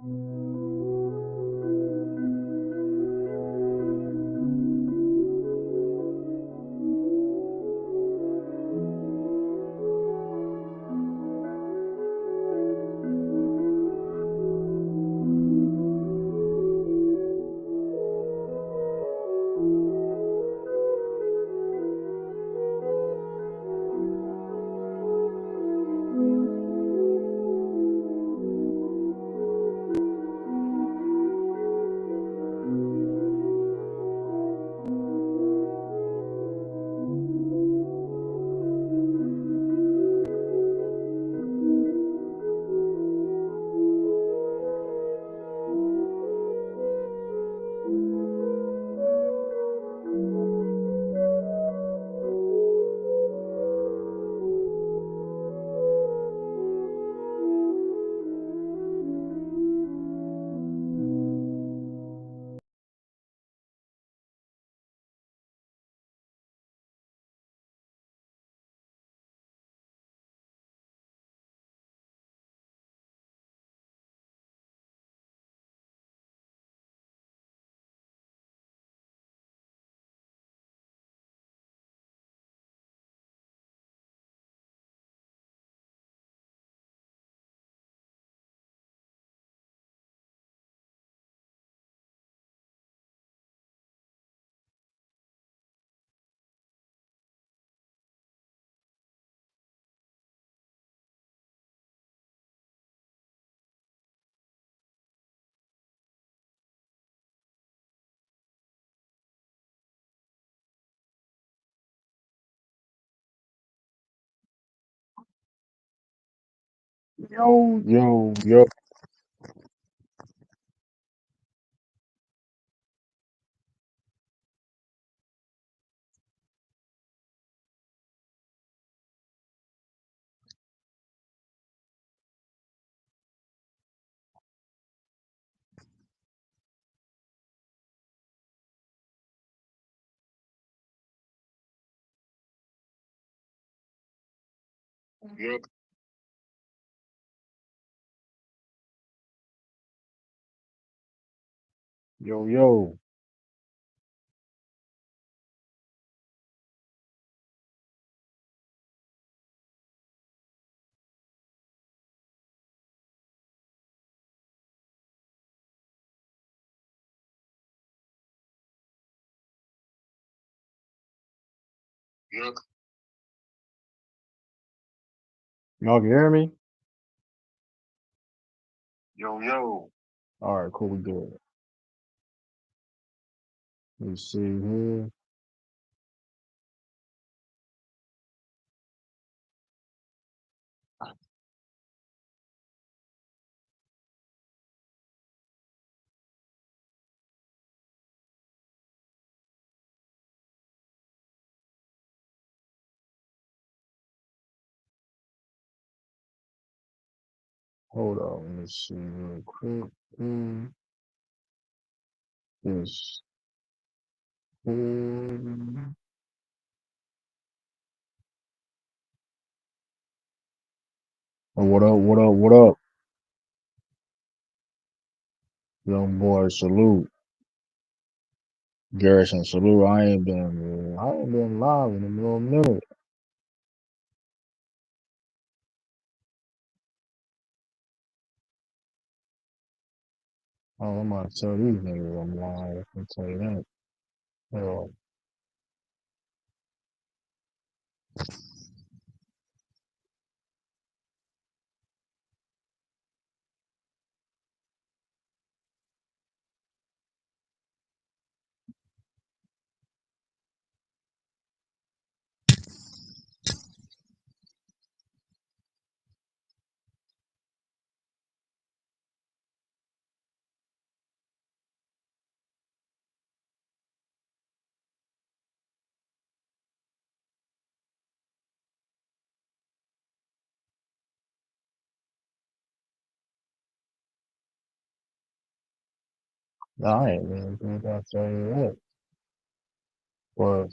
Yo, yo, yo, yo, yo. Yo. Y'all can hear me? Yo, yo. All right, cool, we good. Let's see here. Hold on, let's see real quick. This. Oh, what up, what up, what up? Young boy, salute. Garrison, salute. I ain't been live in a little minute. Oh, I'm about to tell these niggas I'm live. I can tell you that. Oh, I ain't even think I tell you that. But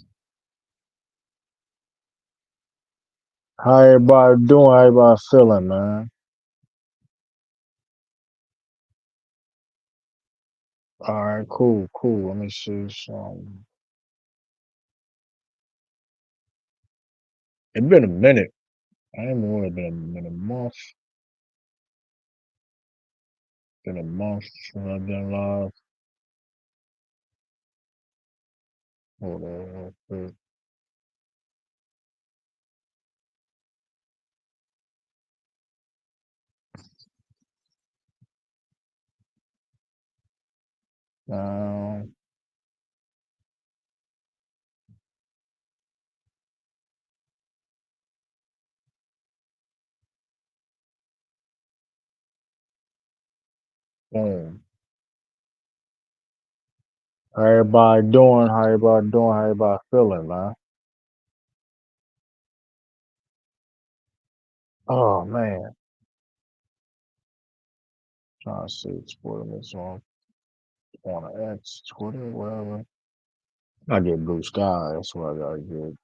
how everybody doing? How everybody feeling, man? All right, cool, cool. Let me see some. It's been a minute. I ain't know it been a month. Been a month since I've been live. Hold on, real quick. Now, boom. How everybody doing? How everybody doing? How everybody feeling, man? Oh man, trying to see Twitter this on X, Twitter, whatever. I get blue sky. That's what I gotta get.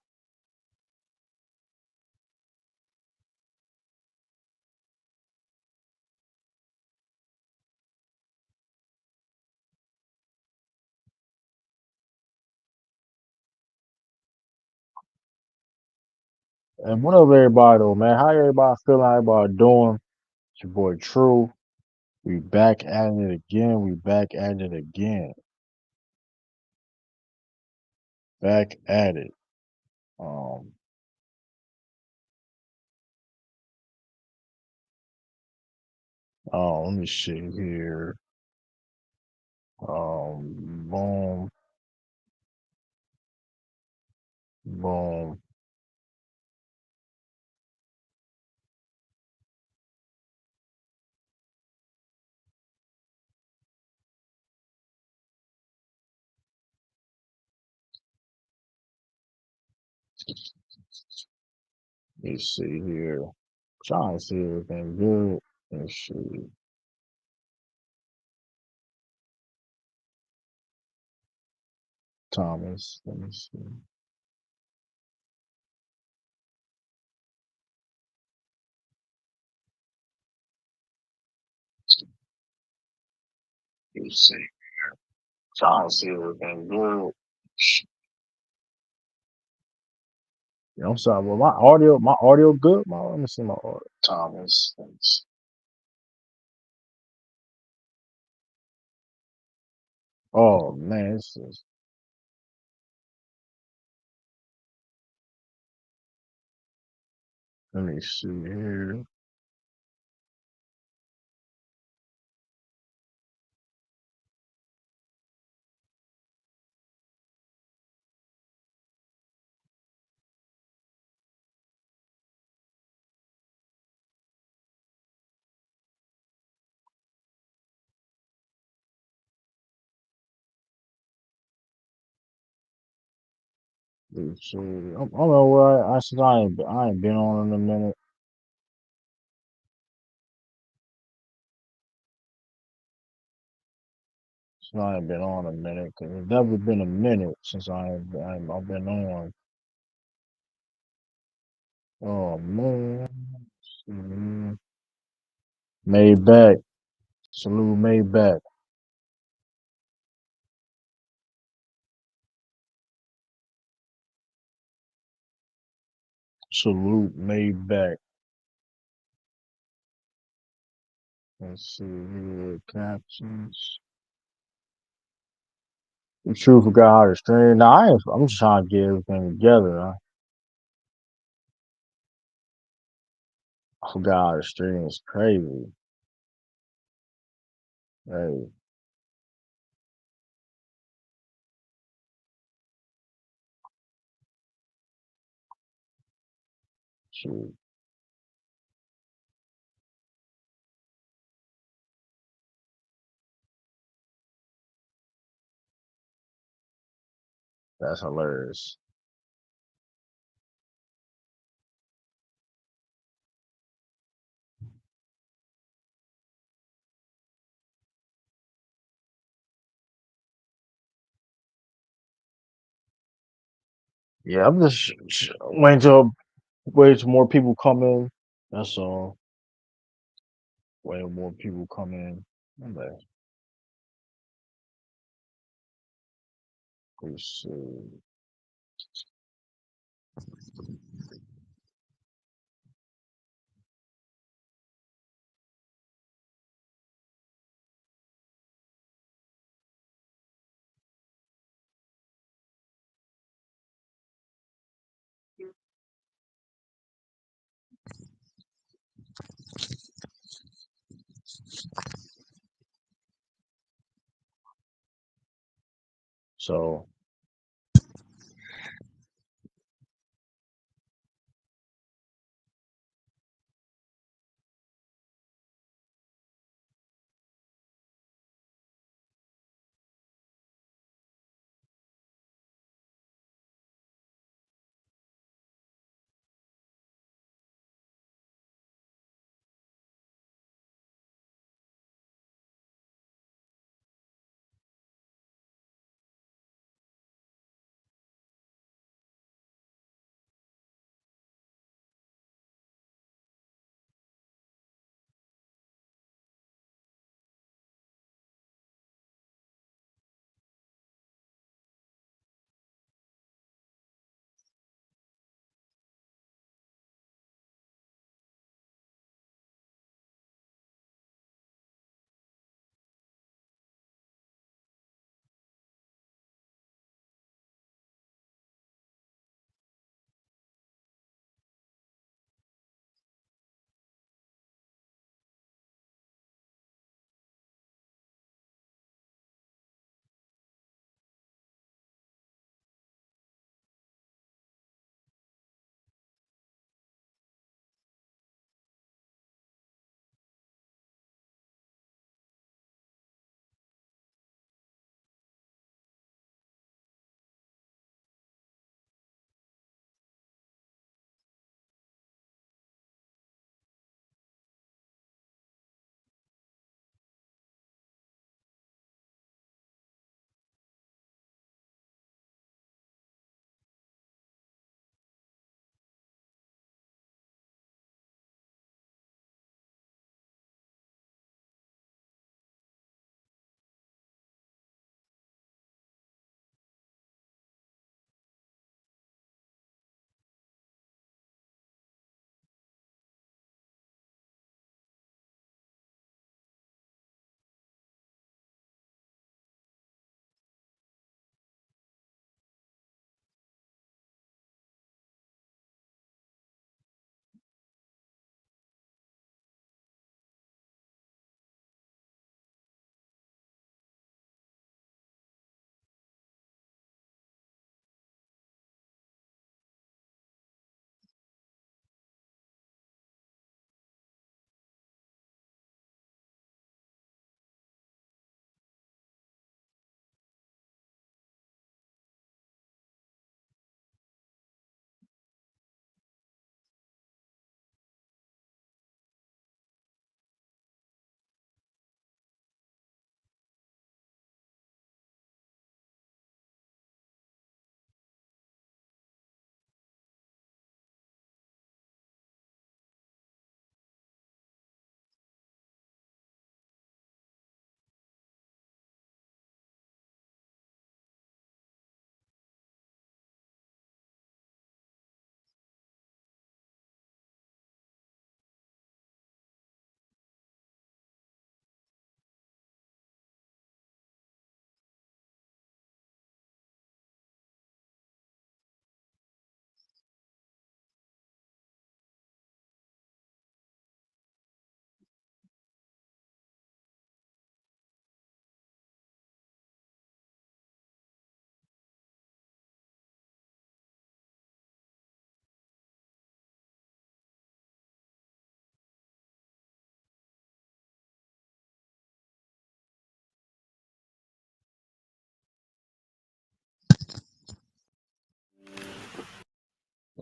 And what up, everybody, though, man? How everybody feeling? How everybody doing? It's your boy True. We back at it again. We back at it again. Back at it. Um, let me see here. Boom, boom. Let me see here. Trying to see everything good. Let's see. Thomas. Let me see. Let me see. Trying to see everything good. I'm sorry. Well, my audio good. Let me see my audio. Thomas. Oh man, this is. Let me see here. Let's see. I don't know where I ain't been on in a minute. So I ain't been on a minute because it's never been a minute since I've been on. Oh man. Mhm. Made back. Salute made back. Salute made back. Let's see here. Captions. You sure forgot how to stream. Now I'm just trying to get everything together. I forgot how to stream. It's crazy. Hey, shoot. That's hilarious. Yeah, I'm just waiting till more people come in. That's all. Waiting more people come in. I'm like, Let's see. So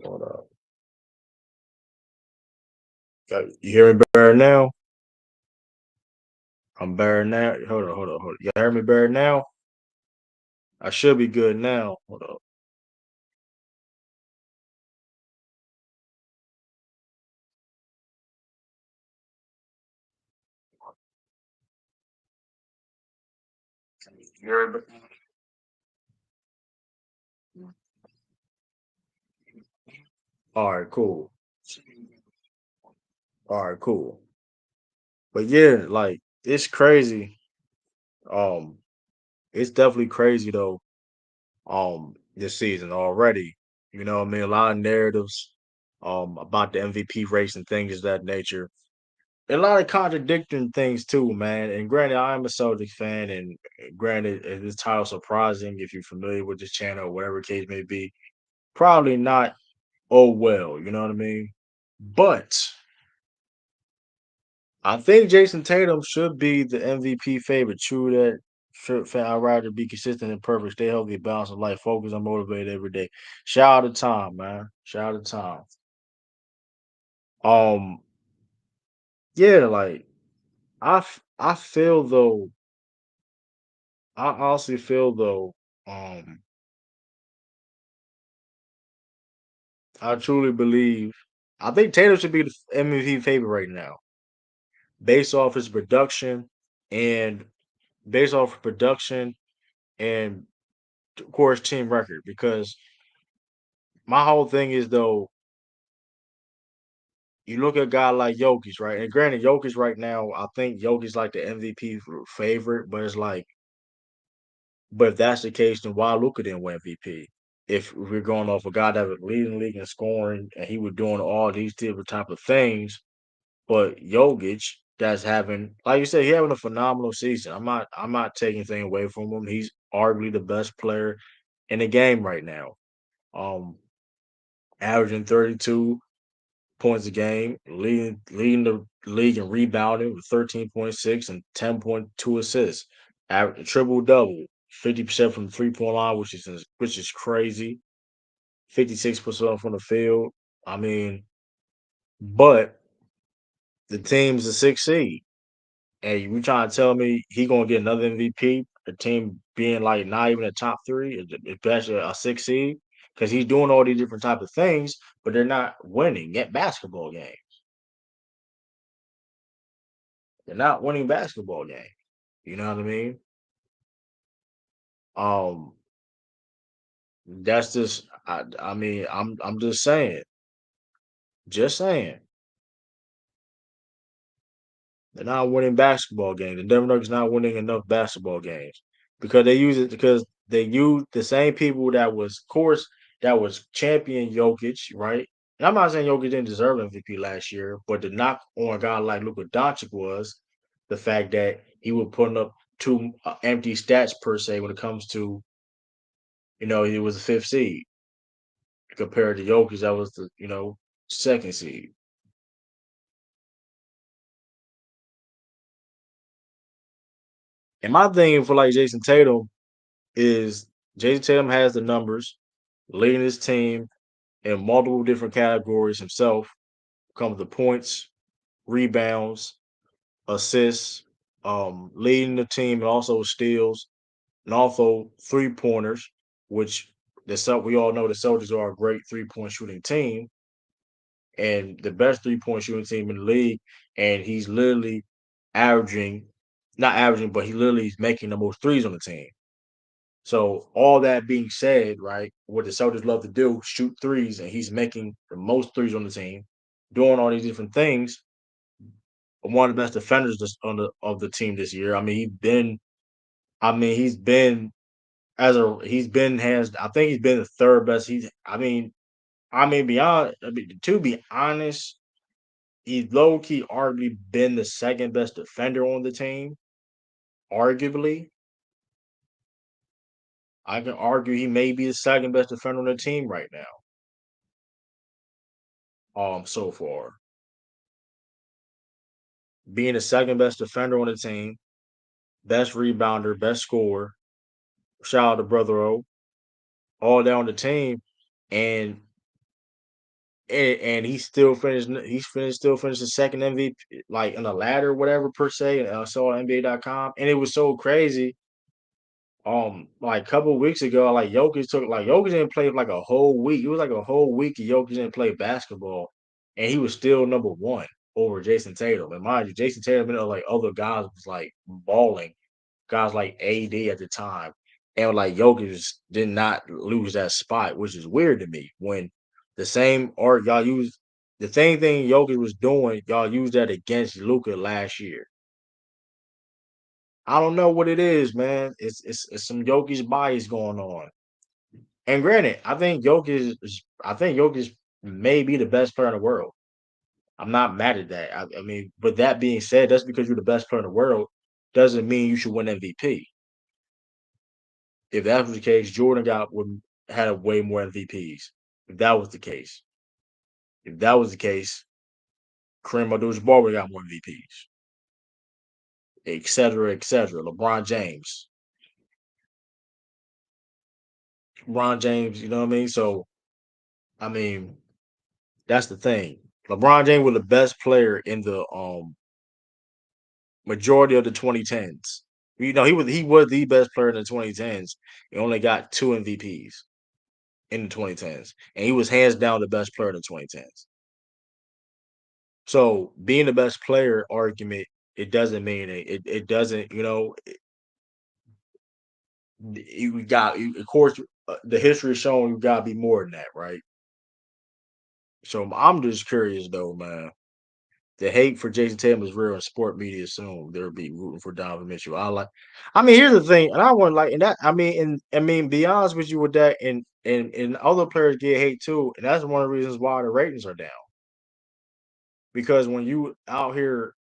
hold up. You hear me better now? I'm better now. Hold on. You hear me better now? I should be good now. Hold up. You hear me? All right, cool. All right, cool. But yeah, like it's crazy. Um, it's definitely crazy though. This season already. You know what I mean? A lot of narratives about the MVP race and things of that nature. And a lot of contradicting things too, man. And granted, I am a Celtics fan, and granted, this title surprising if you're familiar with this channel or whatever case may be. Probably not. Oh well, you know what I mean. But I think Jason Tatum should be the MVP favorite. True that. Should I'd rather be consistent and perfect, stay healthy, balanced in life, focus, and motivated every day. Shout out to Tom, man. Shout out to Tom. Um, yeah, like I feel though. I honestly feel though. Um, I truly believe. I think Tatum should be the MVP favorite right now, based off his production and based off production and of course team record. Because my whole thing is though, you look at a guy like Jokic, right? And granted, Jokic right now, I think Jokic's like the MVP favorite, but it's like, but if that's the case, then why Luka didn't win MVP? If we're going off a guy that was leading the league in scoring and he was doing all these different type of things, but Jokic that's having, like you said, he having a phenomenal season. I'm not taking anything away from him. He's arguably the best player in the game right now. Um, averaging 32 points a game, leading the league in rebounding with 13.6 and 10.2 assists. Triple double, 50% from the 3 point line, which is crazy. 56% from the field. I mean, but the team's a six seed. And you trying to tell me he gonna get another MVP? The team being like not even a top three, especially a six seed, because he's doing all these different type of things, but they're not winning at basketball games. They're not winning basketball games. You know what I mean? Um, that's just. I mean, I'm just saying. Just saying. They're not winning basketball games. The Denver Nuggets not winning enough basketball games because they use the same people that was, of course, that was champion Jokic, right? And I'm not saying Jokic didn't deserve MVP last year, but the knock on a guy like Luka Doncic was the fact that he was putting up two empty stats per se when it comes to, he was a fifth seed compared to Jokic that was the second seed. And my thing for like Jason Tatum is Jason Tatum has the numbers, leading his team in multiple different categories himself. Comes the points, rebounds, assists, leading the team, and also steals, and also 3 pointers, which we all know the Celtics are a great 3 point shooting team and the best 3 point shooting team in the league. And he's literally averaging, not averaging, but he literally is making the most threes on the team. So all that being said, right, what the Celtics love to do, shoot threes, and he's making the most threes on the team, doing all these different things. One of the best defenders of the team this year. He's been I think he's been the third best. To be honest, he's low key arguably been the second best defender on the team. Arguably, I can argue he may be the second best defender on the team right now. So far, being the second best defender on the team, best rebounder, best scorer. Shout out to Brother O, all down the team, and and still finished the second MVP like in the ladder, whatever per se. And I saw NBA.com, and it was so crazy. Like a couple of weeks ago, Jokic didn't play for like a whole week. It was like a whole week Jokic didn't play basketball, and he was still number one over Jason Tatum. And mind you, Jason Tatum and like other guys was like balling, guys like AD at the time, and like Jokic did not lose that spot, which is weird to me when The same art y'all use. The same thing Jokic was doing, y'all used that against Luka last year. I don't know what it is, man. It's some Jokic bias going on. And granted, I think Jokic may be the best player in the world. I'm not mad at that. I mean, but that being said, that's because you're the best player in the world doesn't mean you should win MVP. If that was the case, Jordan got would had a way more MVPs. If that was the case, if that was the case, Kareem Abdul-Jabbar would have got more MVPs, et cetera, et cetera. LeBron James, you know what I mean? So, I mean, that's the thing. LeBron James was the best player in the majority of the 2010s. You know, he was the best player in the 2010s. He only got 2 MVPs in the 2010s, and he was hands down the best player in the 2010s. So being the best player argument, it doesn't mean it doesn't, you know, you got of course the history is showing you gotta be more than that, right? So I'm just curious though, man. The hate for Jayson Tatum is real in sport media soon. They'll be rooting for Donovan Mitchell. I mean, here's the thing, and I want like and that I mean, be honest with you with that, and other players get hate too, and that's one of the reasons why the ratings are down. Because when you out here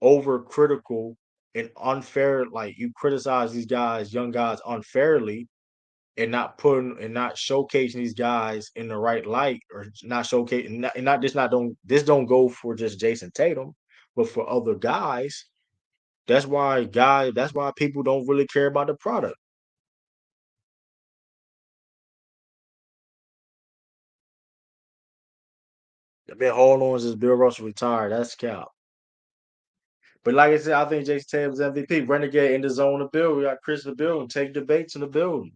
overcritical and unfair, like you criticize these guys, young guys unfairly, and not showcasing these guys in the right light, or not showcasing, and not just not don't this don't go for just Jayson Tatum, but for other guys. That's why people don't really care about the product. They've been holding on since Bill Russell retired. That's cap. But like I said, I think Jayson Tatum's MVP. Renegade in the zone of Bill. We got Chris in the building. Take debates in the building.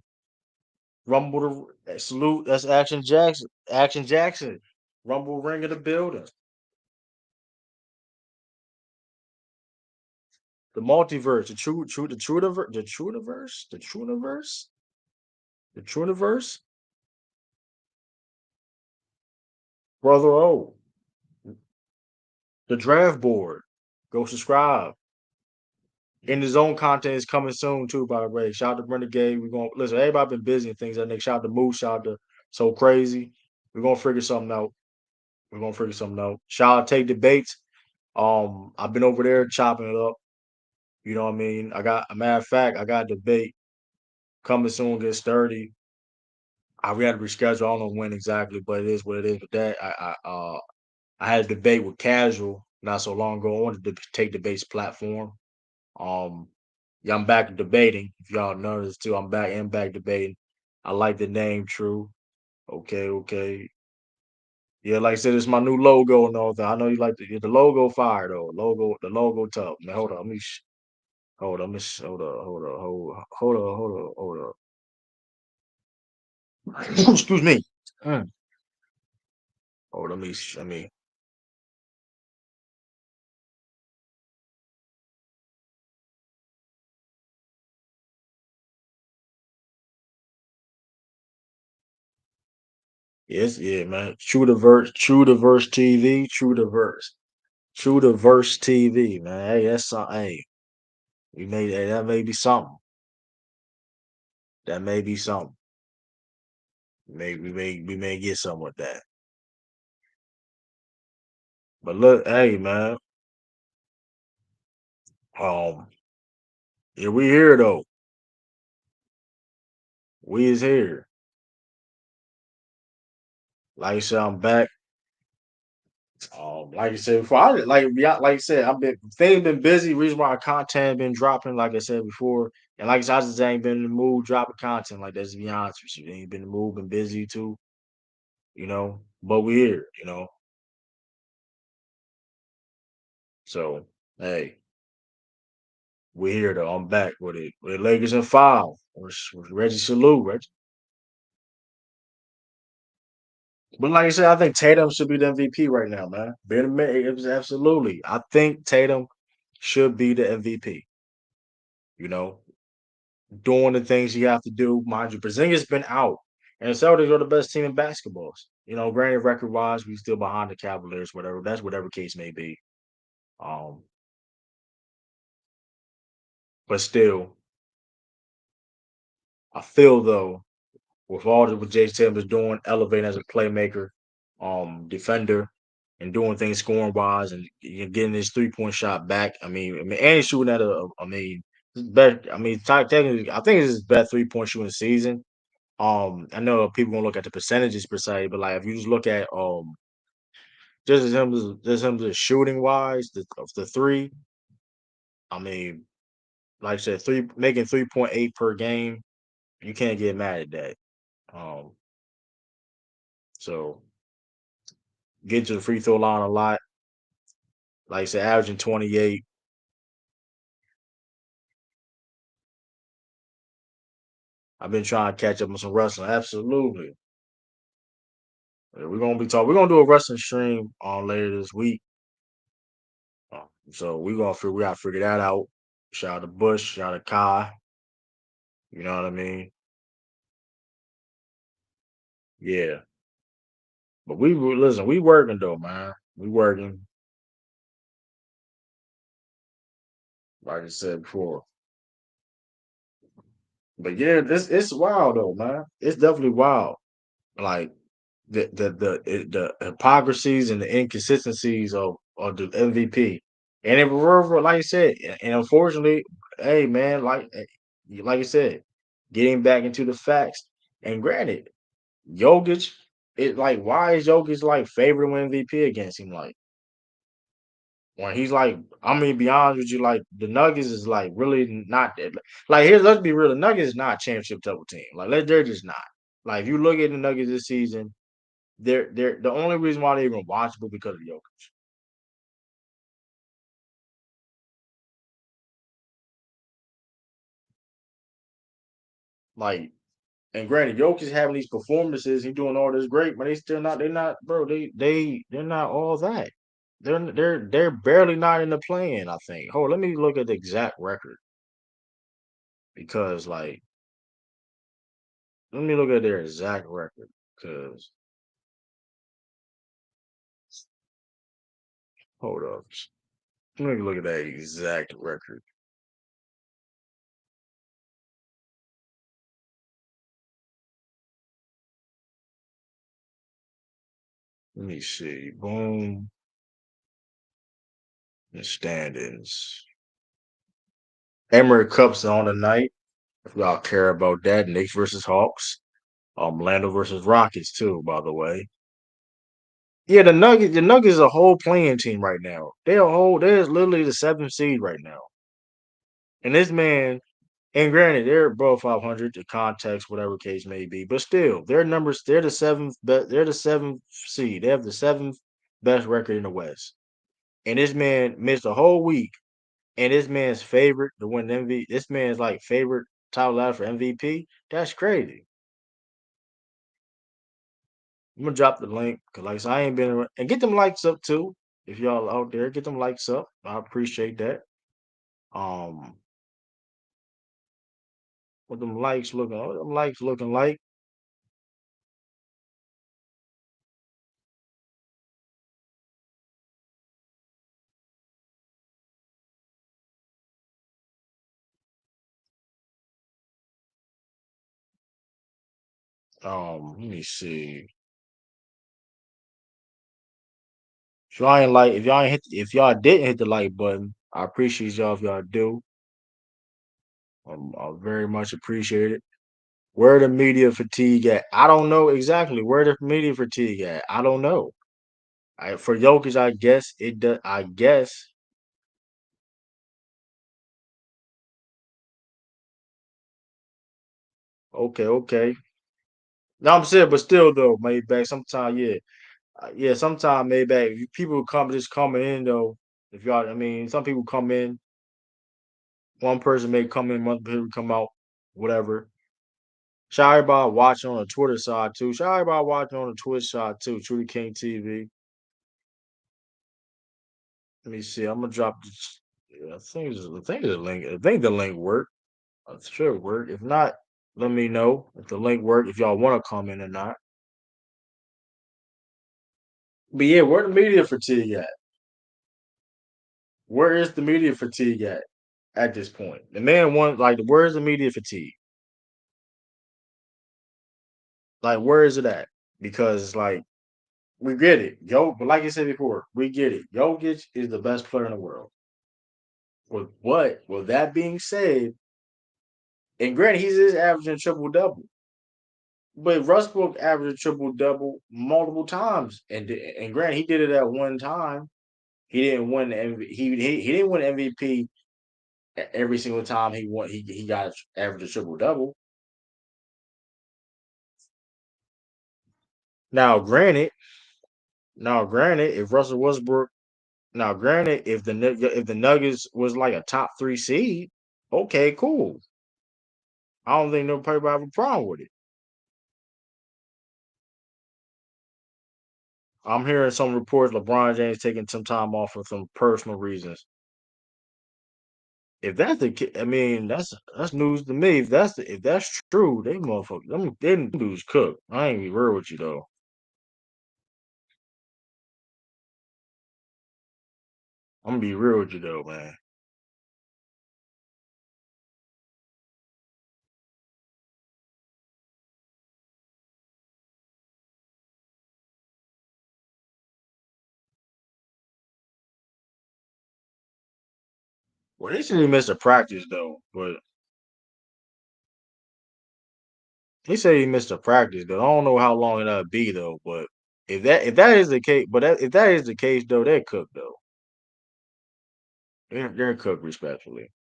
Rumble the salute. That's Action Jackson. Action Jackson. Rumble ring of the building. The multiverse. The Trudiverse. Brother O. The draft board. Go subscribe. In the zone content is coming soon too, by the way. Shout out to Renegade. We're gonna listen, everybody been busy and things that like shout out to Moose, shout out to So Crazy. We're gonna figure something out. We're gonna figure something out. Shout out Take Debates. I've been over there chopping it up. You know what I mean? I got a matter of fact, I got a debate coming soon, gets 30. We had to reschedule. I don't know when exactly, but it is what it is. But that I had a debate with Casual not so long ago on the Take Debates platform. Um, yeah, I'm back debating. If y'all noticed too, I'm back debating. I like the name True. Okay, okay. Yeah, like I said, it's my new logo and all that. I know you like the logo fire though. The logo tough. Man, hold on. Hold on. Hold on. Excuse me. Mm. Hold on. Let me. Yes, yeah, man. True the verse TV, true the verse TV, man. Hey, that's something. Hey, that may be something. That may be something. Maybe we may get something with that. But look, hey, man. Um, yeah, we here though. We is here. Like I said, I'm back. Like I said before, like I said, things been busy. Reason why our content been dropping, like I said before, and like I said, I just ain't been in the mood dropping content like that. To be honest with you, ain't been in the mood, been busy too, you know. But we here, you know. So hey, we here though. I'm back with it. With the Lakers in five. With Reggie salute, Reggie. But like I said, I think Tatum should be the MVP right now, man. It was absolutely. I think Tatum should be the MVP. You know, doing the things you have to do. Mind you, Porzingis been out. And the Celtics are the best team in basketball. Granted, record wise, we still behind the Cavaliers, whatever. That's whatever case may be. Um, but still, I feel though, with all that what Jayson Tatum is doing, elevating as a playmaker, defender, and doing things scoring wise, and getting his 3-point shot back. And he's shooting at his best. Technically, I think it's his best 3-point shooting season. I know people gonna look at the percentages per se, but like if you just look at just him just shooting wise, of the three. I mean, like I said, making 3.8 per game, you can't get mad at that. Um, so get to the free throw line a lot. Like I said, averaging 28. I've been trying to catch up on some wrestling. Absolutely. Yeah, we're gonna be talking. We're gonna do a wrestling stream on later this week. So we gotta figure that out. Shout out to Bush, shout out to Kai. You know what I mean? Yeah. But listen, we working though, man. We working, like I said before. But yeah, this it's wild though, man. It's definitely wild. Like the hypocrisies and the inconsistencies of the MVP. And it were like I said, and unfortunately, hey man, like I said, getting back into the facts. And granted, Jokic, why is Jokic like favorite to win MVP against him? Like when he's like, be honest with you, like the Nuggets is like really not that. Like here's let's be real, the Nuggets is not a championship double team. They're just not. Like if you look at the Nuggets this season, they're the only reason why they're even watchable because of Jokic. Like, and granted, Jokic having these performances, he doing all this great, but they still not. They're not, bro. They're not all that. They're barely not in the plan. I think. Hold, let me look at the exact record because let me look at their exact record because hold up, let me look at that exact record. Let me see. Boom, the standings. Emery Cup's on tonight. If y'all care about that, Knicks versus Hawks. Lando versus Rockets too, by the way. Yeah, the Nuggets is a whole playing team right now. They're literally the seventh seed right now. And this man, and granted, they're above 500, the context, whatever case may be, but still, their numbers, they're the seventh seed. They have the seventh best record in the West. And this man missed a whole week. And this man's favorite to win MVP. This man's like favorite top ladder for MVP. That's crazy. I'm gonna drop the link because, like I said, I ain't been and get them likes up too. If y'all out there, get them likes up. I appreciate that. Um, what them likes looking like? Let me see. If y'all didn't hit the like button, I appreciate y'all if y'all do. I very much appreciate it. Where the media fatigue at? I don't know exactly where the media fatigue at. I don't know. For Jokic, I guess it does. I guess okay, okay. No, I'm saying, but still though, maybe sometimes, yeah, yeah, sometimes maybe people coming in though. If y'all, some people come in. One person may come in, one person come out, whatever. Shout out everybody watching on the Twitter side too. Shout out everybody watching on the Twitch side too. TruDaKing TV. Let me see. I'm gonna drop this. Yeah, I think the link. I think the link worked. It should work. If not, Let me know if the link work, if y'all want to come in or not. But yeah, where the media fatigue at? Where is the media fatigue at this point? The man wants like where's the media fatigue? Like where is it at? Because like we get it. But like I said before, we get it. Jokic is the best player in the world. With that being said, and granted, he's just averaging triple double. But Westbrook averaged triple double multiple times, and granted, he did it at one time. He didn't win the he didn't win MVP every single time he won. He got average a triple double. Now, granted, if Russell Westbrook, now granted, if the Nuggets was like a top 3 seed, okay, cool. I don't think nobody would have a problem with it. I'm hearing some reports LeBron James taking some time off for some personal reasons. If that's the I mean, that's news to me. If that's true, they motherfuckers, them dudes cook. I ain't be real with you though. I'm gonna be real with you though, man. Well, they said he missed a practice though, but he said he missed a practice though. I don't know how long that'll be though, but if that is the case, if that is the case though, they're cooked though. They're cooked respectfully.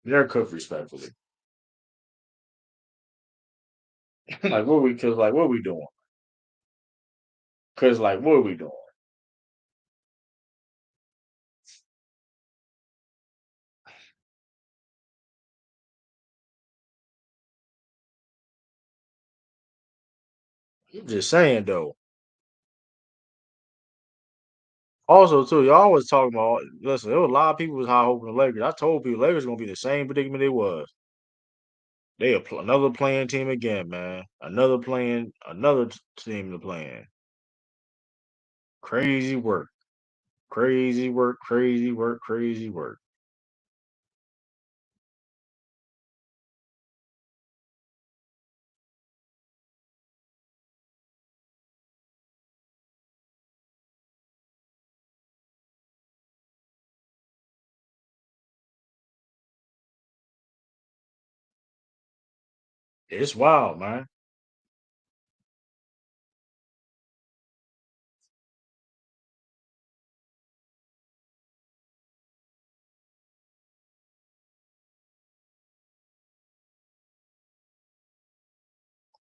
They're cooked respectfully. Like what are we doing? Cause like what are we doing? I'm just saying though. Also, too, y'all always talking about. Listen, there was a lot of people was high hoping the Lakers. I told people Lakers gonna be the same predicament they was. Another playing team again, man. Another team to play in. Crazy work, crazy work, crazy work, crazy work. It's wild, man.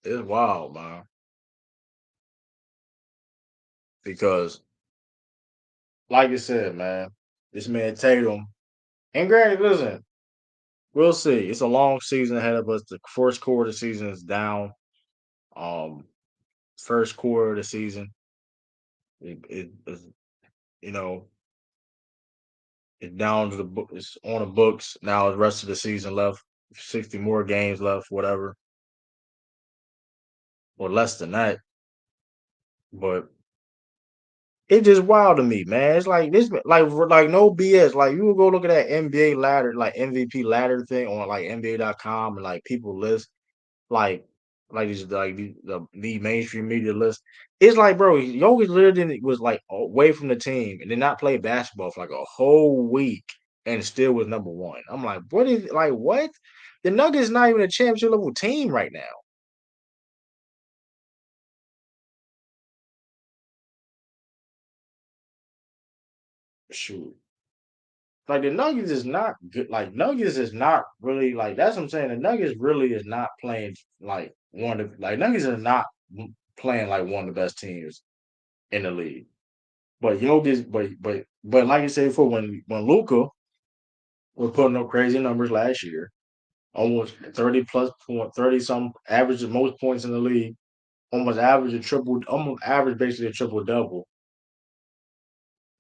It's wild, man. Because, like I said, man, this man Tatum. And granted, listen, we'll see. It's a long season ahead of us. The first quarter of the season is down. Um, first quarter of the season, it is, you know, it's down to the book. It's on the books now. The rest of the season left, 60 more games left, whatever, or less than that. But it's just wild to me, man. It's like this, like no BS. Like you will go look at that NBA ladder, like MVP ladder thing on like NBA.com and like people list like these like the mainstream media list. It's like, bro, Jokic literally was like away from the team and did not play basketball for like a whole week and still was number one. I'm like, what is like what? The Nuggets not even a championship level team right now. Shoot. Like the Nuggets is not good. Like Nuggets is not really like that's what I'm saying. The Nuggets really is not playing like one of like Nuggets is not playing like one of the best teams in the league. But Jokic, but like I said before, when Luca was putting up crazy numbers last year, almost 30 plus point, 30 some average the most points in the league, almost average basically a triple double.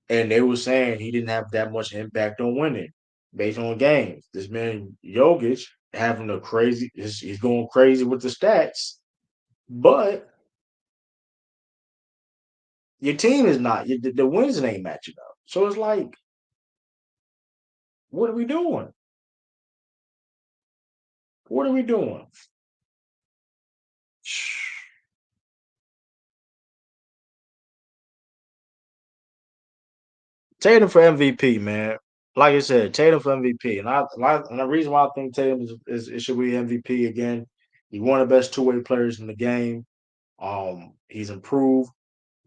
and they were saying he didn't have that much impact on winning based on games. This man Jokic having a crazy, he's going crazy with the stats, but your team is not. The wins ain't matching up. So it's like, what are we doing? What are we doing? Tatum for MVP, man. Like I said, Tatum for MVP, and the reason why I think Tatum is it should be MVP again. He's one of the best two-way players in the game. He's improved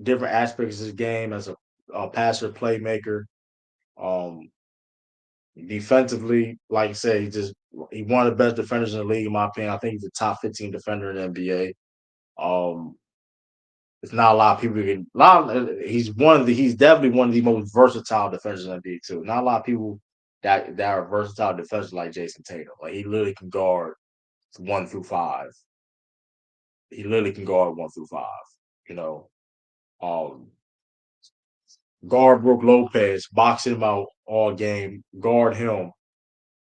different aspects of his game as a passer, playmaker. Um, Defensively, like I said, he's one of the best defenders in the league, in my opinion. I think he's a top 15 defender in the NBA. Um, it's not a lot of people can. He's definitely one of the most versatile defenders in the NBA too. Not a lot of people that are versatile defenders like Jayson Tatum. Like he literally can guard 1 through 5. He literally can guard 1 through 5. You know, um, guard Brook Lopez, box him out all game, guard him,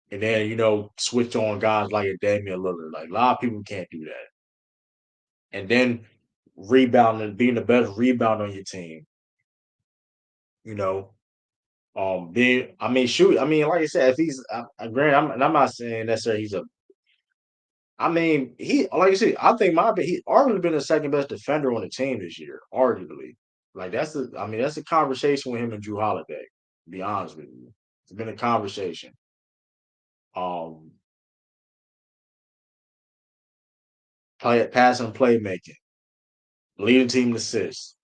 and then switch on guys like a Damian Lillard. Like a lot of people can't do that. And then rebounding, being the best rebound on your team. You know, being I mean, shoot, I mean, like I said, if he's granted, I'm not saying necessarily he's a. I mean, he like I said, I think he arguably been the second best defender on the team this year, arguably. Like that's a conversation with him and Drew Holiday. To be honest with you, it's been a conversation. Um, passing, playmaking, leading team in assists,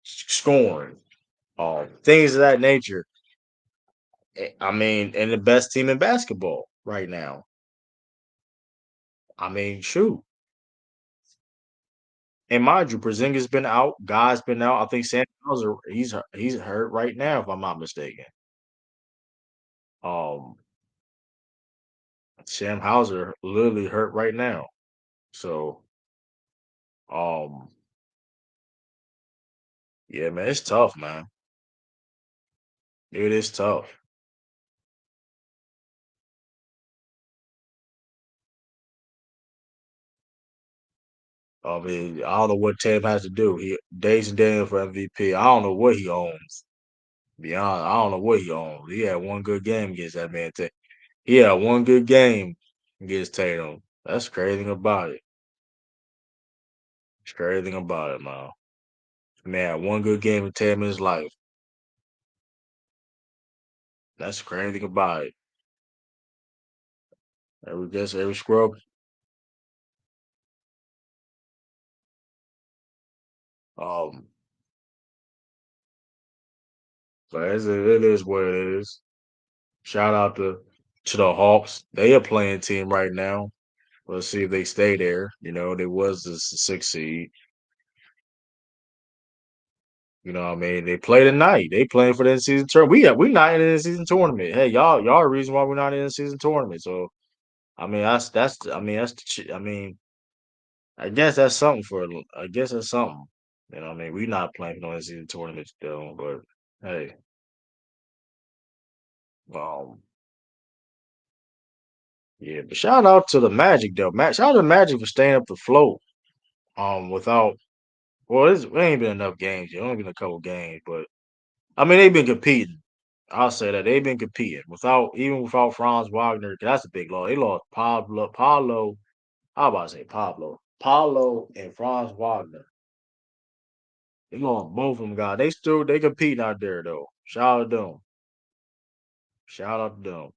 scoring, things of that nature. I mean, and the best team in basketball right now. I mean, shoot. And mind you, Porzingis been out, Guy's been out. I think Sam Hauser, he's hurt right now, if I'm not mistaken. Um, Sam Hauser literally hurt right now. So, um, yeah, man, it's tough, man. It is tough. I mean, I don't know what Tatum has to do. He Days and Daniel for MVP. I don't know what he owns. Be honest, I don't know what he owns. He had one good game against that man. He had one good game against Tatum. That's crazy about it. It's crazy about it, man. Man, one good game with Tatum in his life. That's crazy about it. Every scrub. Um, but it is what it is. Shout out to the Hawks. They a playing team right now. Let's see if they stay there. They was the 6 seed. You know what I mean? They play tonight. They playing for the in-season tournament. We not in the in-season tournament. Hey, y'all the reason why we're not in the season tournament. So I mean that's I mean that's I mean I guess that's something for I guess that's something. You know what I mean? We not playing for no in-season tournament still, but hey, um yeah, but shout out to the Magic though. Shout out to the Magic for staying up the float. Without it ain't been enough games. It only been a couple games, but I mean they've been competing. I'll say that they've been competing without Franz Wagner. 'Cause that's a big loss. They lost Pablo. How about to say Pablo? Paulo and Franz Wagner. They lost both of them guys. They competing out there though. Shout out to them. Shout out to them.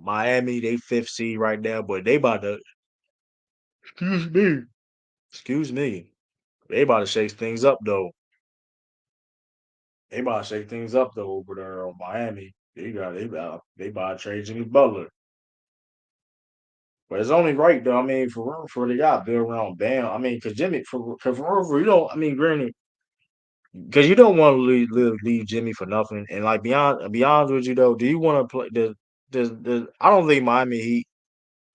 Miami, they fifth seed right now, but they about to excuse me. Excuse me. They about to shake things up though. They about to shake things up though over there on Miami. They about to trade Jimmy Butler. But it's only right though. I mean, for they got built around Bam. I mean, because Jimmy for you don't. I mean, granted, because you don't want to leave Jimmy for nothing. And like be honest with you though, do you want to play? I don't think Miami Heat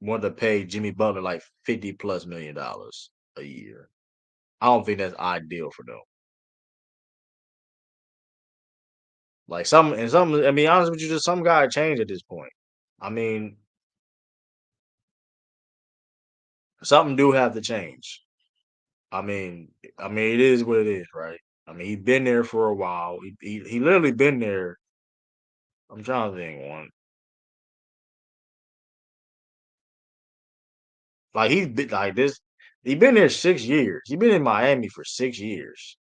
want to pay Jimmy Butler like $50+ million a year. I don't think that's ideal for them. Like some. I mean, honest with you, just some guy change at this point. I mean, something do have to change. I mean, it is what it is, right? I mean, he's been there for a while. He literally been there. I'm trying to think one. Like he's been like this. He been there 6 years. He been in Miami for 6 years.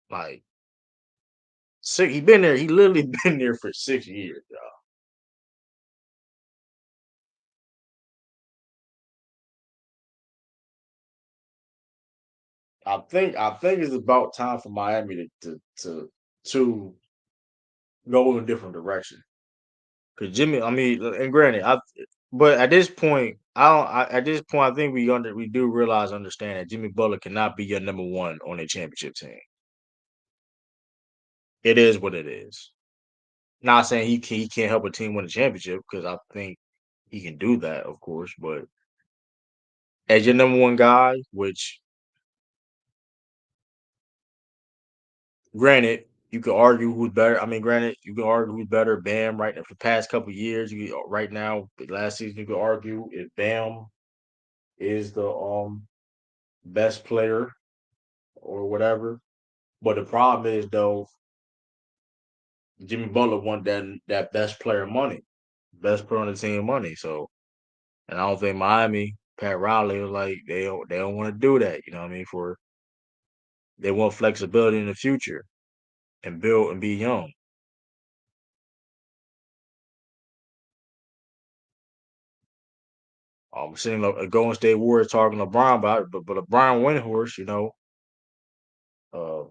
Like six. He been there. He literally been there for 6 years. I think it's about time for Miami to go in a different direction. Because Jimmy, I mean, and granted, but at this point, I don't. At this point, I think we do realize, understand that Jimmy Butler cannot be your number one on a championship team. It is what it is. Not saying he can't help a team win a championship because I think he can do that, of course. But as your number one guy, which granted, you could argue who's better. I mean, granted, you could argue who's better. Bam, right now, for the past couple of years, right now, last season, you could argue if Bam is the best player or whatever. But the problem is though, Jimmy Butler want that best player money, best player on the team money. So, and I don't think Miami, Pat Riley was like they don't want to do that. You know what I mean? For they want flexibility in the future and build and be young. Seeing Golden State Warriors talking to LeBron about it, but LeBron Windhorse, uh,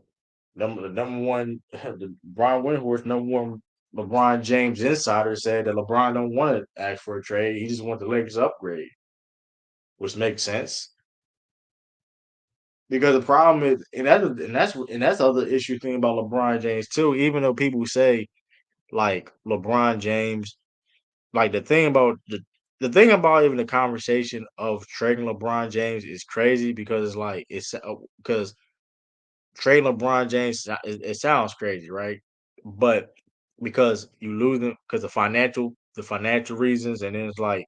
the number one, the Brian Windhorst, number one LeBron James insider said that LeBron don't want to ask for a trade. He just wants the Lakers to upgrade, which makes sense because the problem is, and that's the other issue thing about LeBron James too. Even though people say like LeBron James, like the thing about even the conversation of trading LeBron James is crazy because it's like it's because trading LeBron James, it sounds crazy, right? But because you lose them because of the financial reasons, and then it's like,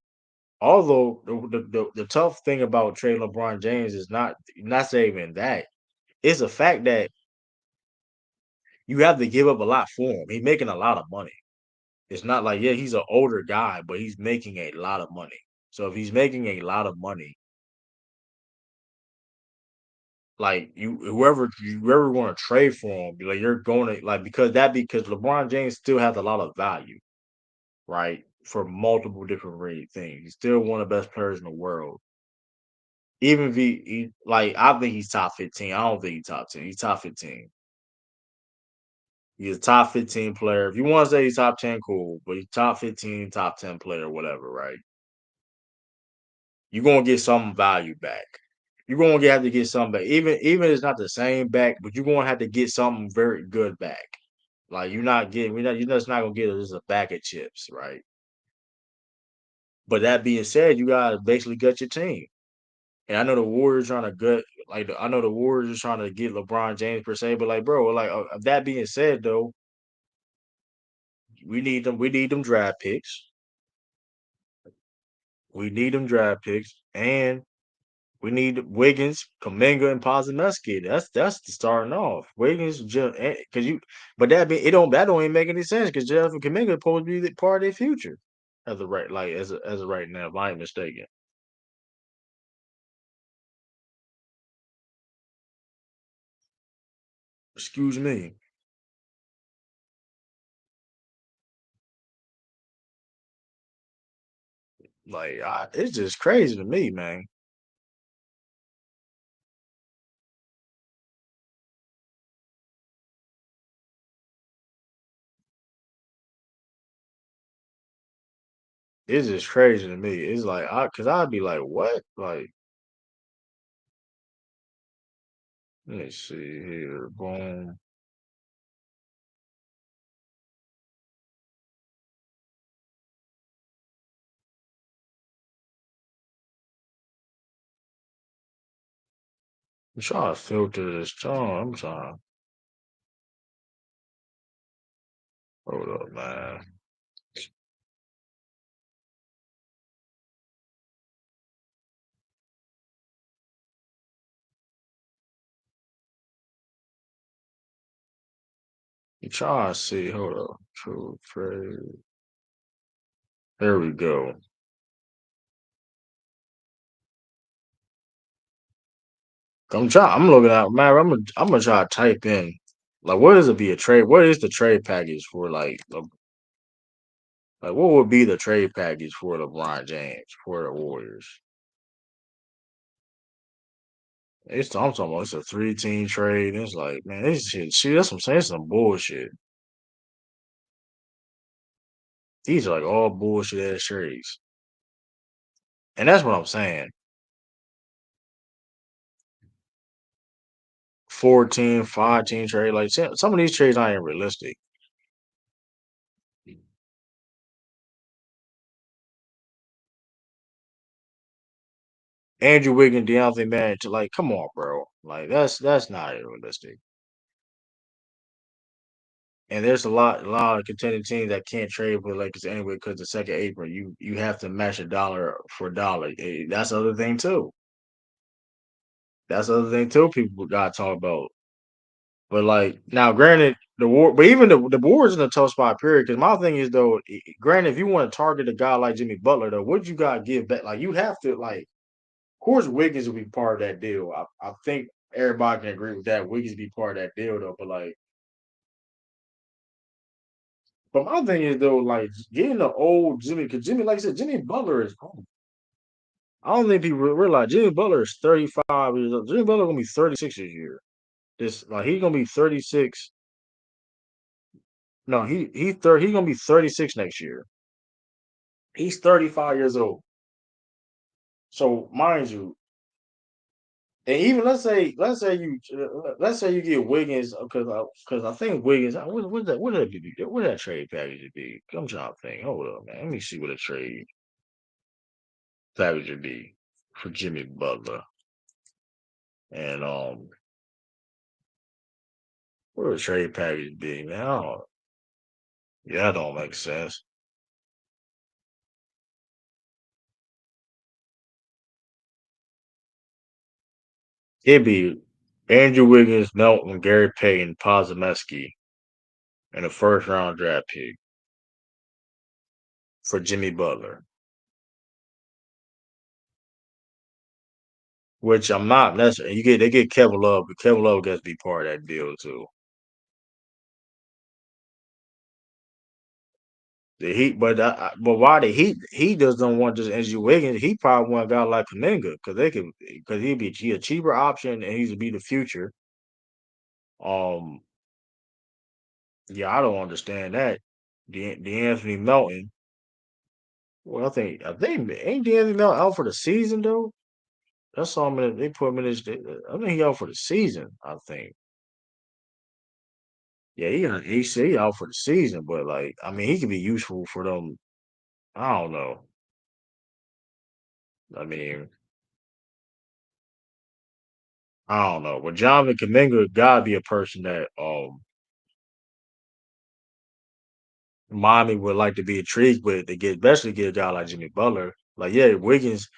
although the tough thing about trading LeBron James is not saving that, it's the fact that you have to give up a lot for him. He's making a lot of money. It's not like, yeah, he's an older guy, but he's making a lot of money. So if he's making a lot of money, like whoever want to trade for him, like you're going to like because LeBron James still has a lot of value, right? For multiple different things. He's still one of the best players in the world. Even if like I think he's top 15. I don't think he's top 10. He's top 15. He's a top 15 player. If you want to say he's top 10, cool. But he's top 15, top 10 player, whatever, right? You're gonna get some value back. You're gonna have to get something back. Even if it's not the same back, but you're gonna have to get something very good back. Like you're just not gonna get just a bag of chips, right? But that being said, you gotta basically gut your team. And I know the Warriors trying to gut, like I know the Warriors are trying to get LeBron James per se, but like, bro, like that being said, though, we need them draft picks. We need them draft picks, and we need Wiggins, Kaminga, and Pozemeski. That's the starting off. Wiggins, because but that don't even make any sense because Jeff and Kaminga are supposed to be part of their future as of right, like as of right now, if I ain't mistaken. Excuse me. Like it's just crazy to me, man. It's just crazy to me. It's like because I'd be like, what? Like, let me see here. Boom. I'm trying to filter this. I'm trying. Hold up, man. You try to see. Hold up. True trade. There we go. I'm looking at man. I'm gonna try to type in like what is it be a trade? What is the trade package for like what would be the trade package for LeBron James for the Warriors? I'm talking about it's a 3-team trade. It's like man, this shit. See, that's what I'm saying. It's some bullshit. These are like all bullshit ass trades, and that's what I'm saying. 14, 5-team trade. Like some of these trades aren't even realistic. Andrew Wiggins, Deontay Mann, like, come on, bro. Like that's not realistic. And there's a lot of contending teams that can't trade with Lakers anyway because the second apron, you have to match a dollar for dollar. That's the other thing too. That's the other thing too. People got to talk about. But like now, granted, but even the Warriors in a tough spot. Period. Because my thing is though, granted, if you want to target a guy like Jimmy Butler, though, what you got to give back? Like you have to like. Of course, Wiggins will be part of that deal. I think everybody can agree with that. Wiggins be part of that deal though. But my thing is though, like getting the old Jimmy, because Jimmy, like I said, Jimmy Butler is. I don't think people realize Jimmy Butler is 35 years old. Jimmy Butler gonna be 36 this year. This like he's gonna be 36. No, he's gonna be 36 next year. He's 35 years old. So mind you, and even let's say you get Wiggins because I think Wiggins what that trade package would be? I'm trying to think. Hold up, man. Let me see what a trade package would be for Jimmy Butler. And what would a trade package be, man? Yeah, that don't make sense. It'd be Andrew Wiggins, Melton, Gary Payton, Pozemeski, and a first round draft pick for Jimmy Butler. Which I'm not necessarily. They get Kevin Love, but Kevin Love gets to be part of that deal too. The Heat, but why the Heat just don't want just Andrew Wiggins? He probably want a guy like Kaminga because he a cheaper option and he's to be the future. Um, yeah, I don't understand that. The Anthony Melton. Well, I think ain't D'Anthony Melton out for the season though. That's all. They put him in this. I think he out for the season. I think. Yeah, he out for the season, but like I mean, he could be useful for them. I don't know. I mean, I don't know. But Jonathan Kaminga gotta be a person that Miami would like to be intrigued with to get, especially get a guy like Jimmy Butler. Like, yeah, Wiggins.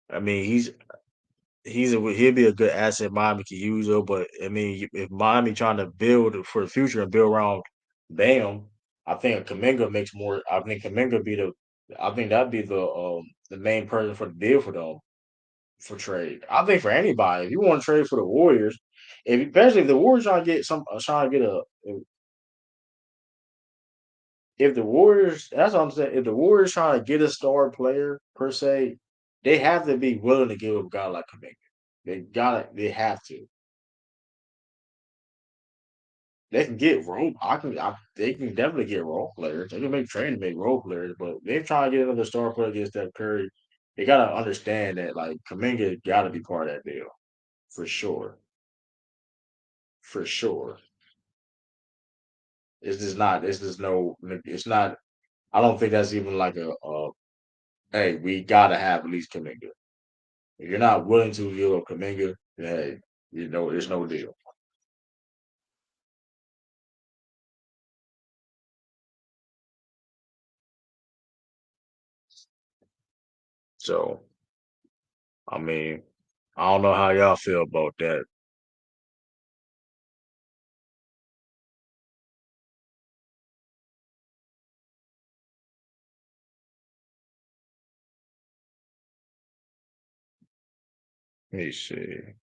I mean, he'll be a good asset Miami can use though. But I mean, if Miami trying to build for the future and build around Bam, I think Kaminga makes more. I think Kaminga be the. I think that'd be the main person for the deal for them for trade. I think for anybody, if you want to trade for the Warriors, especially if the Warriors trying to get a if the Warriors, that's what I'm saying. If the Warriors trying to get a star player per se, they have to be willing to give a guy like Kaminga. They have to. They can get role. They can definitely get role players. They can make trade to make role players, but they're trying to get another star player against Steph Curry. They gotta understand that like Kaminga got to be part of that deal for sure, for sure. It's just not. It's just no. It's not. I don't think that's even like hey, we gotta have at least Kaminga. If you're not willing to give up Kaminga, then hey, it's no deal. So I mean, I don't know how y'all feel about that. Let me see.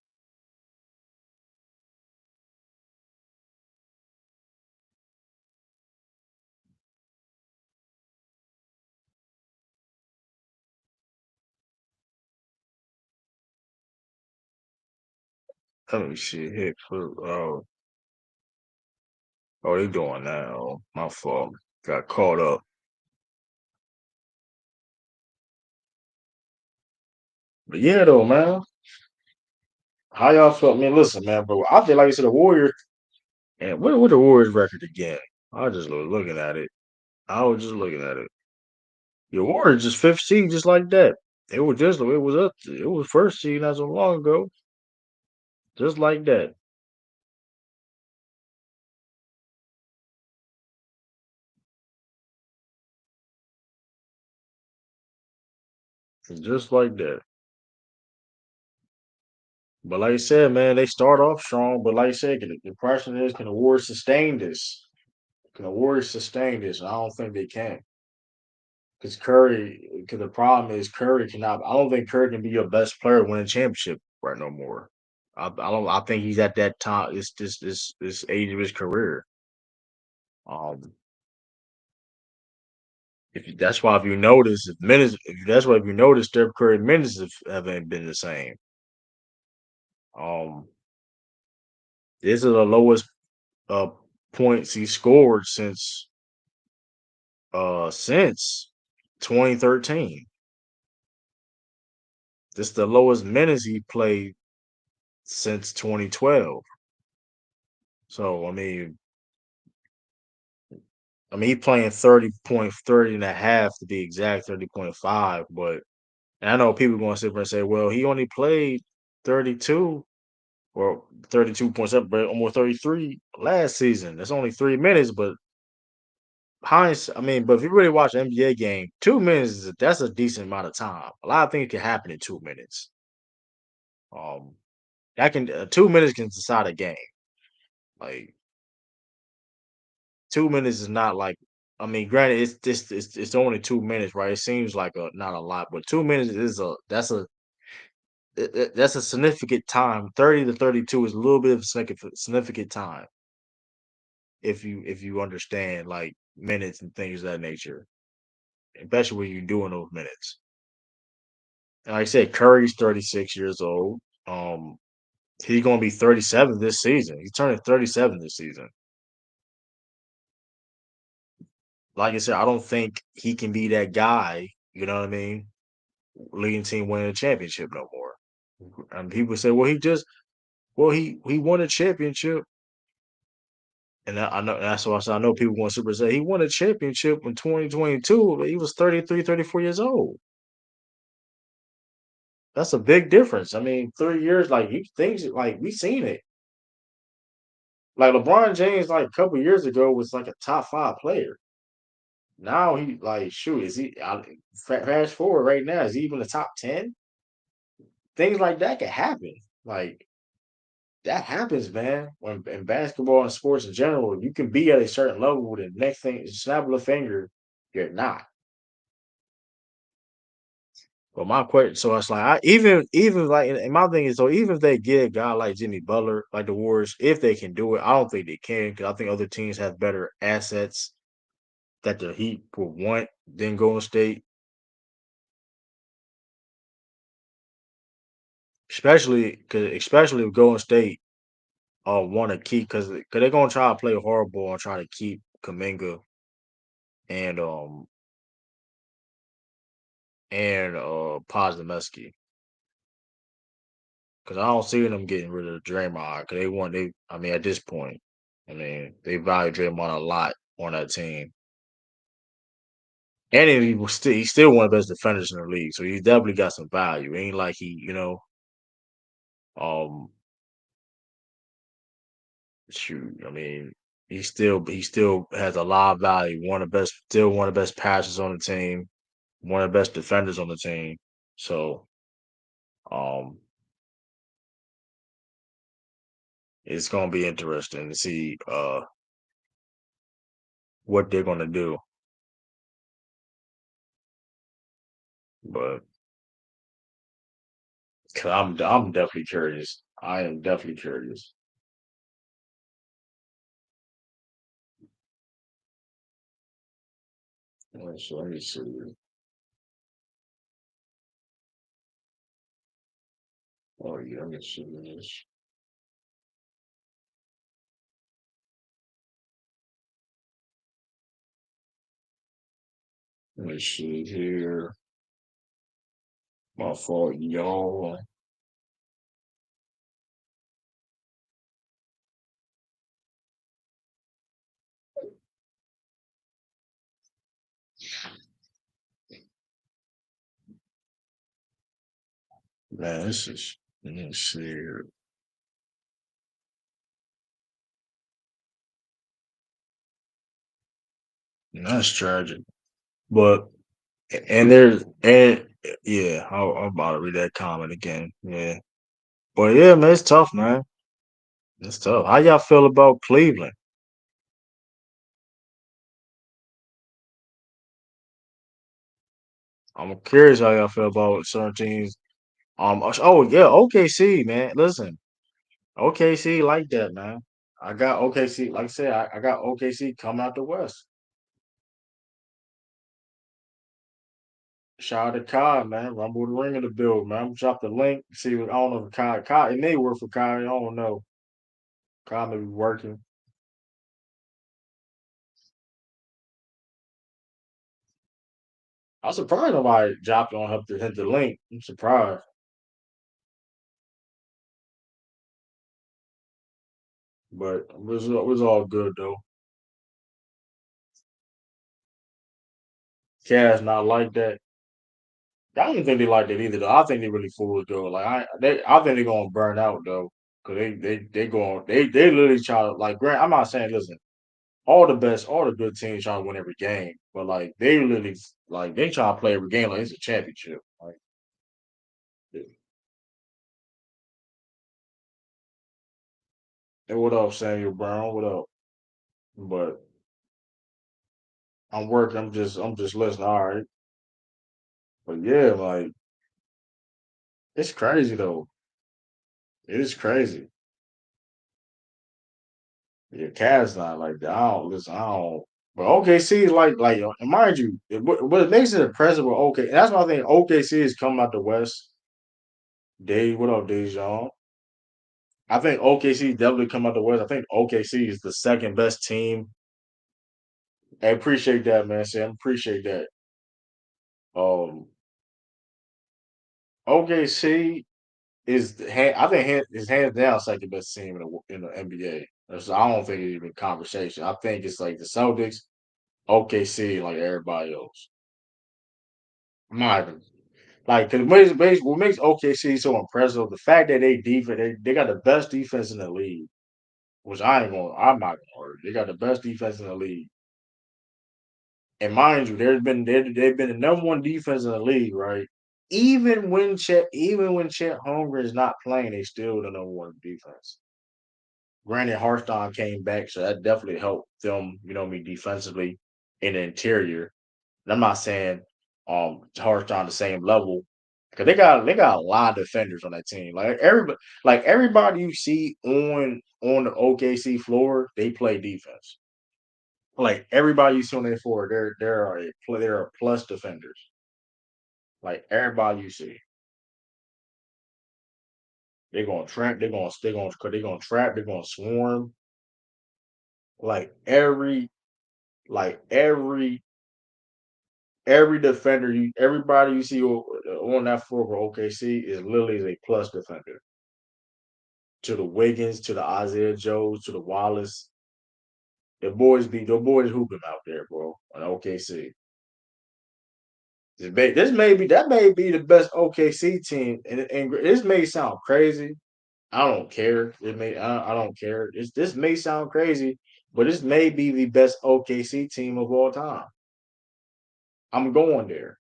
Let me see. Hit for oh, they doing that. Oh, my fault. Got caught up. But yeah, though, man. How y'all felt? Man, listen, man, bro. I feel like you said the Warriors. And what the Warriors record again? I was just looking at it. I was just looking at it. Your Warriors just fifth seed, just like that. It was first seed not so long ago, just like that, just like that. But like I said, man, they start off strong. But like I said, the question is, can the Warriors sustain this? Can the Warriors sustain this? And I don't think they can. Because the problem is Curry cannot. I don't think Curry can be your best player winning championship right no more. I don't. I think he's at that time. This age of his career. Um, that's why if you notice, if you notice, Steph Curry minutes haven't been the same. Um, this is the lowest uh points he scored since 2013. This is the lowest minutes he played since 2012. So I mean, he playing 30.30 and a half to be exact, 30.5. But and I know people going to sit there and say, well, he only played 32 or 32.7, but almost 33 last season. That's only 3 minutes, but but if you really watch an NBA game, 2 minutes that's a decent amount of time. A lot of things can happen in 2 minutes. Um, that can 2 minutes can decide a game. Like 2 minutes is not like. I mean, granted, it's only 2 minutes, right? It seems like not a lot, but 2 minutes is that's a significant time. 30 to 32 is a little bit of significant time if you understand like minutes and things of that nature, especially when you're doing those minutes. And like I said, Curry's 36 years old. Um, he's gonna be 37 this season. He's turning 37 this season. Like I said, I don't think he can be that guy. You know what I mean? Leading team winning a championship no more. And people say, he won a championship. And I know that's why I said I know people want to super say he won a championship in 2022, but he was 33, 34 years old. That's a big difference. I mean, 3 years, like you things like we seen it. Like LeBron James, like a couple years ago, was like a top five player. Now he like shoot, is he fast forward right now, is he even the top 10? Things like that can happen. Like that happens, man. When in basketball and sports in general, you can be at a certain level, the next thing snap of a finger, you're not. But my question, so it's like even like, and my thing is, so even if they get a guy like Jimmy Butler, like the Warriors, if they can do it, I don't think they can because I think other teams have better assets that the Heat would want than Golden State, especially if Golden State want to keep because they're gonna try to play hardball and try to keep Kaminga and Podziemski because I don't see them getting rid of Draymond because I mean at this point, I mean they value Draymond a lot on that team. And he's still one of the best defenders in the league, so he's definitely got some value. It ain't like um, shoot. I mean, he still has a lot of value. Still one of the best passers on the team, one of the best defenders on the team. So um, it's gonna be interesting to see what they're gonna do. But 'cause I'm definitely curious. I am definitely curious. So let me see. Oh yeah, let me see this. Let me see here. My fault, y'all. Man, this is let me see here. That's tragic. But and there's and yeah, I'm about to read that comment again. Yeah. But yeah, man, it's tough, man. It's tough. How y'all feel about Cleveland? I'm curious how y'all feel about certain teams. Oh yeah, OKC, man. Listen, OKC like that, man. I got OKC. Like I said, I got OKC coming out the West. Shout out to Kai, man. Rumble the ring of the build, man. I'm drop the link. See what I don't know if Kai, it may work for Kai. I don't know. Kai may be working. I'm surprised nobody dropped on help to hit the link. I'm surprised, but it was all good though. Cavs not like that. I don't think they like that either though. I think they really foolish though. I think they're gonna burn out though. Cause they literally try to like grant I'm not saying listen, all the good teams try to win every game, but like they literally like they try to play every game like it's a championship. Like hey, what up, Samuel Brown? What up? But I'm working. I'm just listening. All right. But yeah, like it's crazy though. It is crazy. Yeah, Cavs not like that. I don't listen. I don't. But OKC is and mind you, what makes it impressive with OK. And that's why I think OKC is coming out the West. Dave, what up, Dejan? I think OKC definitely come out the West. I think OKC is the second best team. I appreciate that, man. Sam, appreciate that. Um, OKC I think is hands down second best team in the NBA. I don't think it's even conversation. I think it's like the Celtics, OKC, like everybody else. I'm not even like because what makes OKC so impressive, the fact that they got the best defense in the league, which I'm not gonna argue. They got the best defense in the league. And mind you, they've been the number one defense in the league, right? Even when Chet Holmgren is not playing, they still the number one defense. Granted, Harthon came back, so that definitely helped them, defensively in the interior. And I'm not saying Harthon the same level because they got a lot of defenders on that team. Like everybody you see on the OKC floor, they play defense. Like everybody you see on their floor, they're plus defenders. Like everybody you see, they're gonna trap, they're gonna trap, they're gonna swarm. Like like every defender everybody you see on that floor for OKC is literally a plus defender. To the Wiggins, to the Isaiah Joes, to the Wallace, the boys hooping out there, bro. On OKC, that may be the best OKC team, and this may sound crazy. I don't care. I don't care. This may sound crazy, but this may be the best OKC team of all time. I'm going there.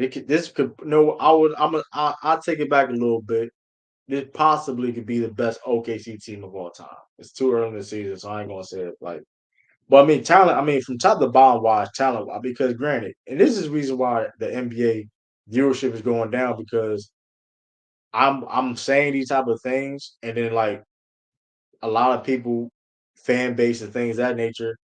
This could no. I'll take it back a little bit. This possibly could be the best OKC team of all time. It's too early in the season, so I ain't gonna say it like. But I mean, talent. I mean, from top to bottom wise, talent. Because granted, and this is the reason why the NBA viewership is going down because I'm saying these type of things, and then like a lot of people, fan base and things of that nature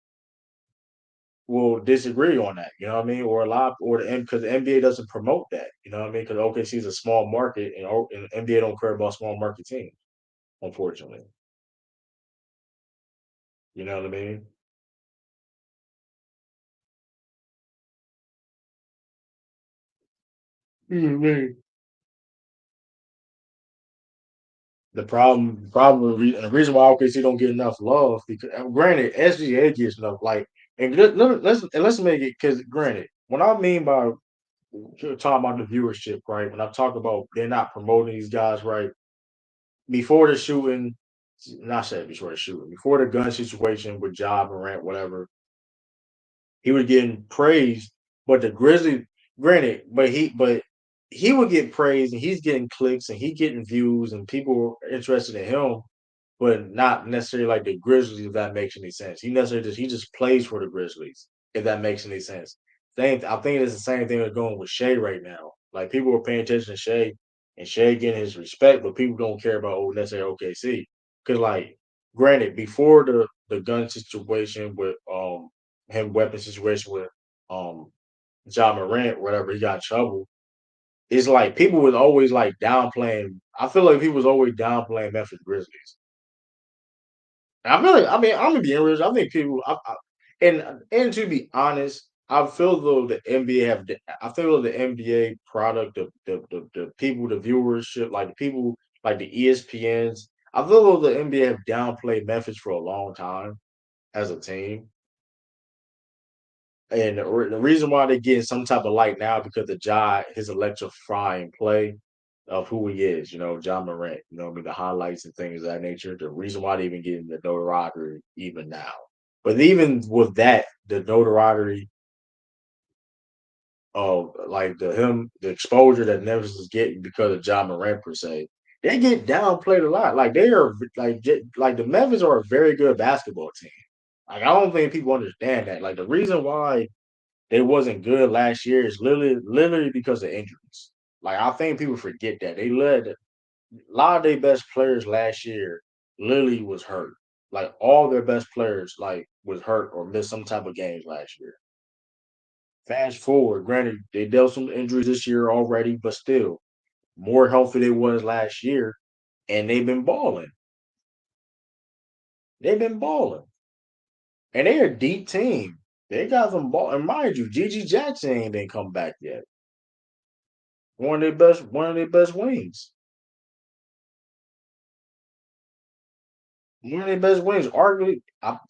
will disagree on that. You know what I mean? Or a lot, or the because the NBA doesn't promote that. You know what I mean? Because OKC is a small market, and NBA don't care about small market teams. Unfortunately, you know what I mean? Mhm. The reason why OKC don't get enough love because, granted, SGA gets enough. Like, and let's make it because, granted, what I mean by you're talking about the viewership, right? When I talk about they're not promoting these guys right before the shooting, not say before the shooting, before the gun situation with Job and Rant, whatever, he was getting praised. But the Grizzlies, granted, but he would get praised and he's getting clicks and he getting views and people are interested in him, but not necessarily like the Grizzlies, if that makes any sense. He just plays for the Grizzlies, if that makes any sense. I think it's the same thing that's going with Shea right now. Like people are paying attention to Shea and Shea getting his respect, but people don't care about necessarily OKC. Because like granted, before the gun situation with him weapon situation with um John Morant, whatever, he got in trouble. It's like people was always like downplaying. I feel like people was always downplaying Memphis Grizzlies. I feel like, I mean, I'm gonna be real. I think people, and to be honest, I feel though the NBA I feel the NBA product, the people, the viewership, like the people, like the ESPNs. I feel though the NBA have downplayed Memphis for a long time as a team, and the reason why they're getting some type of light now because of his electrifying play of who he is, John Morant, I mean, the highlights and things of that nature. The reason why they even getting the notoriety even now. But even with that, the notoriety of like the exposure that Memphis is getting because of John Morant per se, they get downplayed a lot. Like they are like the Memphis are a very good basketball team. Like I don't think people understand that. Like the reason why they wasn't good last year is literally because of injuries. Like I think people forget that they led a lot of their best players last year literally was hurt. Like all their best players like was hurt or missed some type of games last year. Fast forward, granted they dealt some injuries this year already, but still more healthy they was last year, and they've been balling. They've been balling, and they're a deep team. They got some ball, and mind you, Gigi Jackson ain't been come back yet. One of their best wings. One of their best wings. Arguably,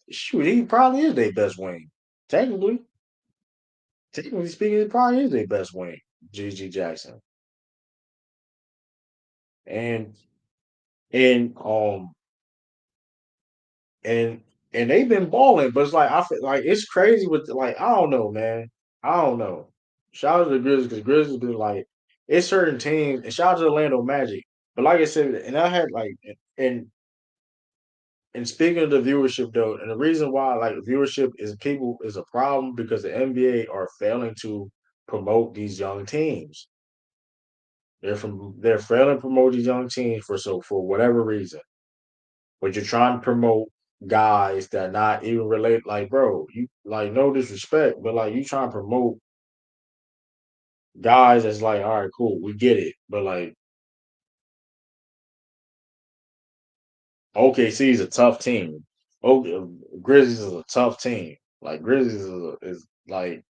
shoot, he probably is their best wing. Technically, technically speaking, it probably is their best wing, Gigi Jackson, and and and and they've been balling, but it's like I feel like it's crazy with like I don't know, man. I don't know. Shout out to the Grizzlies because Grizzlies been like it's certain teams, and shout out to Orlando Magic. But like I said, and I had like and speaking of the viewership though, and the reason why like viewership is a problem because the NBA are failing to promote these young teams. They're failing to promote these young teams for whatever reason. But you're trying to promote guys that not even relate. Like, bro, you like no disrespect, but like you trying to promote guys that's like, all right, cool, we get it. But like OKC is a tough team. Grizzlies is a tough team. Like Grizzlies is like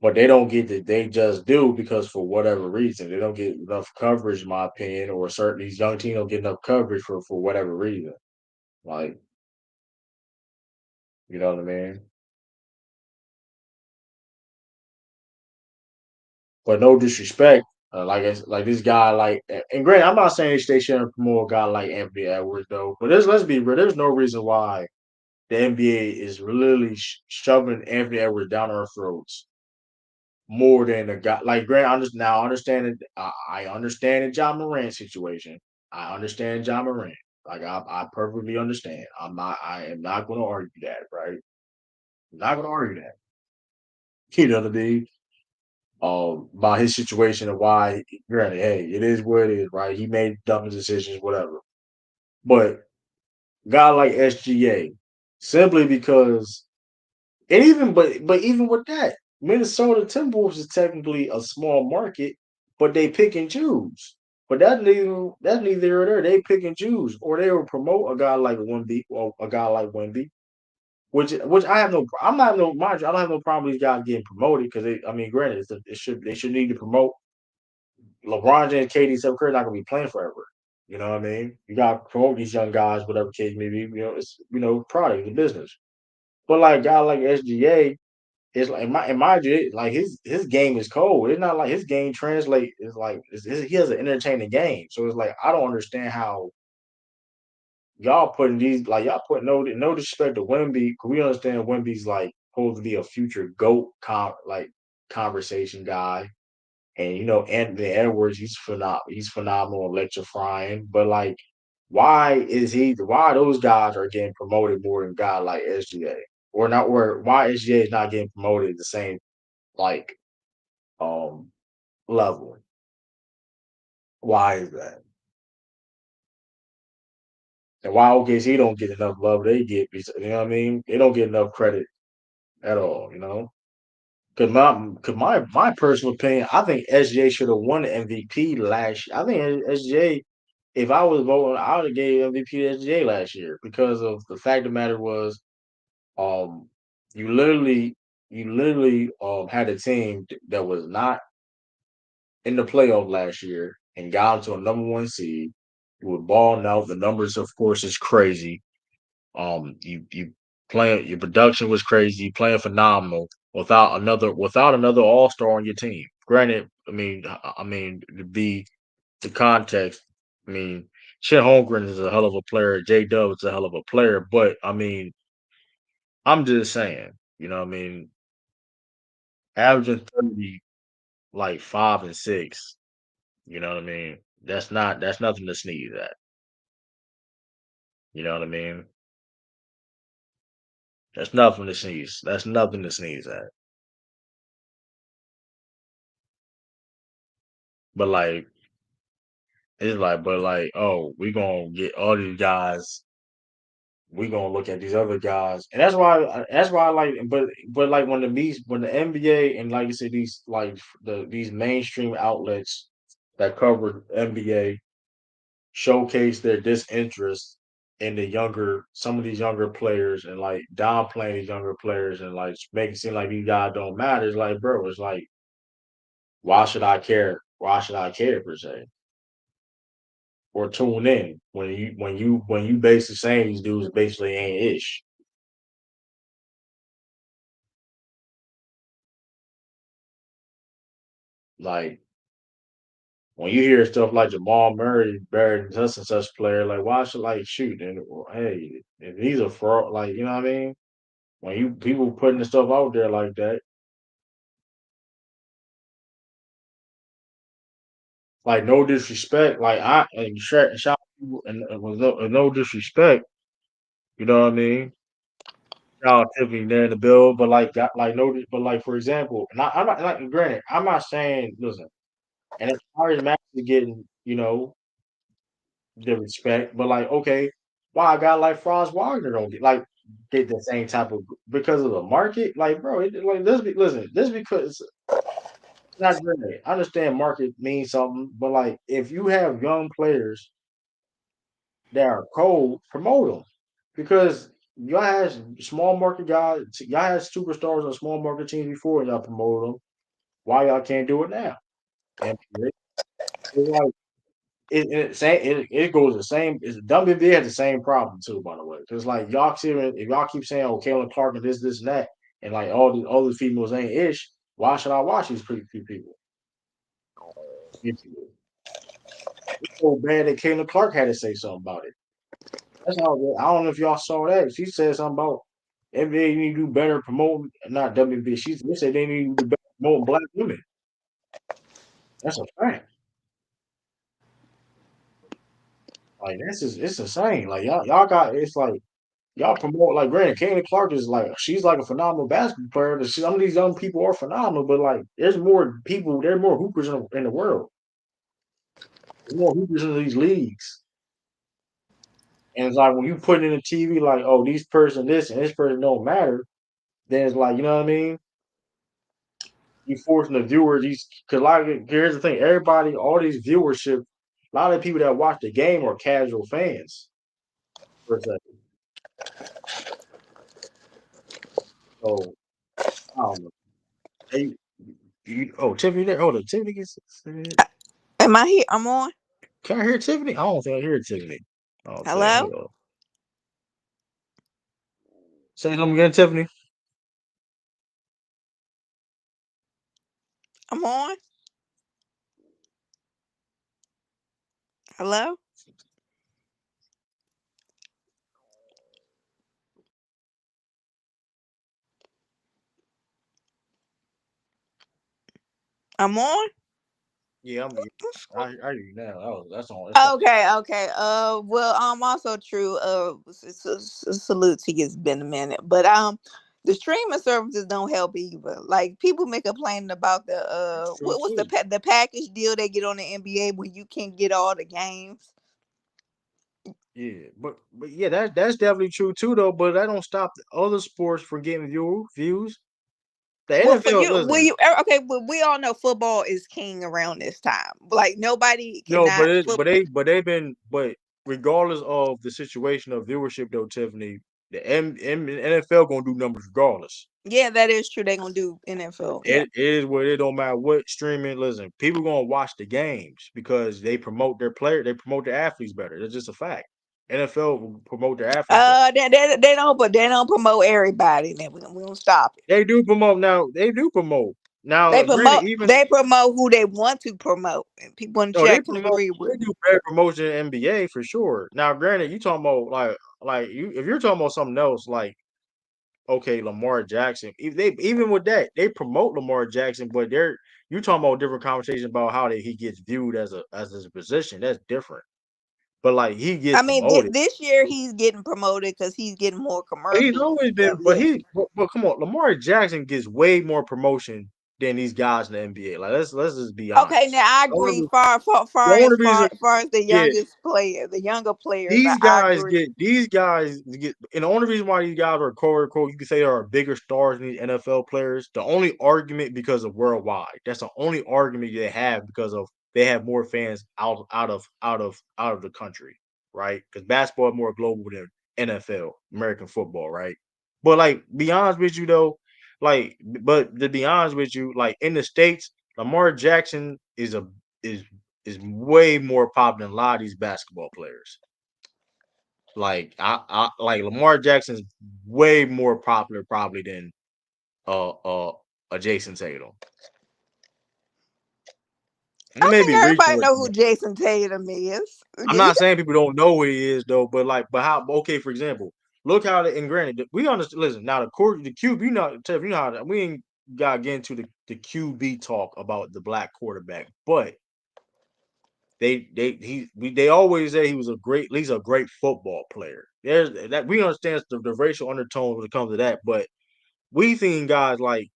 but they don't get that they just do because for whatever reason. They don't get enough coverage, in my opinion, or certain these young teams don't get enough coverage for whatever reason. Like, you know what I mean? But no disrespect, like this guy, and granted, I'm not saying they shouldn't promote a guy like Anthony Edwards though. But let's be real. There's no reason why the NBA is literally shoving Anthony Edwards down our throats. more than a guy like Grant. I understand it. I understand the John Morant situation. I understand John Morant. Like I perfectly understand. I am not going to argue that. Right. I'm not going to argue that. You know what I mean? About his situation and why. Granted, hey, it is what it is. Right. He made dumb decisions. Whatever. But guy like SGA, simply because, and but even with that, Minnesota Timberwolves is technically a small market, but they pick and choose. But that's neither here or there. They pick and choose, or they will promote a guy like Wemby or a guy like Wemby, which I have no. I'm not no mind you, I don't have no problem with these guys getting promoted because I mean, granted, they should need to promote. LeBron James, KD, Steph Curry not gonna be playing forever. You know what I mean? You got to promote these young guys, whatever case may be. You know, it's product, the business. But like a guy like SGA, it's like in my view, like his game is cold. It's not like his game translate is like he has an entertaining game. So it's like I don't understand how y'all putting these like y'all putting no disrespect to Wemby. Cause we understand Wemby's like supposed to be a future GOAT like conversation guy. And Anthony Edwards, he's phenomenal, electrifying. But like, why those guys are getting promoted more than a guy like SGA? Or not where why SGA is not getting promoted at the same like um level. Why is that? And why OKC don't get enough love they get, you know what I mean? They don't get enough credit at all. Cause my personal opinion, I think SGA should have won the MVP last year. I think SGA, if I was voting, I would have gave MVP to SGA last year because of the fact of the matter was, um, you literally had a team that was not in the playoff last year and got into a number one seed. You were balling out. The numbers, of course, is crazy. You playing your production was crazy. You playing phenomenal without another All Star on your team. Granted, I mean to be the context. I mean, Chet Holmgren is a hell of a player. J Dub is a hell of a player. But I mean, I'm just saying. I mean, averaging 30, like 5 and 6. You know what I mean? That's nothing to sneeze at. You know what I mean? That's nothing to sneeze. That's nothing to sneeze at. But like it's like, but like, oh, we gonna get all these guys. We gonna look at these other guys, and that's why I like. But like when the NBA and like you said these mainstream outlets that cover NBA showcase their disinterest in the younger some of these younger players and like downplaying these younger players and like making it seem like these guys don't matter. It's like, bro, it's like why should I care? Why should I care per se? Or tune in when you basically saying these dudes basically ain't ish. Like when you hear stuff like Jamal Murray buried such and such player, like why should like shoot and hey, if he's a fraud, like you know what I mean? When you people putting the stuff out there like that, like no disrespect, like I and shout people and with no disrespect, you know what I mean? Shout out Tiffany there in the bill, but like got like no, but like for example, and I'm not like granted, I'm not saying listen, and as far as Max is getting, the respect, but like okay, why a guy like Franz Wagner don't get the same type of because of the market, like bro, like this because it's not granted. I understand market means something, but like if you have young players that are cold, promote them because y'all had small market guys, y'all had superstars on small market teams before, and y'all promoted them. Why y'all can't do it now? And it's like it goes the same. It's WNBA has the same problem too, by the way. Because like y'all see if y'all keep saying, "Oh, Caitlin Clark and this and that," and like all the females ain't ish. Why should I watch these pretty few people? It's so bad that Caitlin Clark had to say something about it. That's all. I don't know if y'all saw that. She said something about NBA need to do better promoting, not WNBA. They said they need to do better more black women. That's a fact. Like this is it's insane. Like y'all got it's like y'all promote like granted, Caitlin Clark is like she's like a phenomenal basketball player. Some of these young people are phenomenal, but like there's more people, there are more hoopers in the world. There's more hoopers in these leagues. And it's like when you put in the TV like, oh, these person this and this person don't matter, then it's like, you know what I mean? You forcing the viewers these because like here's the thing, everybody, all these viewership, a lot of people that watch the game are casual fans per se. So I don't know. Hey, oh, Tiffany there. Hold on, Tiffany gets. Am I here? I'm on. Can I hear Tiffany? I don't think I hear Tiffany. Oh, dang. Hello? Hold on. Say something again, Tiffany. I'm on. Hello? I'm on. Yeah, I'm. I hear you now. That's on. That's on. Okay, okay. Well, also true. Salute to you. It's been a minute, but the streaming services don't help either. Like people make a complaint about the That's true what's too. the package deal they get on the NBA when you can get all the games. Yeah, but yeah, that's definitely true too though. But that don't stop the other sports from getting views. The Well, for NFL, you, well, listen. okay, well, we all know football is king around this time. Like nobody No, cannot foot. but they've been but regardless of the situation of viewership though, Tiffany, the NFL gonna do numbers regardless. Yeah, that is true. They're gonna do NFL. Yeah. It is what it don't matter what streaming. Listen, people gonna watch the games because they promote their player, they promote their athletes better. That's just a fact. NFL will promote their athletes better. They don't, but they don't promote everybody. Then we don't stop it. They do promote now. They do promote now. Granted, even They promote who they want to promote, and people in the no, they chat can promote. agree with They me. do better promotion in NBA for sure. Now, granted, you talking about like you if you're talking about something else like okay, Lamar Jackson. If they even with that, they promote Lamar Jackson, but they're you talking about different conversation about how he gets viewed as his position. That's different. But like he gets I mean, promoted. this year he's getting promoted because he's getting more But he's commercials and always been. stuff. Yeah. But come on, Lamar Jackson gets way more promotion than these guys in the NBA. Like let's just be Okay, honest. now I The only, agree. the only reason, Far as the yeah, youngest player, the younger players, these I guys agree. get and the only reason why these guys are quote unquote you could say are bigger stars than these NFL players. The only argument because of worldwide. That's the only argument they have because of they have more fans out of the country, right? Because basketball is more global than NFL, American football, right? But like be honest with you though, but to be honest with you, like in the States, Lamar Jackson is is way more popular than a lot of these basketball players. I like Lamar Jackson's way more popular probably than uh uh a Jayson Tatum. And it I may think be reaching everybody with know who that. Jason Tatum is. I'm not saying people don't know who he is though, but like but how okay, for example, look how the and granted we understand listen now the QB not you know how we ain't gotta get into the QB talk about the black quarterback, but they always say he was he's a great football player. There's that we understand the racial undertones when it comes to that, but we seen guys like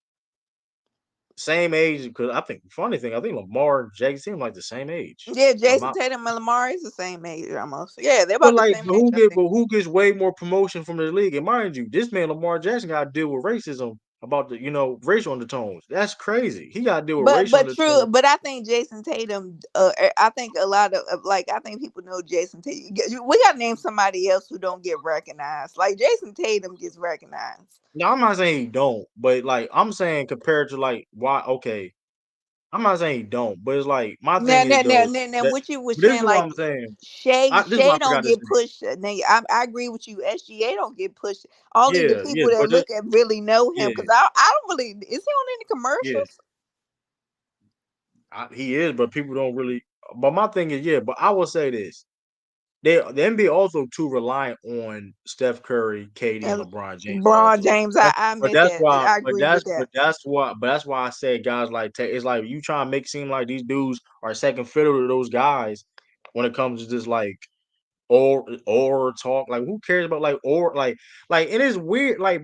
same age because I think funny thing I think Lamar and Jake seem like the same age. Yeah, I'm Jason not, Tatum and Lamar is the same age almost. Yeah, they're but about the like same age, I think. who gets way more promotion from the league? And mind you, this man Lamar Jackson got to deal with racism about the racial undertones. That's crazy. He got to deal with racial True, undertones. but I think Jason Tatum. I think a lot of like I think people know Jason Tatum. We got to name somebody else who don't get recognized. Like Jason Tatum gets recognized. Now I'm not saying he don't, but like I'm saying compared to like why okay, I'm not saying he don't, but it's like my thing is though Now, that what you was this is saying, what like I'm saying. This is what Shay I don't forgot to get say. pushed. Now, I agree with you. SGA don't get pushed. Only the Yeah, people that but look at really know him. yeah, Because I don't really. Is he on any yeah, commercials? he is, but people don't really. But my thing is, yeah, but I will say this. the NBA also too reliant on Steph Curry, KD, and And LeBron James LeBron also. James, But I but admit that's that. why I but agree that's with that. but that's why I said guys like it's like you trying to make it seem like these dudes are second fiddle to those guys when it comes to just like or talk. Like who cares about like it is weird. Like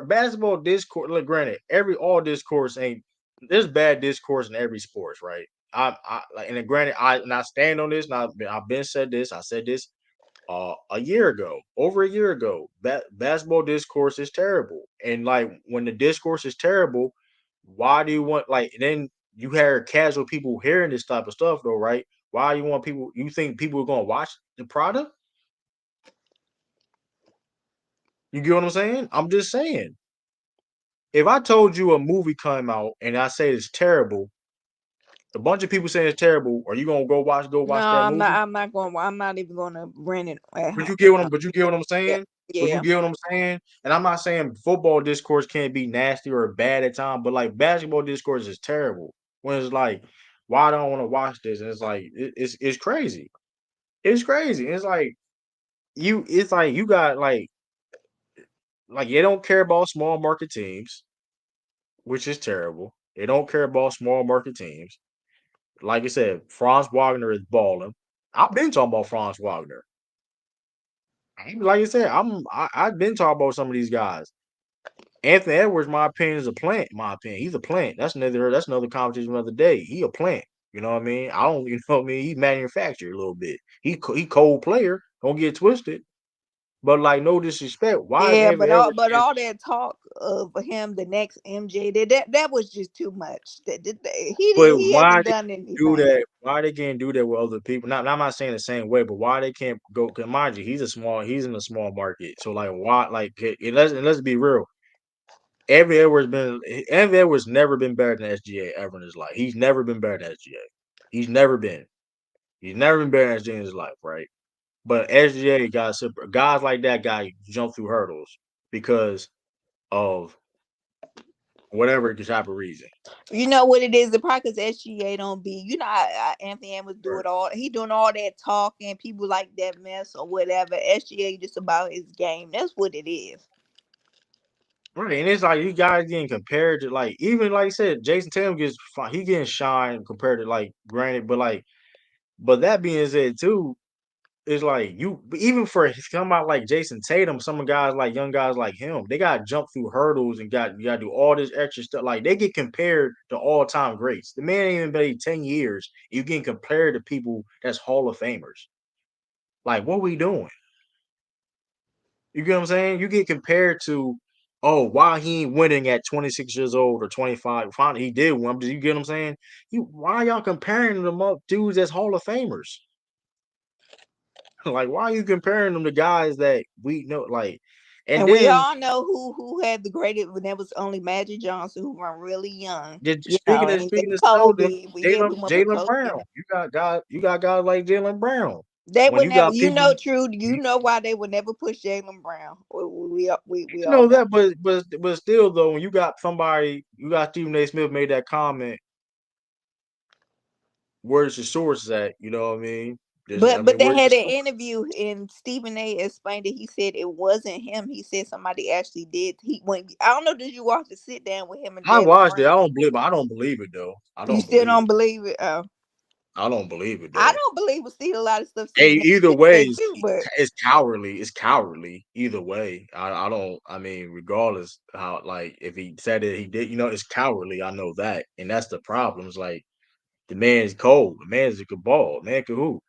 basketball discourse. Like granted, all discourse ain't there's bad discourse in every sports, right? I like and then granted I stand on this. And I've been said this. I said this a year ago, over a year ago. Basketball discourse is terrible, and like when the discourse is terrible, why do you want like then you hear casual people hearing this type of stuff though, right? Why you want people? You think people are gonna watch the product? You get what I'm saying? I'm just saying. If I told you a movie came out and I say it's terrible, a bunch of people saying it's terrible, are you gonna go No, watch that I'm not. movie? I'm not going. I'm not even going to rent it at But home. you get what I'm but you get what I'm Yeah, saying? But you yeah. get what I'm saying? And I'm not saying football discourse can't be nasty or bad at times, but like basketball discourse is terrible. When it's like, why don't I want to watch this? And it's like it's crazy. It's crazy. It's like it's like you got like they don't care about small market teams, which is terrible. They don't care about small market teams. Like I said, Franz Wagner is balling. I've been talking about Franz Wagner. Like I said, I've been talking about some of these guys. Anthony Edwards, my opinion, is a plant. My opinion, he's a plant. That's another conversation another day. He a plant. You know what I mean? I don't. You know what I mean? He manufactured a little bit. He cold player. Don't get twisted. But like no disrespect. Why is Yeah, Anthony Edwards? but all that talk of him, the next MJ, that was just too much. But He why hasn't they done do anything. that? Why they can't do that with other people? Now, I'm not saying the same way, but why they can't go? Cause mind you, he's in a small market. So like, why? Like, let's be real. Anthony Edwards never been better than SGA ever in his life. He's never been better than SGA. He's never been. He's never been better than SGA in his life, right? But SGA guys like that guy jump through hurdles because of whatever type of reason. You know what it is? The Process SGA don't be. You know, Anthony Edwards do Right. it all. He doing all that talking. People like that mess or whatever. SGA just about his game. That's what it is. Right, and it's like you guys getting compared to like even like I said, Jason Tatum he getting shine compared to like granted, but that being said too, it's like even for come out like Jason Tatum, some of guys like young guys like him, they got to jump through hurdles and you got to do all this extra stuff. Like they get compared to all time greats. The man ain't even played 10 years. You getting compared to people that's Hall of Famers. Like what we doing? You get what I'm saying? You get compared to, oh, why he ain't winning at 26 years old or 25? Fine, he did win. But you get what I'm saying? Why y'all comparing them up dudes as Hall of Famers? Like, why are you comparing them to guys that we know? Like, and And we then all know who had the greatest when there was only Magic Johnson who were really young. You know, and speaking then of Snowden, Kobe. We went with Kobe. Brown. You got guys like Jalen Brown. They When would you never, got you people, know, true. You know why they would never push Jalen Brown. We you all know know. that, but still though, when you got somebody, you got Stephen A. Smith made that comment. Where's your source at? You know what I mean? But they Where's had your an source? interview and Stephen A. explained it. He said it wasn't him. He said somebody actually did. He when I don't know. Did you watch the sit down with him and I Jalen watched it. Brown? I don't believe it though. I You don't still believe don't it. believe it? Oh, I don't believe it I though. don't believe it. Still a lot of stuff Hey, Stephen A. either Smith way, said too. But it's cowardly. It's cowardly. Either way, I don't. I mean, regardless how like if he said it, he did. You know, it's cowardly. I know that, and that's the problem. It's like the man's cold. The man's a good ball. Man can hoop.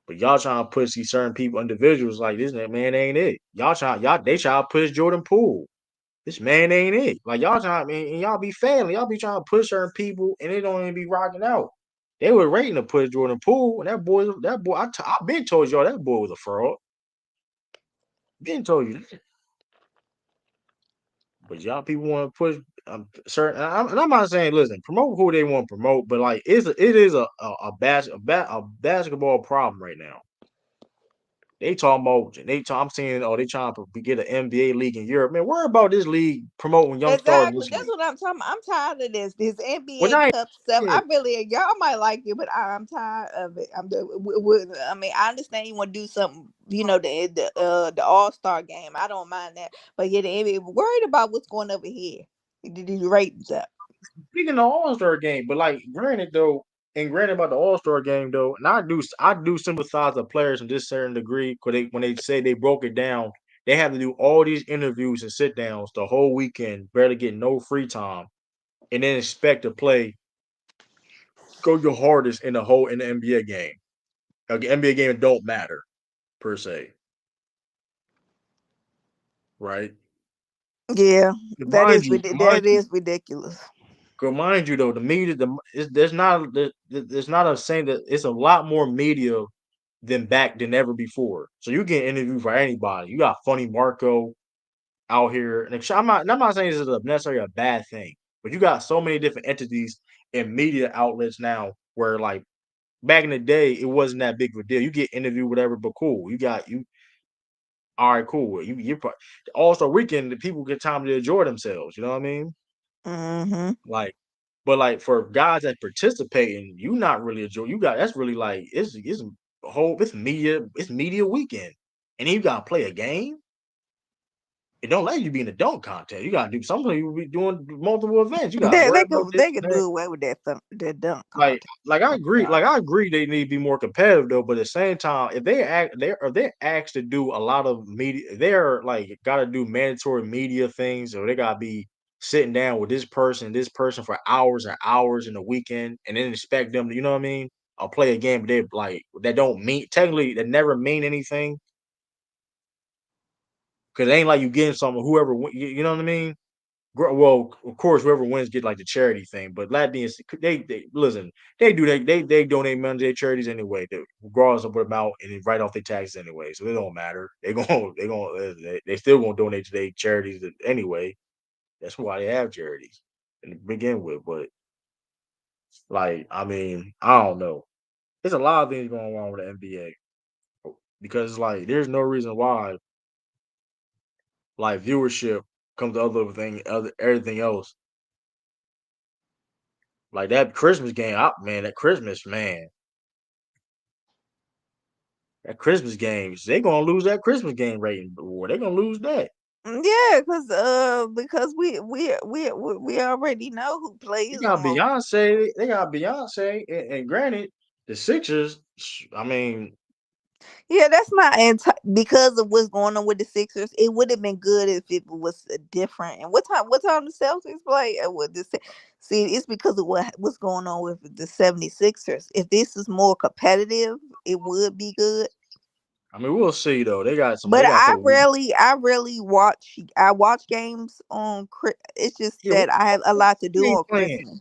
But y'all trying to push these certain people, individuals like this man ain't it. They try to push Jordan Poole. This man ain't it. Like y'all trying, man, and y'all be failing. Y'all be trying to push certain people, and they don't even be rocking out. They were rating to push Jordan Poole, and that boy, I been told y'all that boy was a fraud. Been told you that. But y'all people want to push certain. And I'm not saying listen, promote who they want to promote, but like it is a basketball problem right now. They talking about I'm seeing they trying to get an NBA league in Europe. Man, worry about this league promoting young stars in Exactly. this That's league. what I'm talking about. I'm tired of this Well, NBA I cup stuff. ain't I really, y'all might like it, but I'm tired of it. I mean, I understand you want to do something, the All-Star game. I don't mind that, but yeah, the NBA worried about what's going over here. Did you rate that? speaking of the All-Star game, but like granted though, and granted about the All-Star game though, and I do sympathize with players in this certain degree because when they say they broke it down, they have to do all these interviews and sit downs the whole weekend, barely getting no free time, and then expect to play go your hardest in the NBA game. Like, the NBA game don't matter per se, right? Yeah, Mind you, that is ridiculous. mind you though, the media, there's not a saying that it's a lot more media than ever before. So you get interviewed for anybody. You got Funny Marco out here, and I'm not saying this is necessarily a bad thing, but you got so many different entities and media outlets now where like back in the day it wasn't that big of a deal. You get interviewed, whatever, but cool. You all right, cool. You also weekend the people get time to enjoy themselves. You know what I mean? Hmm. Like, but like for guys that participating, you not really enjoy. You got that's really like it's a whole it's media weekend, and then you gotta play a game. It don't let you be in the dunk contest. You gotta do something. You be doing multiple events. You gotta worry about this They and could that. do away with that dunk Like I contest. agree. Like I agree, they need to be more competitive though. But at the same time, if they're asked to do a lot of media, they're like got to do mandatory media things, or they got to be sitting down with this person for hours and hours in the weekend, and then expect them to, you know what I mean, or play a game they like that don't mean technically that never mean anything because it ain't like you getting something you know what I mean. Well, of course, whoever wins get like the charity thing. But that being said, they listen. They do they donate money to their charities anyway, regardless of what amount, and they write off their taxes anyway. So it don't matter. They still gonna donate to their charities anyway. That's why they have charities to begin with. But like, I mean, I don't know. There's a lot of things going on with the NBA because like there's no reason why like viewership comes to other everything else. Like that Christmas game, man, that Christmas games, they gonna lose that Christmas game rating. Boy, they gonna lose that. Yeah, because we already know who They plays the got most. Beyonce. They got Beyonce, and granted, the Sixers. I mean, Yeah, that's not because of what's going on with the Sixers. It would have been good if it was different. And what time the Celtics play? See, it's because of what's going on with the 76ers. If this is more competitive, it would be good. we'll see though. They got some. But They got some. I rarely watch. I watch games on. It's just Yeah, that I have a lot to do why ain't on playing? Christmas.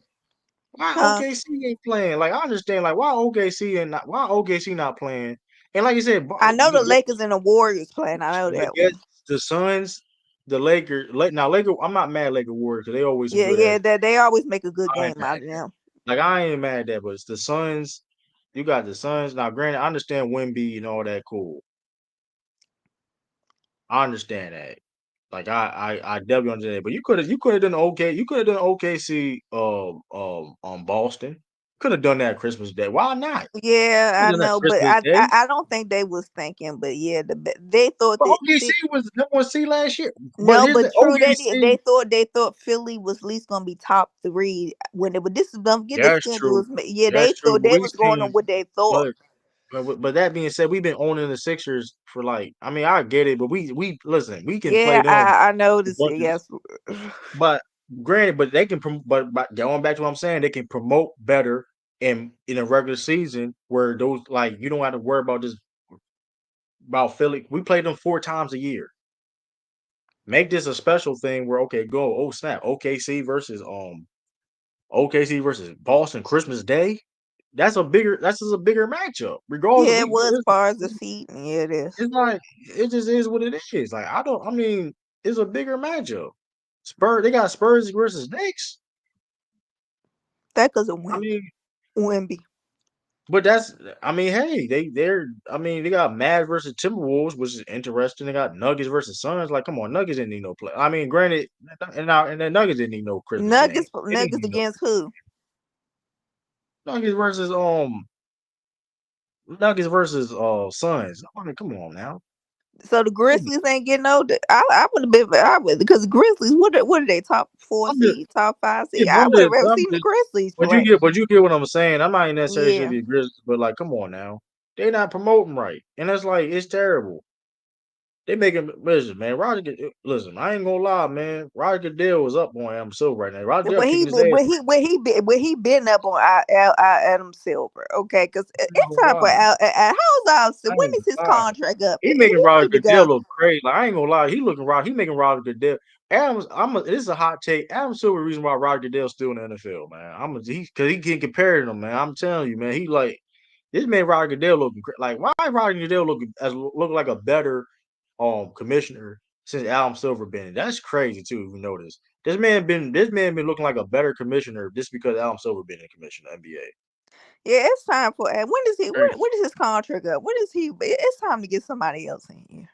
Why Huh? OKC ain't playing? Like I understand, like why OKC not playing? And like you said, I know the Lakers and the Warriors playing. I know but that yet one. the Suns, the Lakers. Now Lakers, I'm not mad at Lakers Warriors because they always some Yeah, good yeah. ass. That they always make a good I ain't game mad out at of that. them. Like I ain't mad at that, but it's the Suns. You got the Suns. Now, granted, I understand Wimby and all that. Cool, I understand that. Like I definitely understand that. But you could have done okay. You could have done OKC Boston. Could have done that Christmas Day. Why not? Yeah, Could I have done that know, but Christmas Day. I don't think they was thinking. But yeah, they thought But that. OKC See, was number one seed last year. But no, here's but the true. OKC. They thought Philly was at least gonna be top three when they. But this is don't get the That's true. schedules. Yeah, they That's true. thought But they we've was going on seen. what they thought. But that being said, we've been owning the Sixers for like. I get it, but we listen. We can play Yeah, them I know a this. bunch of. Yes. But granted, but they can. But going back to what I'm saying, they can promote better in a regular season where those like you don't have to worry about this about Philly. We play them 4 times a year. Make this a special thing where okay, go oh snap OKC versus Boston Christmas Day. That's just a bigger matchup. Regardless, Yeah, it was as far as the it's, seat. Yeah, it is. it's like it just is what it is. Like I don't. I mean, it's a bigger matchup. Spurs. They got Spurs versus Knicks. That doesn't I win. mean, Wimby. But that's, I mean, hey, I mean, they got Mavs versus Timberwolves, which is interesting. They got Nuggets versus Suns. Like, come on, Nuggets didn't need no play. I mean, granted, and the Nuggets didn't need no Christmas game. They didn't Nuggets need no against who? Nuggets versus Nuggets versus Suns. I mean, come on now. So the Come on. Grizzlies ain't getting no. I would have been. I would because Grizzlies. What are they? Top four I'm just, seed, top five yeah, seed. I would have rather seen the just, Grizzlies but you play. get what I'm saying. I'm not necessarily should Yeah. be Grizzlies, but like, come on now, they not promoting right, and that's like it's terrible. They making listen, man. Listen, I ain't gonna lie, man. Roger Goodell was up on Adam Silver right now. Roger Goodell But kicking his ass right he been up on Adam Silver, okay? Because now. I ain't it's gonna time for lie. how's Al I when ain't is his gonna lie. contract up? He He making Roger need to Goodell go. look crazy. Like, I ain't gonna lie. He making Roger Goodell. This is a hot take. Adam Silver, the reason why Roger Goodell's still in the NFL, man. Because he can compare them, man. I'm telling you, man. He like this man Roger Goodell looking like why Roger Goodell look like a better commissioner since Adam Silver been. That's crazy too. If you notice, this man been looking like a better commissioner just because Adam Silver been a commissioner of the NBA. Yeah, it's time for when is he Crazy. when is his contract up? When is he? It's time to get somebody else in here.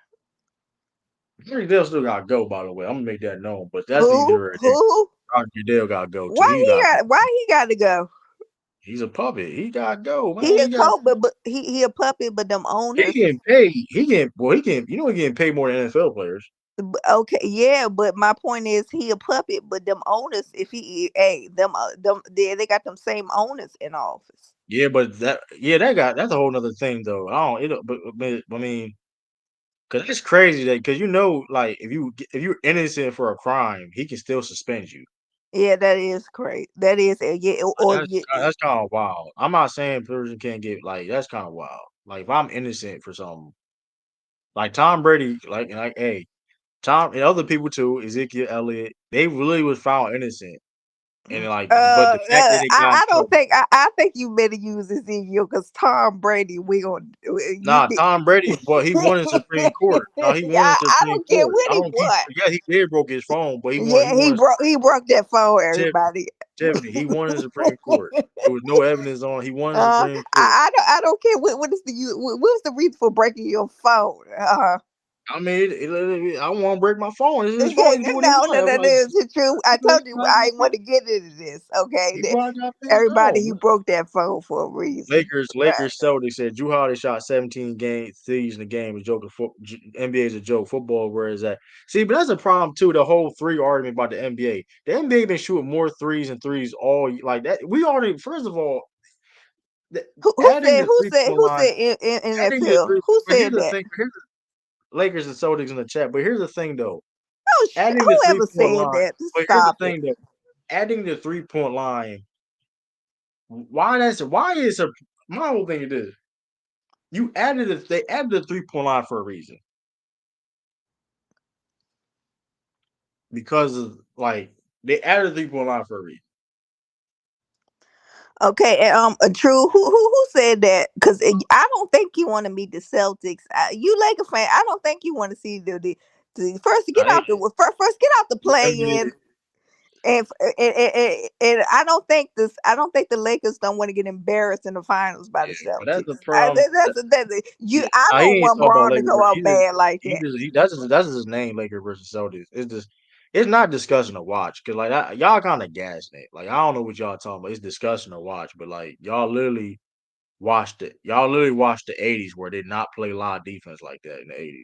Roger Goodell still gotta go. By the way, I'm gonna make that known. But that's neither Who here nor there. who? Roger Goodell gotta go too. Why he got? Why he got to go? He's a puppet. He gotta go, He man. a coach, but he a puppet. But them He owners, getting paid. He getting. You know, he getting paid more than NFL players. okay, yeah. But my point is, he a puppet. But them owners, if he, hey, them, they got them same owners in office. Yeah, but that's a whole nother thing though. I don't. But I mean, because it's crazy that because you know, like if you're innocent for a crime, he can still suspend you. Yeah, that is crazy. That is, yeah, or That's yeah, that's kind of wild. I'm not saying a person can't get like that's kind of wild. Like if I'm innocent for something, like Tom Brady, hey, Tom and other people too, Ezekiel Elliott, they really was found innocent, and but the fact that they got in I don't trouble. think I think you better use Ezekiel because Tom Brady, we gonna you Nah, did. Tom Brady, well, he won in Supreme Court. No, he won in I Supreme don't care Court. what I he don't. what. Yeah, he did broke his phone, but he Yeah, won in he broke that phone, Tiffany. everybody. Tiffany, he won in Supreme Court. There was no evidence on. He won in Supreme Court. I don't care what is the what's the reason for breaking your phone? I mean, I want to break my phone. It's his phone. Okay, He can do what he no, no, wants. no, no, it's true. I He told you I ain't want to get into this. Okay, He probably got pissed everybody, off. he broke that phone for a reason. Lakers Celtics said Drew Holiday shot 17 threes in the game. NBA is a joke. Football, where is that? See, but that's a problem too. The whole three argument about the NBA. The NBA been shooting more threes like that. We already first of all adding the three point Who line, said in adding the NFL? three. Who But here's said the that? thing. Lakers and Celtics in the chat. But here's the thing though. Oh, Adding the whoever 3 point said line. that? Just But here's the stop it. thing though. Adding the 3 point line. Why is a my whole thing is this. They added the 3 point line for a reason. Because of like they added a 3 point line for a reason. Okay, and true. Who said that? Because I don't think you want to meet the Celtics. You Laker fan, I don't think you want to see the first get I out the first get out the the play NBA, in. And I don't think this. I don't think the Lakers don't want to get embarrassed in the finals by the yeah, but that's the Celtics. problem. You. Yeah, I he don't ain't want talking about Braun to Lakers. go out bad like that. That's his name, Lakers versus Celtics. It's not discussion to watch because y'all kind of gassing it. Like I don't know what y'all talking about. It's discussion to watch, but like y'all literally watched it. Y'all literally watched the '80s where they did not play live defense like that in the '80s.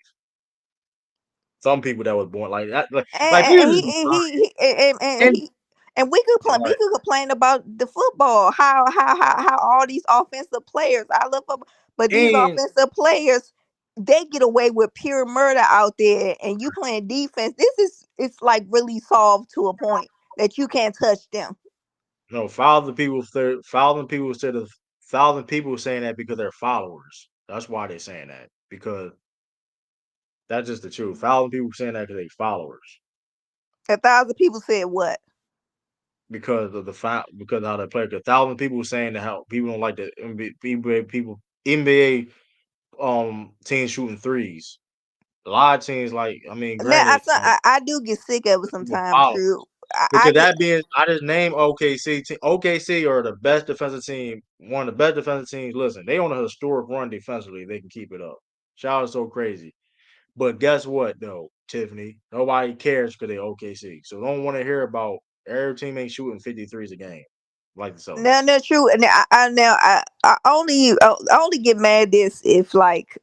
Some people that was born like that, like And, people and just be and lying. he and we Right. could complain about the football, how all these offensive players. I love football, but these And offensive players, they get away with pure murder out there, and you playing defense. It's like really solved to a point that you can't touch them. no, thousand people saying that because they're followers. That's why they're saying that because that's just the truth. Thousand people saying that because they followers 1,000 people said what? because of because of how they play. 'Cause 1,000 people saying that how people don't like the NBA people NBA teams shooting threes. A lot of teams like I mean, Now granted, I do get sick of it people sometimes. follow. True. I Because get that being, I just named OKC. OKC are the best defensive team, one of the best defensive teams. Listen, they on a historic run defensively. They can keep it up. Shout out so crazy. But guess what, though, Tiffany? Nobody cares because they OKC. So don't want to hear about every team ain't shooting 53s a game like the now Celtics. that's true, and I only get mad this if like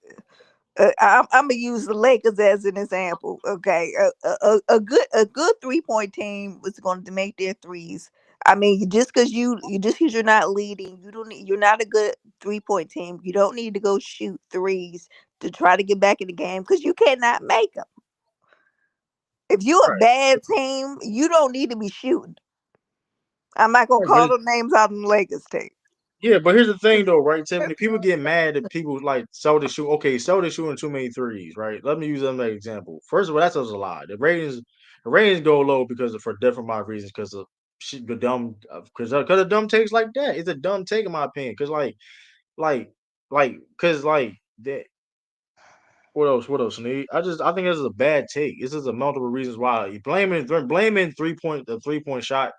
I'm gonna use the Lakers as an example. Okay, a good 3 point team was going to make their threes. I mean, just because you're not leading, you're not a good 3 point team. You don't need to go shoot threes to try to get back in the game because you cannot make them. If you're a Right. bad team, you don't need to be shooting. I'm not gonna Right. But call the names out on the Lakers team. yeah, but here's the thing though, right, Tiffany? People get mad that people like Celtics shoot. Okay, Celtics shooting too many threes, right? Let me use them as an example. First of all, that's a lie. The ratings go low because of for different my reasons because of the dumb because of dumb takes like that. It's a dumb take in my opinion. Because like because that. What else? What else? Need? I think this is a bad take. This is a multiple reasons why you blaming 3 point the 3 point shot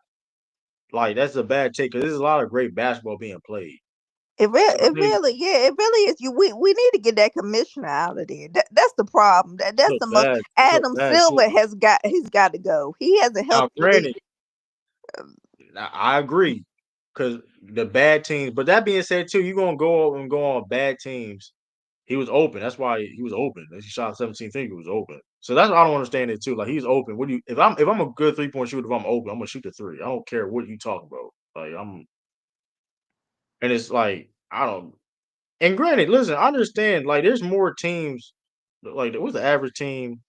like that's a bad take because there's a lot of great basketball being played. So I It think really, yeah, it really is. We need to get that commissioner out of there. That's the problem. That's it's the a most. bad, it's a Adam bad take. Silver he's got to go. He hasn't Now, helped the granted, league. I agree because the bad teams. But that being said, too, you're gonna go and go on bad teams. He was open. That's why he was open. He shot 17 think he was open. So that's I don't understand it too. Like he's open. What do you if I'm a good 3 point shooter, if I'm open, I'm gonna shoot the three. I don't care what you talk about. Like I'm and it's like I don't and granted, listen, I understand like there's more teams like what's the average team?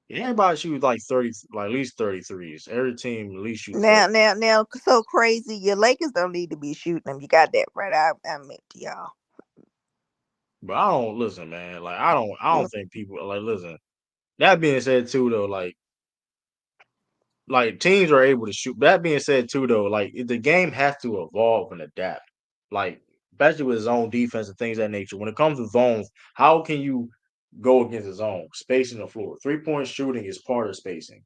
Everybody shoots like 30 like at least 33s. Every team at least shoot 30. Now, so crazy. Your Lakers don't need to be shooting them. You got that right. I admit to y'all. But I don't listen, man. Like I don't think people like listen. That being said too though, like teams are able to shoot. That being said too though, like the game has to evolve and adapt. Like especially with zone defense and things of that nature. When it comes to zones, how can you go against the zone? Spacing the floor. 3 point shooting is part of spacing.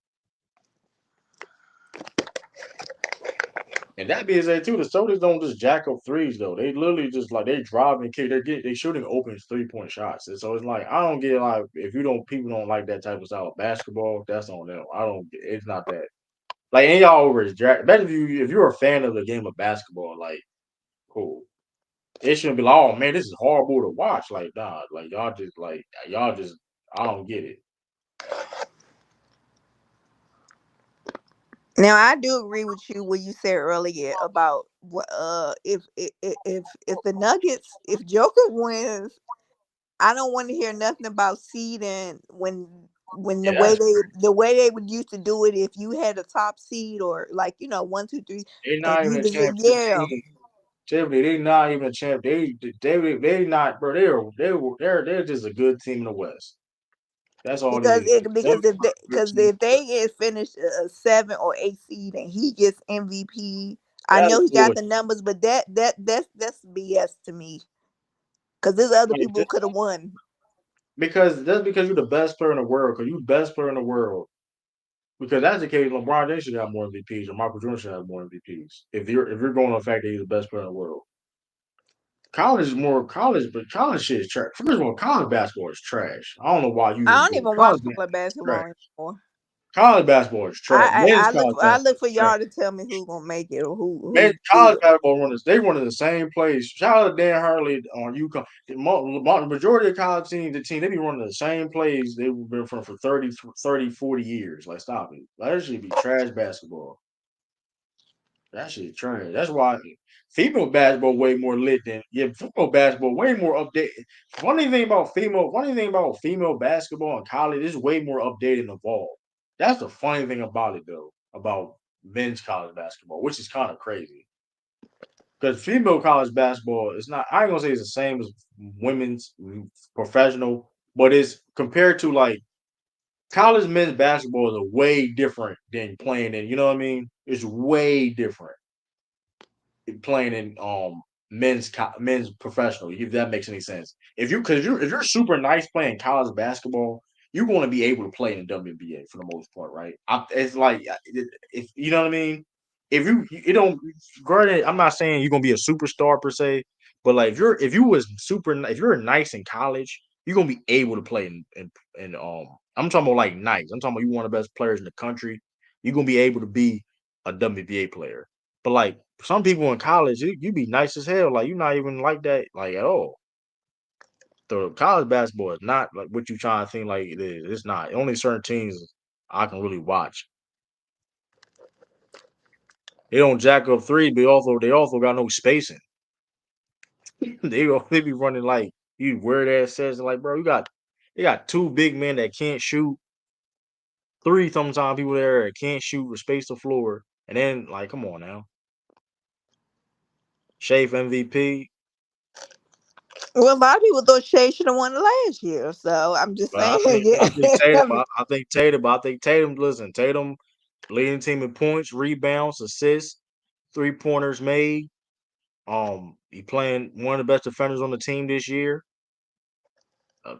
And that being said too, the Celtics don't just jack up threes though. They literally just like they drive and kick. They shooting open 3 point shots. And so it's like I don't get like if you don't people don't like that type of style of basketball, that's on them. I don't. It's not that. Like ain't y'all over his jack. Better if you're a fan of the game of basketball, like cool. It shouldn't be like, oh man, this is horrible to watch. Like nah, like y'all just I don't get it. Now I do agree with you what you said earlier about what if the Nuggets if Joker wins, I don't want to hear nothing about seeding when Yeah, that's the way they would used to do it if you had a top seed or like 1 2 3 they're and not even you a just championship yeah team. Tiffany, they not even a champ. They not, bro. They're just a good team in the West. That's all it is. Them good because team. if they get finished a 7 or 8 seed and he gets MVP, I That's know he got bullshit. the numbers, but that's BS to me because there's other Like, people who could have won. because that's because you're the best player in the world. Because you the best player in the world. Because that's the case. LeBron James should have more MVPs, or Michael Jordan should have more MVPs. If you're going on the fact that he's the best player in the world, college is more college, but college shit is trash. First of all, college basketball is trash. I don't know why you I even don't do it. even watch College college basketball is trash. basketball anymore. College basketball is trash. Men's college I basketball look for is trash. y'all to tell me who's gonna make it or Man, who college basketball runners, they run in the same place. Shout out to Dan Hurley on UConn. The majority of college teams, they be running the same plays they've been for 30, 40 years. Like, stop it. Like, that should be trash basketball. That shit trash. That's why female basketball way more lit than female basketball way more updated. Funny thing about female basketball in college is way more updated and evolved. That's the funny thing about it though, about men's college basketball, which is kind of crazy. Because female college basketball is not, I ain't gonna say it's the same as women's professional, but it's compared to like college men's basketball is a way different than playing in, you know what I mean? It's way different playing in men's professional, if that makes any sense. If you're super nice playing college basketball, you're going to be able to play in the WNBA for the most part, right? It's like if you know what I mean. If you don't, granted, I'm not saying you're gonna be a superstar per se, but like if you was super, if you're nice in college, you're gonna be able to play in. I'm talking about like nice. I'm talking about you one of the best players in the country. You're gonna be able to be a WNBA player. But like some people in college, you be nice as hell. Like you're not even like that like at all. So college basketball is not like what you trying to think like it is. It's not. Only certain teams I can really watch. They don't jack up three, but they also got no spacing. They be running like you weird ass sets. Like, bro, they got two big men that can't shoot. Three sometimes people there that can't shoot or space the floor. And then like, come on now. Shafe MVP. Well, a lot of people thought Shay should have won it last year, so I'm just But saying. Yeah. I think Tatum, listen, Tatum leading team in points, rebounds, assists, 3-pointers made. He playing one of the best defenders on the team this year.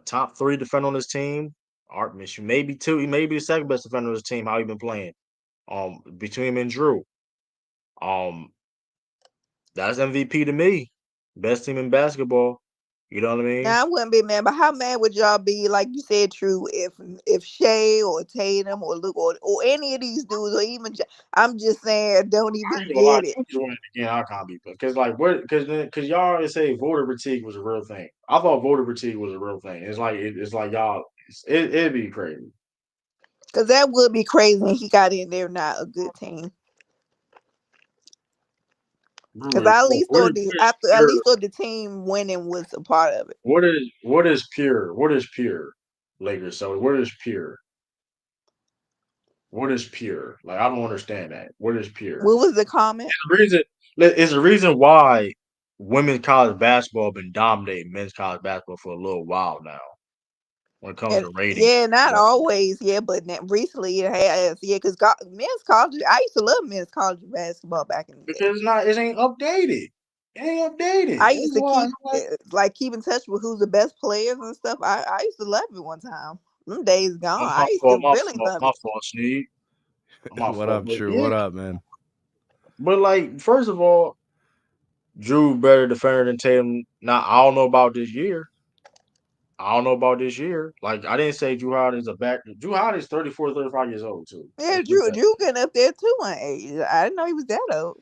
Top three defender on this team. Art Mission, maybe two. He may be the second best defender on his team. How he been playing? Between him and Drew. Um, that's MVP to me. Best team in basketball. You know what I mean? Now I wouldn't be mad, but how mad would y'all be, like you said, True, if Shay or Tatum or Luke or any of these dudes or even I'm just saying don't I even ain't gonna lie, get it. you just win it again. I can't be because like what because y'all always say voter fatigue was a real thing. I thought voter fatigue was a real thing. It's like y'all. It'd be crazy. Cause that would be crazy if he got in there not a good team. Cause I at least thought the What is after at pure? least thought the team winning was a part of it. What is pure? What is pure? Lakers. So what is pure? What is pure? Like I don't understand that. What is pure? What was the comment? The reason is the reason why women's college basketball been dominating men's college basketball for a little while now when it comes And to ratings. yeah, not always, yeah, but recently it has, yeah, because men's college, I used to love men's college basketball back in the day. Because it ain't updated. It ain't updated. I used That's to why. keep like keep in touch with who's the best players and stuff. I used to love it one time. Them days gone. My I used to fault. My really fault. love My it. fault, Sneed. My What fault. up, But True? yeah. What up, man? But like, first of all, Drew better defender than Tatum. Now I don't know about this year. I don't know about this year. Like I didn't say Drew Holiday is a back. Drew Holiday is 34, 35 years old too. Yeah, Let's put that. Drew getting up there too on age. I didn't know he was that old.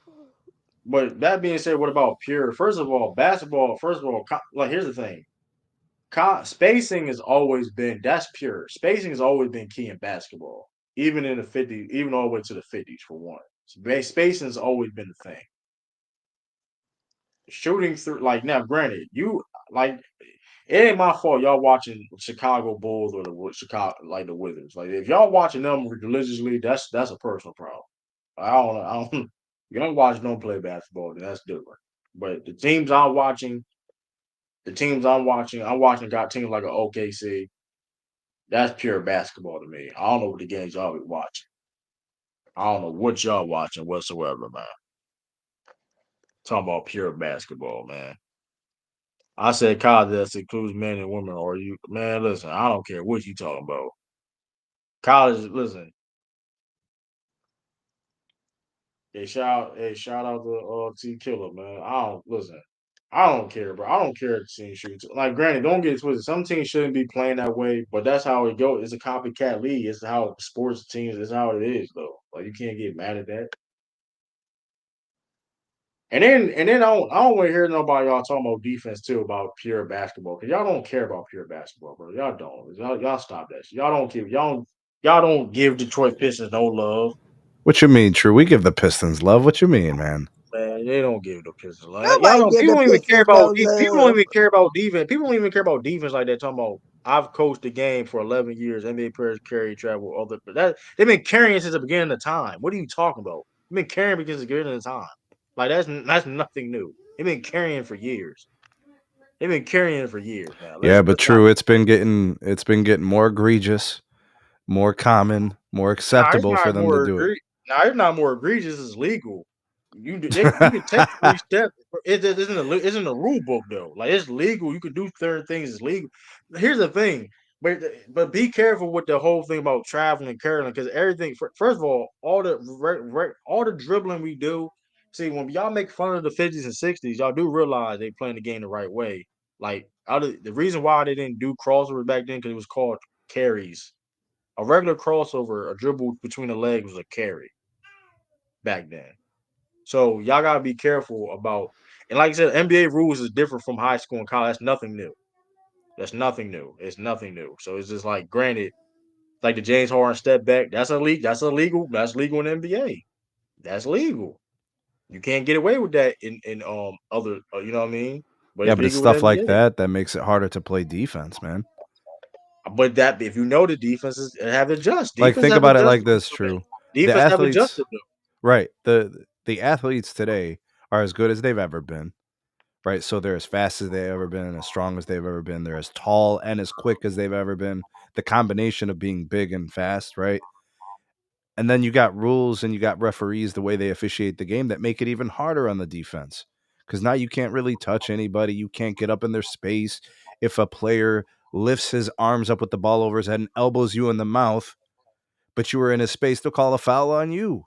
But that being said, what about pure? First of all, basketball. First of all, like here's the thing: spacing has always been that's pure. Spacing has always been key in basketball, even in the 50s, even all the way to the 50s for one. Spacing has always been the thing. Shooting through, like now, granted, you like it ain't my fault y'all watching Chicago Bulls or the Chicago like the Wizards. Like if y'all watching them religiously, that's a personal problem. I don't. You don't watch them play basketball, then that's different. But I'm watching got teams like an OKC. That's pure basketball to me. I don't know what the games y'all be watching. I don't know what y'all watching whatsoever, man. Talking about pure basketball, man. I said college that includes men and women. Or you, man? Listen, I don't care what you talking about. College, listen. Shout out to T Killer, man. I don't listen. I don't care, bro. I don't care if the team shoots. Like, granted, don't get it twisted. Some teams shouldn't be playing that way, but that's how it goes. It's a copycat league. It's how sports teams. It's how it is, though. Like, you can't get mad at that. And then I don't want to hear nobody y'all talking about defense too about pure basketball because y'all don't care about pure basketball, bro. Y'all don't. Y'all stop that. Shit. Y'all don't give Detroit Pistons no love. What you mean, True? We give the Pistons love. What you mean, man? Man, they don't give the Pistons like y'all Nobody don't. give the People don't even care Pistons about. no People don't love. even care about defense. People don't even care about defense like that. Talking about I've coached the game for 11 years. NBA players carry travel other. But that they've been carrying since the beginning of time. What are you talking about? They've been carrying because the beginning of time. Like that's nothing new. They've been carrying for years. They've been carrying for years now. Yeah, but Let's not. True, it's been getting more egregious, more common, more Nah, it's acceptable for not them to more do it. egregious. Nah, it's not more egregious. It's legal. You can take 3 steps. It isn't a rule book though. Like it's legal. You can do certain things. It's legal. Here's the thing. but be careful with the whole thing about traveling and curling because everything. First of all all the dribbling we do. See, when y'all make fun of the 50s and 60s, y'all do realize they playing the game the right way. Like the reason why they didn't do crossovers back then because it was called carries. A regular crossover, a dribble between the legs was a carry back then. So y'all gotta be careful about. And like I said, NBA rules is different from high school and college. That's nothing new. That's nothing new. It's nothing new. So it's just like, granted, like the James Harden step back. That's illegal. That's illegal. That's legal in the NBA. That's legal. You can't get away with that in other. You know what I mean? But Yeah, it's but it's legal in stuff the like NBA. that that makes it harder to play defense, man. But that if you know the defenses have adjusted. Like Defense think have about it like adjusted. this, True. The Defense have athletes, adjusted though. right? The athletes today are as good as they've ever been, right? So they're as fast as they've ever been, as strong as they've ever been. They're as tall and as quick as they've ever been. The combination of being big and fast, right? And then you got rules and you got referees the way they officiate the game that make it even harder on the defense. Because now you can't really touch anybody. You can't get up in their space. If a player lifts his arms up with the ball over his head and elbows you in the mouth, but you were in his space, to call a foul on you.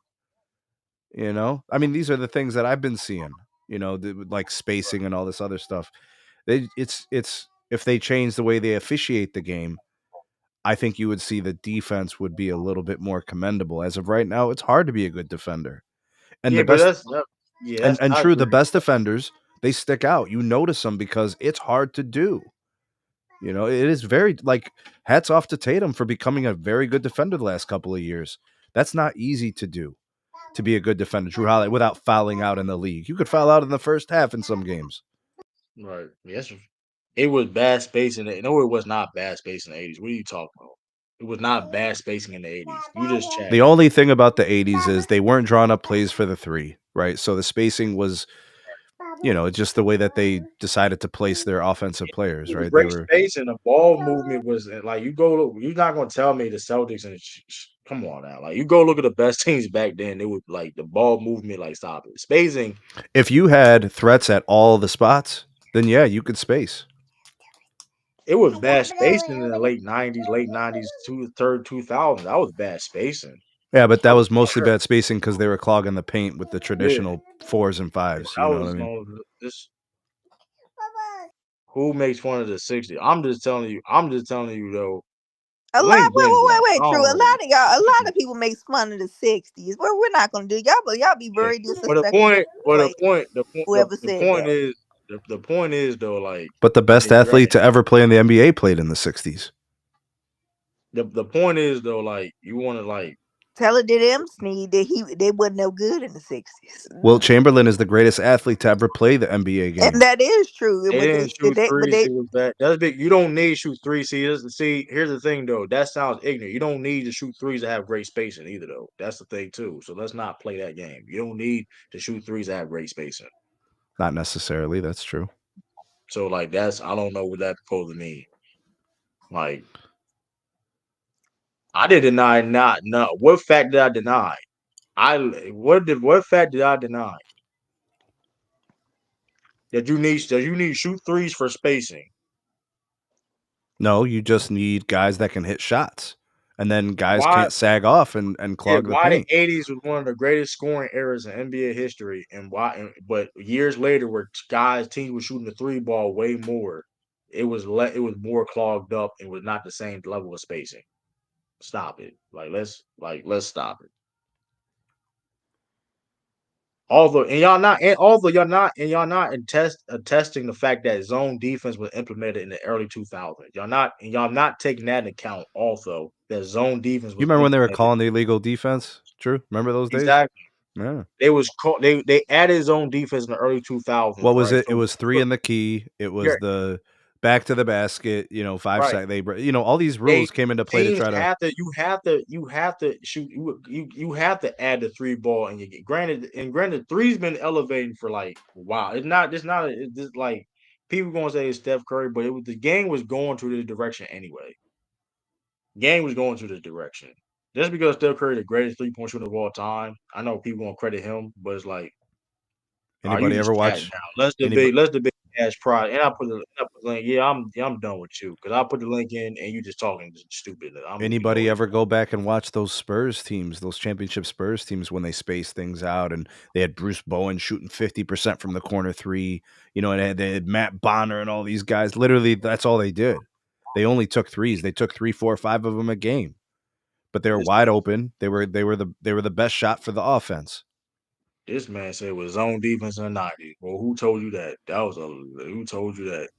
You know, I mean, these are the things that I've been seeing. You know, like spacing and all this other stuff. It's if they change the way they officiate the game, I think you would see the defense would be a little bit more commendable. As of right now, it's hard to be a good defender. And Yeah, the but best yeah, that's and I true, the agree. best defenders, they stick out. You notice them because it's hard to do. You know, it is very like hats off to Tatum for becoming a very good defender the last couple of years. That's not easy to do, to be a good defender, Drew Holiday, without fouling out in the league. You could foul out in the first half in some games. Right. Yes. It was bad spacing. No, it was not bad spacing in the 80s. What are you talking about? It was not bad spacing in the 80s. You just The chatting. only thing about the 80s is they weren't drawing up plays for the three, right? So the spacing was, you know, just the way that they decided to place their offensive players, It was right? They great were, spacing. The ball movement was like you go look. You're not gonna tell me the Celtics and come on now. Like you go look at the best teams back then. It was like the ball movement. Like stop it. Spacing. if you had threats at all the spots, then yeah, you could space. It was bad spacing in the late 90s, third 2000s. That was bad spacing. Yeah, but that That was was mostly terrible. bad spacing because they were clogging the paint with the Yeah, traditional fours and fives. that You know what I was mean? no this. Who makes fun of the 60? I'm just telling you. I'm just telling you though. A lot. Link Wait, been wait, black. wait, I wait. True. don't A know. lot of y'all. A lot of people make fun of the '60s. But we're not gonna do y'all. But y'all be Yeah. very But the disrespectful to point, the but the players. point, the point, Whoever the said point that. is, the point is though, like, But the best and athlete granted, to ever play in the NBA played in the 60s. the point is though, like, you want to like, Tell it to them, Sneed, that they wasn't no good in the '60s. Wilt Chamberlain is the greatest athlete to ever play the NBA And game. that is true. they But didn't shoot but threes. they It was bad. That's big. You don't need to shoot threes. See, here's the thing though. That sounds ignorant. You don't need to shoot threes to have great spacing either though. That's the thing too. So let's not play that game. You don't need to shoot threes to have great spacing. Not necessarily. That's true. So like that's I don't know what that's supposed to mean. Like I did deny not no. What fact did I deny? What fact did I deny? That you need shoot threes for spacing. No, you just need guys that can hit shots. And then guys Why can't sag off and yeah, clog the why the paint. 80s was one of the greatest scoring eras in NBA history and but years later where teams were shooting the three ball way more, it was more clogged up and was not the same level of spacing. Stop it. Let's stop it. Although in attesting the fact that zone defense was implemented in the early 2000s. Y'all not taking that into account also that zone defense You was remember when they were implemented. calling the illegal defense? True. Remember those days? Exactly. Yeah. They added zone defense in the early 2000s, What was right? it? It was three in the key. It was You're the back to the basket. You know, 5 second. right. You know, all these They rules came into play to teams try to. have to shoot you have to add the three ball and you get granted three's been elevating for like wow. It's just like people gonna say it's Steph Curry, but the game was going to this direction anyway. Game was going to this direction. Just because Steph Curry the greatest 3-point shooter of all time, I know people gonna credit him, but it's like, oh, you Anybody ever just chatting watch now. Let's anybody? debate. Let's debate as pride, and I put the link. Yeah, I'm done with you because I put the link in and you just talking just stupid. I'm gonna Anybody ignore you. ever go back and watch those Spurs teams, those championship Spurs teams when they spaced things out and they had Bruce Bowen shooting 50% from the corner three, and they had Matt Bonner and all these guys. Literally, that's all they did. They only took threes. They took 3, 4, 5 of them a game, but they were This wide man, open. They were the best shot for the offense. this man said it was zone defense in the '90s. Well, who told you that? Who told you that?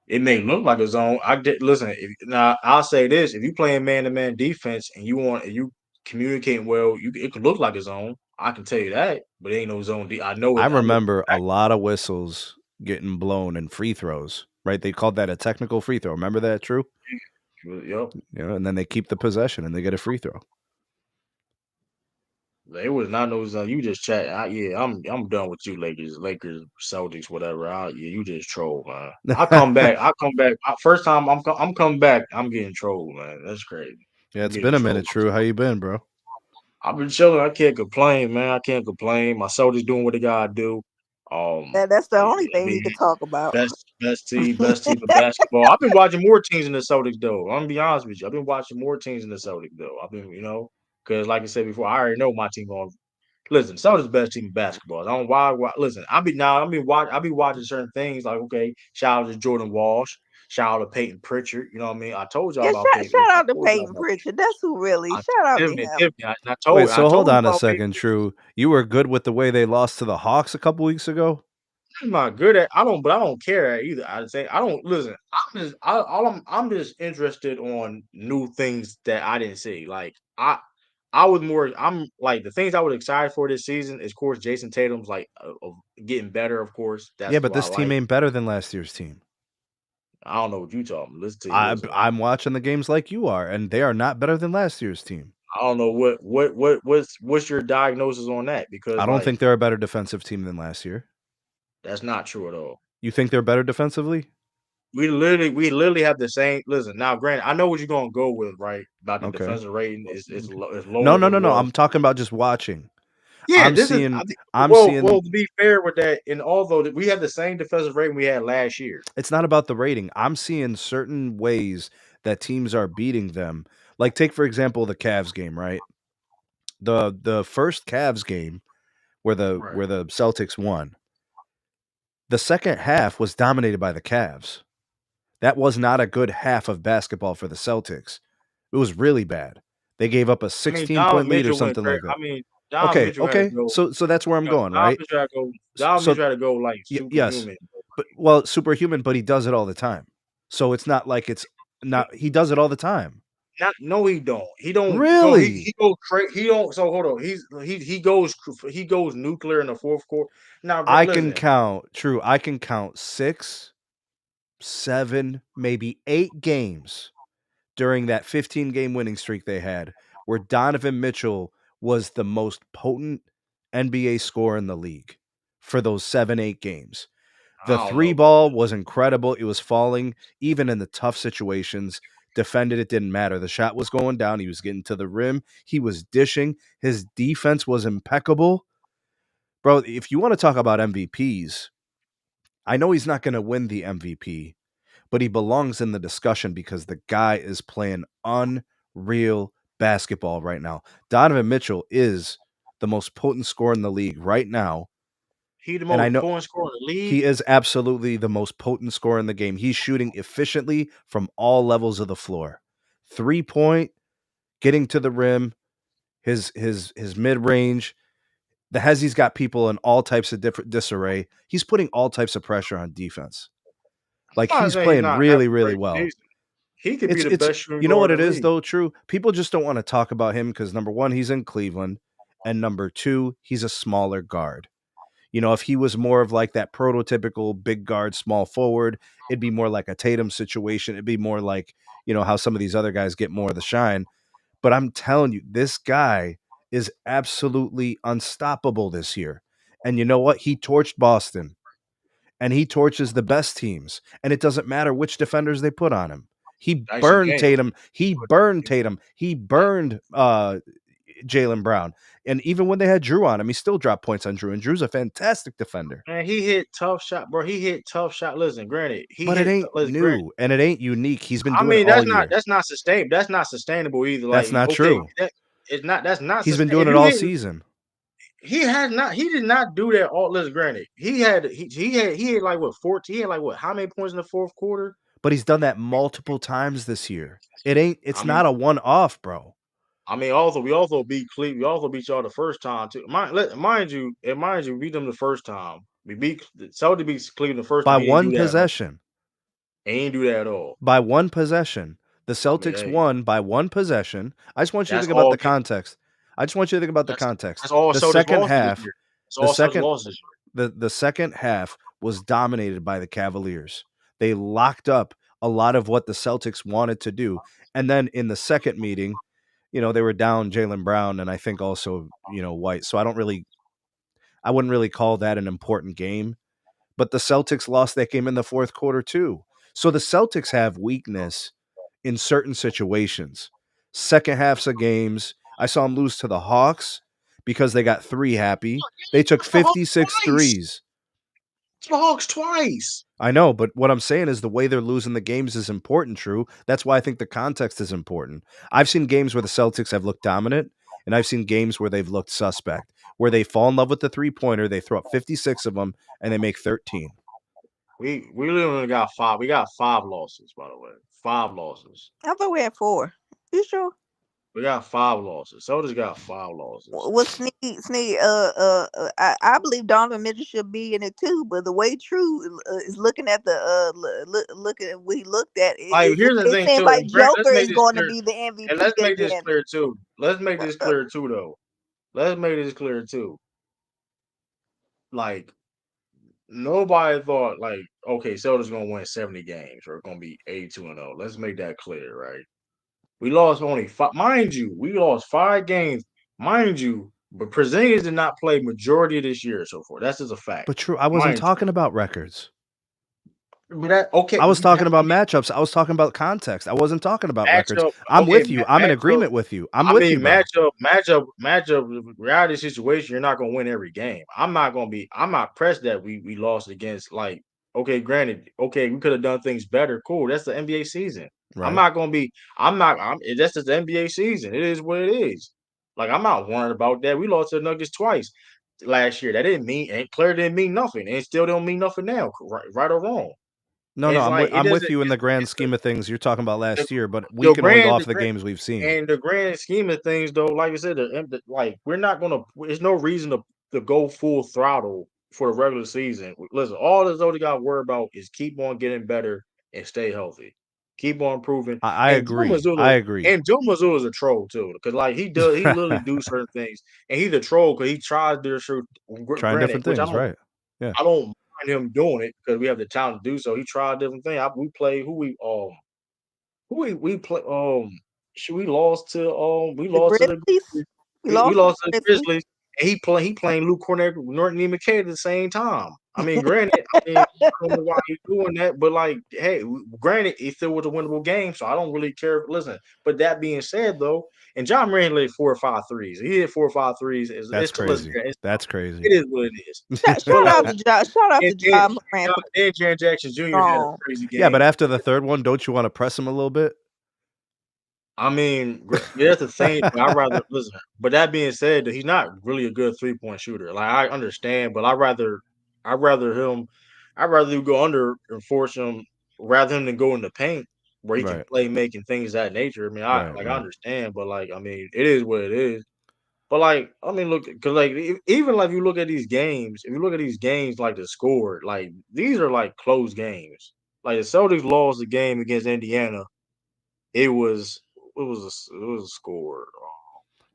It may look like a zone. I did listen. Now I'll say this: if you playing man to man defense and you communicating well, it could look like a zone. I can tell you that, but it ain't no zone. I know I it. I look remember a back. lot of whistles getting blown and free throws, right? They called that a technical free throw. Remember that, True? Yep. And then they keep the possession and they get a free throw. They was not no zone. You just chat. Yeah, I'm done with you, Lakers, Celtics, whatever. Yeah, you just troll, man. I come back. I come back. First time I'm coming back. I'm getting trolled, man. That's crazy. Yeah, I'm it's getting been a minute, trolled. True. How you been, bro? I've been chilling. I can't complain, man. I can't complain. My Celtics doing what they gotta do. That's the I only thing mean, you could talk about. best team in basketball. I've been watching more teams in the Celtics though. I'm gonna be honest with you. I've been watching more teams in the Celtics though. I've been, because like I said before, I already know my team going. Listen, Celtics best team in basketball. I don't why. Listen, I be watching certain things like okay, shout out to Jordan Walsh, shout out to Peyton Pritchard. You know what I mean? I told y'all Yeah, about Peyton. shout Listen, I out to told y'all Peyton about Pritchard. That's who really. I, Shout out to Tiffany, him. Tiffany. Wait, I so hold told you on a about Peyton. second, True. You were good with the way they lost to the Hawks a couple weeks ago? I'm not good at. But I don't care at either. I say I don't listen. I'm just interested on new things that I didn't see. Like I was more. I'm like the things I was excited for this season is, of course, Jason Tatum's like getting better. Of course, Yeah, that's but what I this team like. ain't better than last year's team. I don't know what you talking. Listen to you. I, Listen. I'm watching the games like you are, and they are not better than last year's team. I don't know what's your diagnosis on that because I don't like think they're a better defensive team than last year. that's not true at all. You think they're better defensively? We literally have the same. Listen, now, granted, I know what you're gonna go with, right? About the Okay. defensive rating is lower No, than no, what it no, no. was. I'm talking about just watching. Yeah, I'm this is. seeing. I think, I'm seeing. to be fair with that, and although we have the same defensive rating we had last year, It's not about the rating. I'm seeing certain ways that teams are beating them. Like take for example the Cavs game, right? The first Cavs game where the right? where the Celtics won. The second half was dominated by the Cavs. That was not a good half of basketball for the Celtics. It was really bad. They gave up a I mean, 16-point lead or something like that. Donovan Okay, Mitchell had to okay. go. So that's where I'm going, Donovan right? Mitchell had to go. S- Donovan So Mitchell had to go like yes. superhuman. But well, superhuman, but he does it all the time. So it's not like it's not he does it all the time. Not no, he don't. He don't go. Really? He goes crazy. He don't. So hold on. He goes nuclear in the fourth quarter. Now listen. I can count 6, 7, maybe 8 games during that 15-game winning streak they had where Donovan Mitchell was the most potent NBA scorer in the league for those 7, 8 games. The I don't three know about ball that. was incredible. It was falling even in the tough situations. Defended, it didn't matter. The shot was going down. He was getting to the rim. He was dishing. His defense was impeccable. Bro, if you want to talk about MVPs, I know he's not going to win the MVP, but he belongs in the discussion because the guy is playing unreal basketball right now. Donovan Mitchell is the most potent scorer in the league right now. He the And I most know point scorer in the league. he is absolutely the most potent scorer in the game. He's shooting efficiently from all levels of the floor. 3-point, getting to the rim, his mid-range. The Hezzy's got people in all types of different disarray. He's putting all types of pressure on defense. Like I'm not he's saying he's playing not having really, a really great well. season. He could be the It's best shooting you know what guard it in the is league. though, True? People just don't want to talk about him because number one, he's in Cleveland, and number two, he's a smaller guard. If he was more of like that prototypical big guard, small forward, it'd be more like a Tatum situation. It'd be more like, how some of these other guys get more of the shine. But I'm telling you, this guy is absolutely unstoppable this year. And you know what? He torched Boston and he torches the best teams. And it doesn't matter which defenders they put on him. He Dyson burned Daniels. Tatum. He burned Tatum. He burned Jaylen Brown. And even when they had Drew on him, he still dropped points on Drew. And Drew's a fantastic defender. Man, he hit tough shot, bro. He hit tough shot. Listen, granted, he But it hit. ain't Listen, granted. new and it ain't unique. He's been I doing it mean, all year. that's not sustainable. That's not sustainable either. That's Like, not okay, true. it's not. That's not He's been sustainable. doing If it you all hit, season. he has not. He did not do that. All listen, granted, he had like what 14. He had like what? How many points in the fourth quarter? But he's done that multiple times this year. I It's mean, not a one-off, bro. also we also beat Cleveland. We also beat y'all the first time too. Mind you, we beat them the first time. We beat Celtics beat Cleveland the first By time. He didn't one do that at all. possession. He didn't do that at all. By one possession. The I mean, Celtics hey, won by one possession. I just want you to that's think about all. the context. I just want you to think about the That's context. all The Celtics second losses this half, year. That's the all Celtics second losses this year. the second half was dominated by the Cavaliers. They locked up a lot of what the Celtics wanted to do. And then in the second meeting, they were down Jaylen Brown and I think also, White. So I wouldn't really call that an important game. But the Celtics lost that game in the fourth quarter too. So the Celtics have weakness in certain situations. Second halves of games, I saw them lose to the Hawks because they got three happy. They took The Hawks 56 twice. threes. The Hawks twice. I know, but what I'm saying is the way they're losing the games is important, True. That's why I think the context is important. I've seen games where the Celtics have looked dominant, and I've seen games where they've looked suspect, where they fall in love with the three-pointer, they throw up 56 of them, and they make 13. We literally got five. We got 5 losses, by the way. 5 losses. I thought we had 4. You sure? We got 5 losses. Celtics got 5 losses. Was Sneed? I believe Donovan Mitchell should be in it too. But the way True is looking at the looking at what he looked at, Like, here's the it thing seems too, like and Grant, let's Joker make is this going to clear. be the And MVP let's make this again. clear too. Let's make this clear too, though. Let's make this clear too. Like, nobody thought like, okay, Celtics gonna win 70 games or gonna be 82-0. Let's make that clear, right? We lost only 5. Mind you, we lost 5 games. Mind you, but Porzingis did not play majority of this year so far. That's just a fact. But True, I wasn't Mind talking about records. you. But that okay. I was talking about matchups. I was talking about context. I wasn't talking about records. Matchup. I'm Okay, with you. I'm in matchup. agreement with you. I'm I with you, mean, bro. matchup. Reality situation. You're not gonna win every game. I'm not pressed that we lost against like. Okay, granted. Okay, we could have done things better. Cool. That's the NBA season. I'm Right. not gonna be. I'm not. I'm. That's just the NBA season. It is what it is. Like I'm not worried about that. We lost to the Nuggets twice last year. That didn't mean and Claire didn't mean nothing, and it still don't mean nothing now. Right or wrong. No, It's like it I'm with doesn't. you in the grand It's the scheme of things. You're talking about the, last year, but we the can only go grand off the games we've seen. and the grand scheme of things, though, like I said, like we're not gonna. There's no reason to go full throttle for the regular season. Listen, all this other got to worry about is keep on getting better and stay healthy, keep on improving. I agree. I agree. Joe Mazzulla is a troll too, because like he literally do certain things, and he's a troll because he tries to shoot. Trying Granted, different which things, right? Yeah. I don't mind him doing it because we have the talent to do so. He tried different things. We play who we play we lost to The Grizzlies. We we lost to the lost to the Grizzlies. Grizzlies and he playing Luke Cornett, Norton E. McKay at the same time. I mean, granted, I don't know why he's doing that, but like, hey, granted, it still was a winnable game, so I don't really care. Listen, but that being said, though, and John Moran laid 4 or 5 threes. He hit 4 or 5 threes. That's Listen, crazy. That's crazy. it is what it is. But Shout like, out to John. Shout out to then, John Moran for then Jaren Jackson Jr. had a strong. crazy Yeah, but game. after the third one, don't you want to press him a little bit? I mean, yeah, that's the thing. But I rather listen. But that being said, that he's not really a good 3-point shooter. Like I understand, but I rather him, I rather you go under and force him rather than go in the paint where he can Right. play making things of that nature. I mean, I Right. like I Right. understand, but like I mean, it is what it is. But like I mean, look, because like even like you look at these games, if you look at these games, like the score, like these are like close games. Like the Celtics lost the game against Indiana. It was it was a score.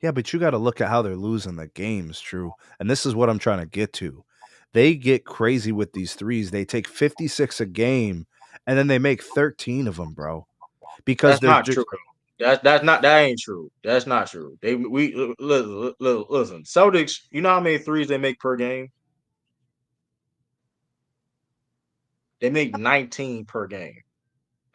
Yeah, but you got to look at how they're losing the games, True. And this is what I'm trying to get to. They get crazy with these threes. They take 56 a game, and then they make 13 of them, bro. Because That's there's not true. just That ain't true. That's not true. Listen. Celtics. You know how many threes they make per game? They make 19 per game.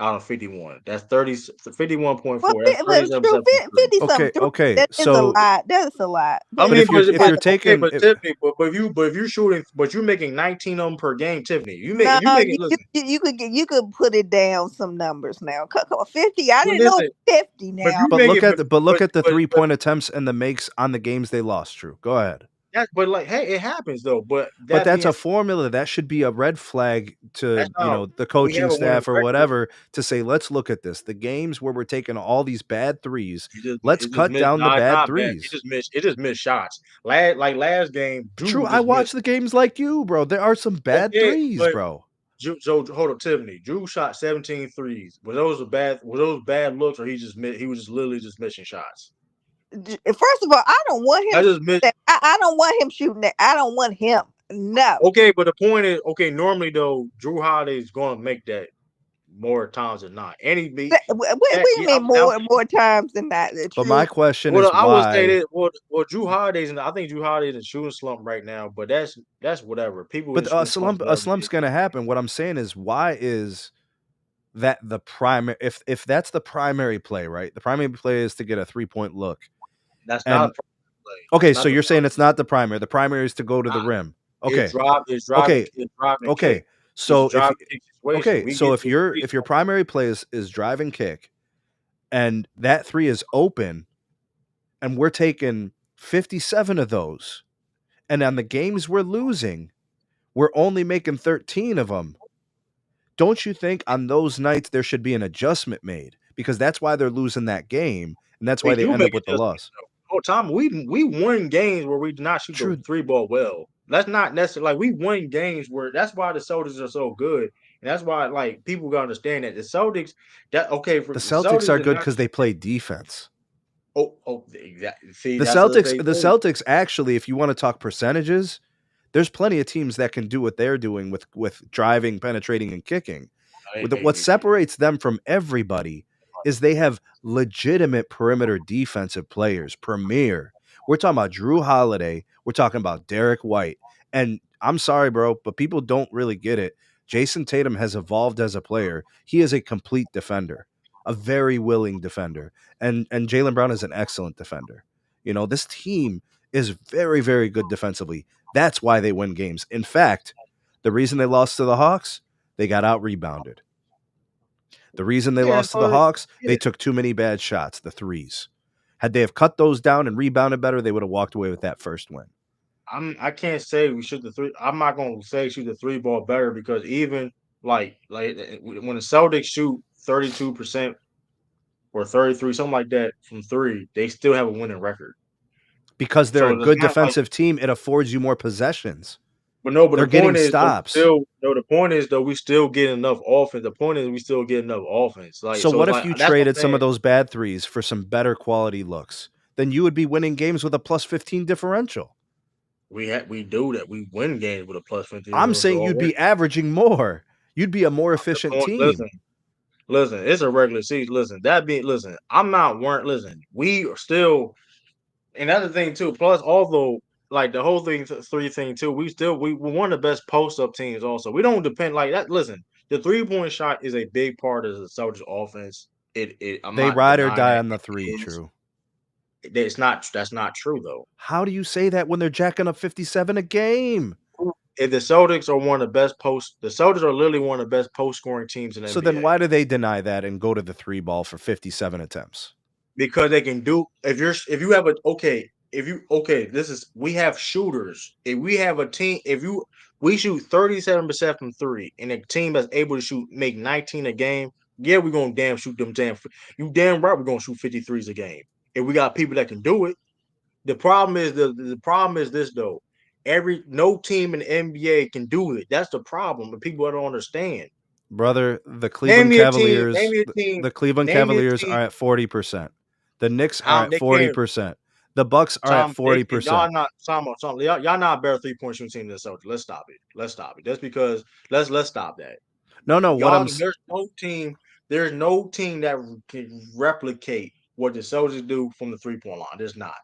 out of 51. That's 51.4. Well, That's but true, 37% from three. 50 something Okay, three. okay. That is a So, lot. That is a lot. I But but mean, if you're but if but you're okay, taking but Tiffany, but if you're shooting, but you're making 19 of them per game, Tiffany. no, You making listen, you could put it down some numbers now. 50. I but didn't know listen, 50 but now. you make it, but look at the but 3-point attempts and the makes on the games they lost. True. Go ahead. that but like hey, it happens though. But But that that's being a said, formula that should be a red flag that's to, not the we have coaching a winning staff or record. whatever to say, let's look at this. The games where we're taking all these bad threes, let's It just cut missed. down the Nah, it's bad not bad. threes. It just missed shots. Last game, True, Drew I just watch missed. the games like you, bro. There are some bad Okay, threes, but bro. So hold on, Tiffany. Drew shot 17 threes. Were those bad looks, or he was just literally just missing shots? First of all, I don't want him I shooting just missed. that. I don't want him shooting that. I don't want him. No. Okay, but the point is, okay, normally though, Drew Holiday is going to make that more times than not. And he beat What that. do you Yeah, mean more times than that? But my True. question well, is I would say why. that. Well, Drew Holiday's, and I think Drew Holiday's in a shooting slump right now. But that's whatever. People in But shooting slumps, a whatever they slump's gonna happen. What I'm saying is, why is that the primary? If that's the primary play, right? The primary play is to get a 3-point look. That's not a And play. okay, That's so not the you're saying primary. it's not the primary. The primary is to go to the Nah, rim. Okay, It's okay, driving kick. okay. It's a So if driving kick situation. okay, We so get to three. if your primary play is drive and kick, and that three is open, and we're taking 57 of those, and on the games we're losing, we're only making 13 of them. Don't you think on those nights there should be an adjustment made? Because that's why they're losing that game, and that's why We they do end up make with the adjustments loss. though. Oh, Tom, we won games where we did not shoot the True. three ball well. That's not necessarily like we won games where that's why the Celtics are so good. And that's why like people gotta understand that the Celtics that okay for The the Celtics Celtics are did good not because they play defense. exactly. See, The that's the Celtics, same the thing. Celtics actually, if you want to talk percentages, there's plenty of teams that can do what they're doing with driving, penetrating, and kicking. What separates them from everybody is they have legitimate perimeter defensive players, premier. We're talking about Drew Holiday. We're talking about Derek White. And I'm sorry, bro, but people don't really get it. Jayson Tatum has evolved as a player. He is a complete defender, a very willing defender. And Jaylen Brown is an excellent defender. This team is very, very good defensively. That's why they win games. In fact, the reason they lost to the Hawks, they got out rebounded. The reason they Yeah, lost to the Hawks, yeah. they took too many bad shots, the threes. Had they have cut those down and rebounded better, they would have walked away with that first win. I can't say we shoot the three. I'm not gonna say shoot the three ball better because even when the Celtics shoot 32% or 33, something like that from three, they still have a winning record. Because they're So a it's good not like, defensive team, it affords you more possessions. but no, but They're the getting point is though, stops. the point is though, we still get enough offense. The point is we still get enough offense. Like, So so what it's if like you that's what traded I'm some saying. of those bad threes for some better quality looks? Then you would be winning games with a plus 15 differential. We do that. We win games with a plus 15 I'm saying you'd already. be averaging more. You'd be a more The efficient point, listen, team. listen, it's a regular season. Listen, I'm not weren't listen. We are still, and that's the thing too. Plus, although like the whole three thing too, we're one of the best post up teams. Also, we don't depend like that. Listen, the 3-point shot is a big part of the Celtics offense. I'm They not ride or denying die that on the it three, is. true. That's not true though. How do you say that when they're jacking up 57 a game? If the Celtics are one of the best the Celtics are literally one of the best post scoring teams in the So then NBA. why do they deny that and go to the three ball for 57 attempts? Because they can do if you have a okay if you okay this is we have shooters if we have a team if you we shoot 37% from three and a team that's able to make 19 a game, yeah, we're gonna damn shoot them you damn right we're gonna shoot 53s a game if we got people that can do it. The problem is this though, no team in the NBA can do it. That's the problem, but people don't understand. Brother, the Name Cleveland me a team, Cavaliers, name me a team, the Cleveland name me a Cavaliers team. are at 40%. The Knicks are How at they can't 40%. The Bucks are at Tom, y'all 40%. not y'all not a better 3-point shooting team than the Celtics. Let's stop it. Let's stop it. That's because let's stop that. No, what Y'all, I'm there's no team that can replicate what the Celtics do from the 3-point line. There's not.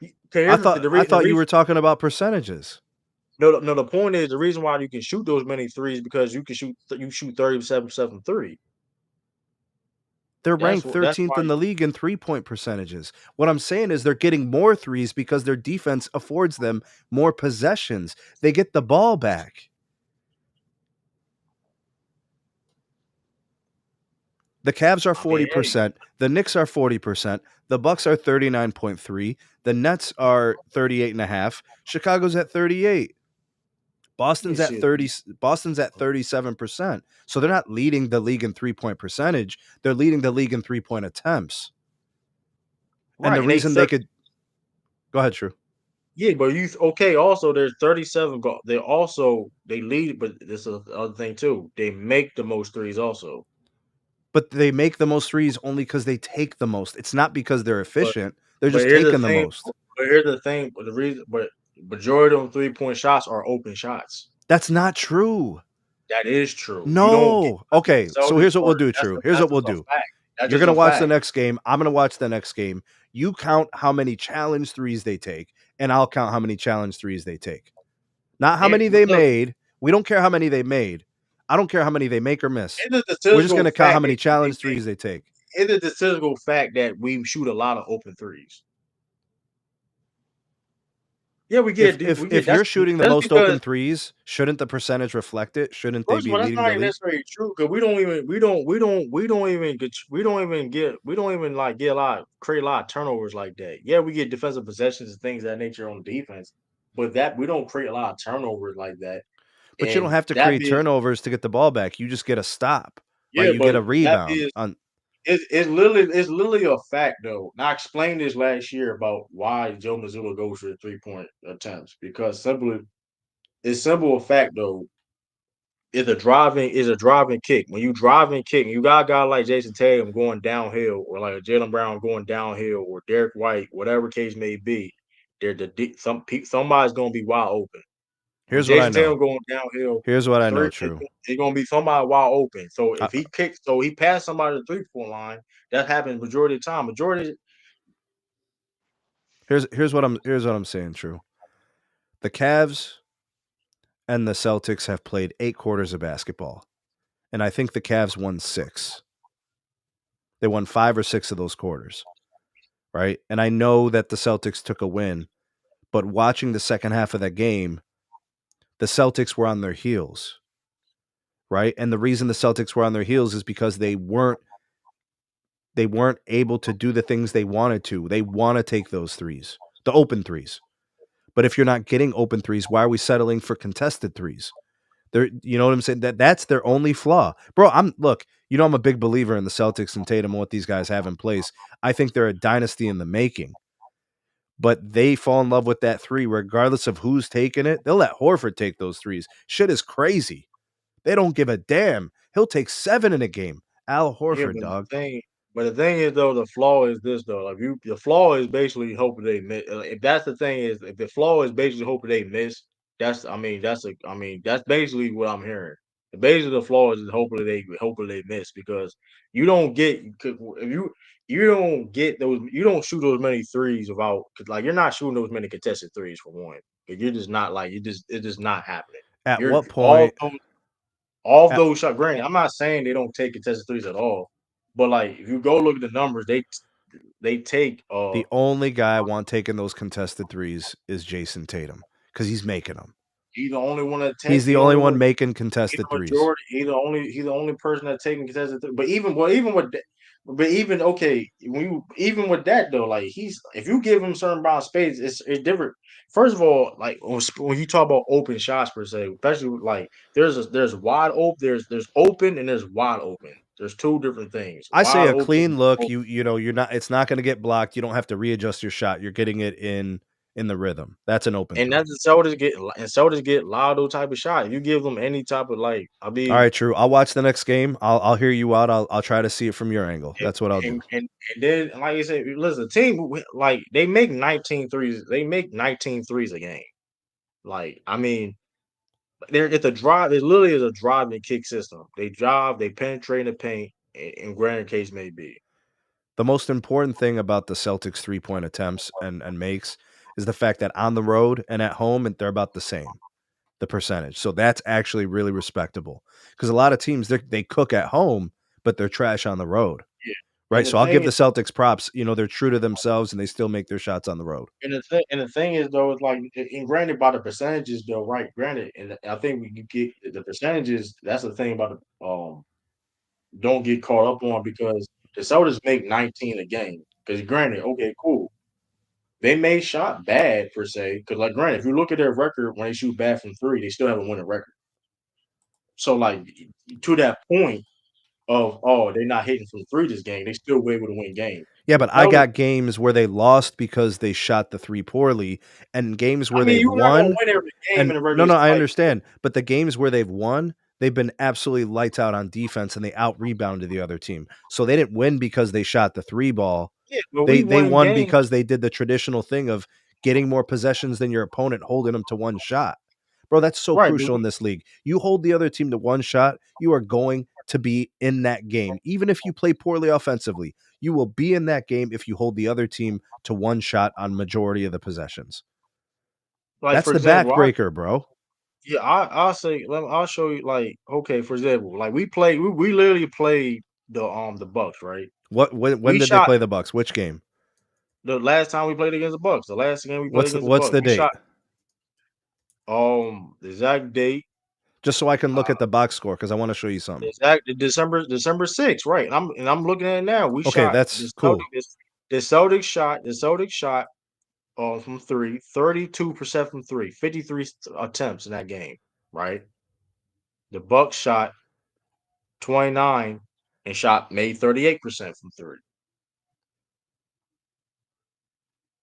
I Here's thought I thought you were talking about percentages. no. The point is the reason why you can shoot those many threes because you shoot 37% from three. They're That's ranked what. That's 13th why. in the league in 3-point percentages. What I'm saying is they're getting more threes because their defense affords them more possessions. They get the ball back. The Cavs are I mean, hey, 40%. The Knicks are 40%. The Bucks are 39.3. The Nets are 38.5. Chicago's at 38. let me Boston's at see. 30. Boston's at 37%. So they're not leading the league in 3-point percentage. They're leading the league in 3-point attempts. And the Right, and they reason they could go ahead, True. yeah, but you okay? Also, there's 37. They lead, but this is the other thing too. They make the most threes also. But they make the most threes only because they take the most. It's not because they're But efficient. They're but just here's the taking the thing. most. But here's the thing. But the reason, but majority of them 3-point shots are open shots. That's not true. That is true. You don't get No. Okay, the so Celtics here's what we'll first. do, True. Here's what we'll That's a do. fact. That's You're just going to a watch the fact. next game. I'm going to watch the next game. You count how many challenge threes they take, and I'll count how many challenge threes they take. Not how And many they look, made. We don't care how many they made. I don't care how many they make or miss. it's a We're just going statistical to count how fact many that they challenge make. threes they take. It's a statistical fact that we shoot a lot of open threes. Yeah, If we if get if you're shooting the that's most because open threes, shouldn't the percentage reflect it? Shouldn't they first of be all, that's leading not the even league? necessarily true because we don't even like get a lot create a lot of turnovers like that. Yeah, we get defensive possessions and things of that nature on defense, but that we don't create a lot of turnovers like that. But you don't And have to that create being turnovers to get the ball back. You just get a stop, right? yeah, You get but a that rebound is on. it's literally a fact though. Now I explained this last year about why Joe Mazzulla goes for the 3-point attempts because simply it's simple a fact though. Is a driving kick. When you driving kick, you got a guy like Jayson Tatum going downhill, or like a Jaylen Brown going downhill, or Derek White, whatever case may be. Somebody's gonna be wide open. When Here's what I Jason know. Tatum going downhill, Here's what I know, three True. it's gonna be somebody wide open. So I, if he kicks, so he passed somebody to the 3-point line. That happens majority of the time. here's what I'm saying, True. The Cavs and the Celtics have played 8 quarters of basketball, and I think the Cavs won 6. They won 5 or 6 of those quarters, right? And I know that the Celtics took a win, but watching the second half of that game, the Celtics were on their heels, right? And the reason the Celtics were on their heels is because they weren't able to do the things they wanted to. They want to take those threes, the open threes. But if you're not getting open threes, why are we settling for contested threes? You know what I'm saying? That's their only flaw. Bro, I'm a big believer in the Celtics and Tatum and what these guys have in place. I think they're a dynasty in the making. But they fall in love with that three regardless of who's taking it. They'll let Horford take those threes. Shit is crazy. They don't give a damn. He'll take 7 in a game. Al Yeah, Horford, dog. but the thing is though, the flaw is this though. Like the flaw is basically hoping they miss. If that's the thing is, if the flaw is basically hoping they miss, that's basically what I'm hearing. Basically, the flaw is hopefully they miss because you don't get if you don't get those you don't shoot those many threes without like you're not shooting those many contested threes for one. But you're just not like it's just not happening. At You're what point? all At, those shots. Granted, I'm not saying they don't take contested threes at all, but like if you go look at the numbers, they take the only guy I want taking those contested threes is Jayson Tatum because he's making them. he's the only one that He's take the he only only one one making he's contested the threes. majority he's the only person that's taking contested threes. Even with that, but even okay when you even with that though like he's if you give him certain amount of space it's different. First of all, like when you talk about open shots per se, especially like there's wide open there's open and there's wide open. There's two different things. I say Wide a open. clean look. You're not. It's not going to get blocked. You don't have to readjust your shot. You're getting it in the rhythm. That's an open And three. that's the Celtics get Lotto type of shot. If you give them any type of like, I All mean, right, True. I'll watch the next game. I'll hear you out. I'll try to see it from your angle. and That's what I'll do. and, and, and then like I said, listen, like they make 19 threes. They make 19 threes a game. Like I mean, it's a drive. It literally is a drive and kick system. They drive, they penetrate in the paint, and granted case may be. The most important thing about the Celtics 3-point attempts and makes is the fact that on the road and at home, and they're about the same, the percentage. So that's actually really respectable because a lot of teams they cook at home, but they're trash on the road. right? the So I'll thing give is, the Celtics props. They're true to themselves and they still make their shots on the road. and the thing is though, it's like, and granted by the percentages though, right? Granted, and I think we get the percentages. That's the thing about the don't get caught up on because the Celtics make 19 a game. Because granted, okay, cool. They may shot bad per se. Because like granted, if you look at their record when they shoot bad from three, they still have a winning record. So like to that point of they're not hitting from three this game, they still were able to win games. Yeah, The but I Celtics, got games where they lost because they shot the three poorly, and games I where mean, they've you're not gonna won. win every game And in a no, regular no, I like understand. But the games where they've won, they've been absolutely lights out on defense and they out rebounded the other team. So they didn't win because they shot the three ball. yeah, but They we they won won games. because they did the traditional thing of getting more possessions than your opponent, holding them to one shot. Bro, that's so Right, but crucial in this league. You hold the other team to one shot, you are going to be in that game. Even if you play poorly offensively, you will be in that game if you hold the other team to one shot on majority of the possessions. like That's for the example, backbreaker, bro. I'll say I'll show you like okay, for example, like we literally played the Bucks, right? What when We did they shot play the Bucks? Which game? the last time we played against the Bucks. The last game we played What's the, against the what's Bucks, the we shot date? the exact date, Just so I can look uh at the box score because I want to show you the something. exact December 6th, right? And I'm looking at it now. We Okay, shot that's cool. The Celtics shot from three, 32% from three, 53 attempts in that game, right? The Bucks shot 29 and made 38% from three.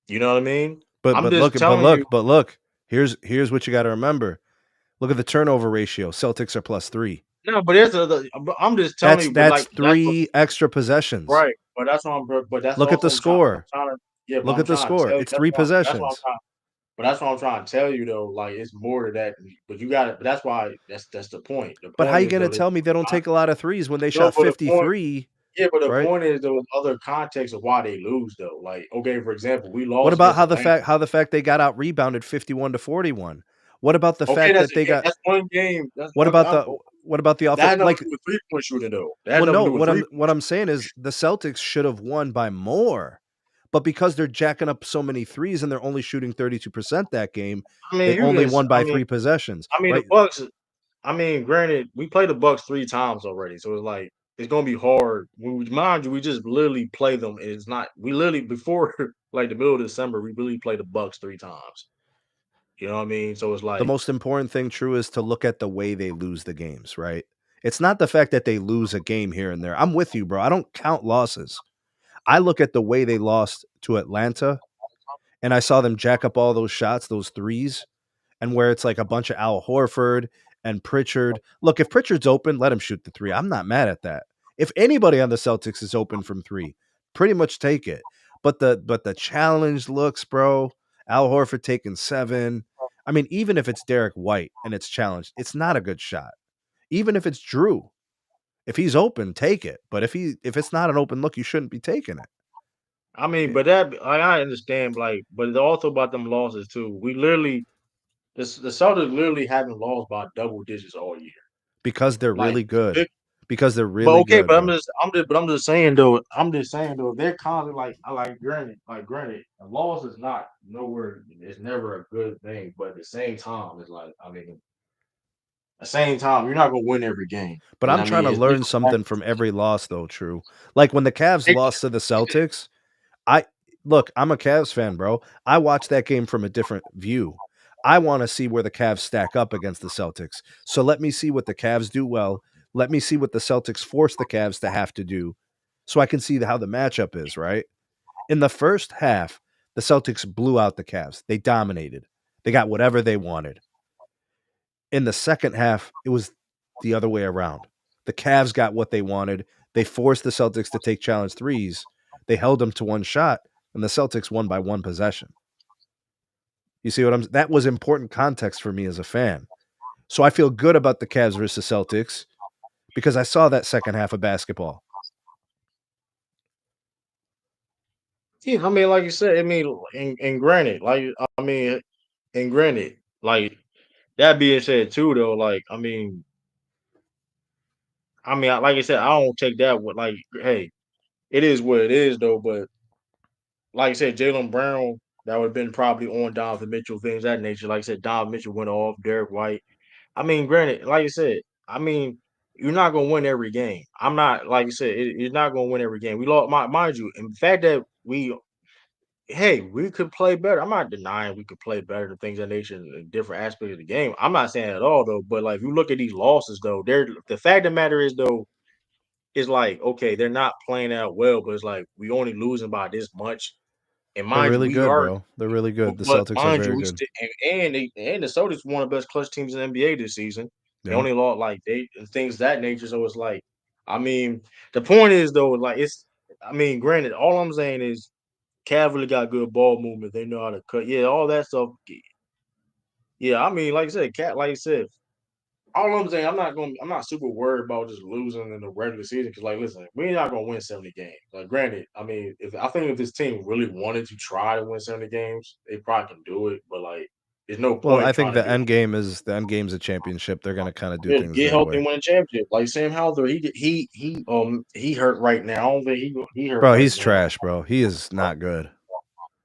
You know what I mean? But I'm but just look but telling you. look but look. Here's what you got to remember. Look at the turnover ratio. Celtics are +3. No, but I'm just telling That's you, but that's like that's what, three extra possessions. right. But that's what but that's Look at the also I'm score. trying to yeah, but Look I'm at the trying to score. tell you It's three that's what I'm possessions. trying but that's what I'm trying to tell you though. Like it's more to that. But you got it. But that's why that's the point. The But how point you is going to though, there's tell me they don't take a lot of threes when they no, shot but the point 53, yeah, but the right? point is there was other context of why they lose though. Like, okay, for example, we What lost about against Atlanta. how the fact they got out rebounded 51 to 41? What about the Okay, fact that they got that's one game. That's what okay. about the what about the That offense? had nothing Like, to do with 3-point shooting though. That had well, nothing no, to do with three what point I'm saying is the Celtics should have won by more. But because they're jacking up so many threes and they're only shooting 32% that game, I mean, they you only can. won by 3 possessions, The right? Bucks. I mean, granted, we played the Bucks 3 times already, so it's like it's gonna be hard. Mind you, we just literally play them. And it's not. We literally before like the middle of December, we really played the Bucks 3 times. You know what I mean? So it's The like most important thing, true, is to look at the way they lose the games, right? It's not the fact that they lose a game here and there. I'm with you, bro. I don't count losses. I look at the way they lost to Atlanta and I saw them jack up all those shots, those threes, and where it's like a bunch of Al Horford and Pritchard. Look, if Pritchard's open, let him shoot the three. I'm not mad at that. If anybody on the Celtics is open from three, pretty much take it. But the challenge looks, bro. Al Horford taking 7. I mean, even if it's Derek White and it's challenged, it's not a good shot. Even if it's Drew, if he's open, take it. But if it's not an open look, you shouldn't be taking it. I mean, Yeah. but that I understand. Like, but it's also about them losses too. We literally the Celtics literally haven't lost by double digits all year. Because they're Like, really good. Because they're but really okay, good, bro. but I'm just saying though. I'm just saying though. If they're constantly granted, a loss is not nowhere. It's never a good thing. But at the same time, it's like I mean, at the same time, you're not gonna win every game. But And I'm I trying mean, to it's learn something from every loss, though. True, like when the Cavs lost to the Celtics, I look. I'm a Cavs fan, bro. I watch that game from a different view. I want to see where the Cavs stack up against the Celtics. So let me see what the Cavs do well. Let me see what the Celtics force the Cavs to have to do, so I can see how the matchup is. Right in the first half, the Celtics blew out the Cavs. They dominated. They got whatever they wanted. In the second half, it was the other way around. The Cavs got what they wanted. They forced the Celtics to take challenge threes. They held them to one shot, and the Celtics won by one possession. You see what I'm? That was important context for me as a fan. So I feel good about the Cavs versus Celtics because I saw that second half of basketball. yeah. I mean, like you said, I mean, and granted, like I mean, and granted, like that being said too, though, like like I said, I don't take that with like, hey. it is what it is though. But like I said, Jaylen Brown, that would have been probably on Donovan Mitchell, things of that nature. Like I said, Donovan Mitchell went off, Derek White. I mean, granted, like I said, I mean, you're not gonna win every game. I'm not like I said, you're not gonna win every game. We lost, mind you, and the fact that we could play better. I'm not denying we could play better than things of that nature in different aspects of the game. I'm not saying at all though, but like if you look at these losses though, they're the fact of the matter is though, is like okay, they're not playing out well, but it's like we only losing by this much. And They're mind you, really we good, are bro. They're really good. The but Celtics are mind you, very we good. still and the Celtics one of the best clutch teams in the NBA this season. They Yeah. only lost like they and things of that nature. So it's like, I mean, the point is though, like it's. I mean, granted, all I'm saying is Cavalier got good ball movement. They know how to cut. Yeah, all that stuff. Yeah, I mean, like I said, like I said, all I'm saying, I'm not super worried about just losing in the regular season because, like, listen, we're not gonna win 70 games. Like, granted, I mean, if this team really wanted to try to win 70 games, they probably can do it. But like, there's no Well, I point think trying to do the end game's a championship. They're gonna kind of do it. things Get their healthy way. and win a championship. Like Sam Hauser, he hurt right now. I don't think he hurt Bro, right he's now. trash, bro. He is not good.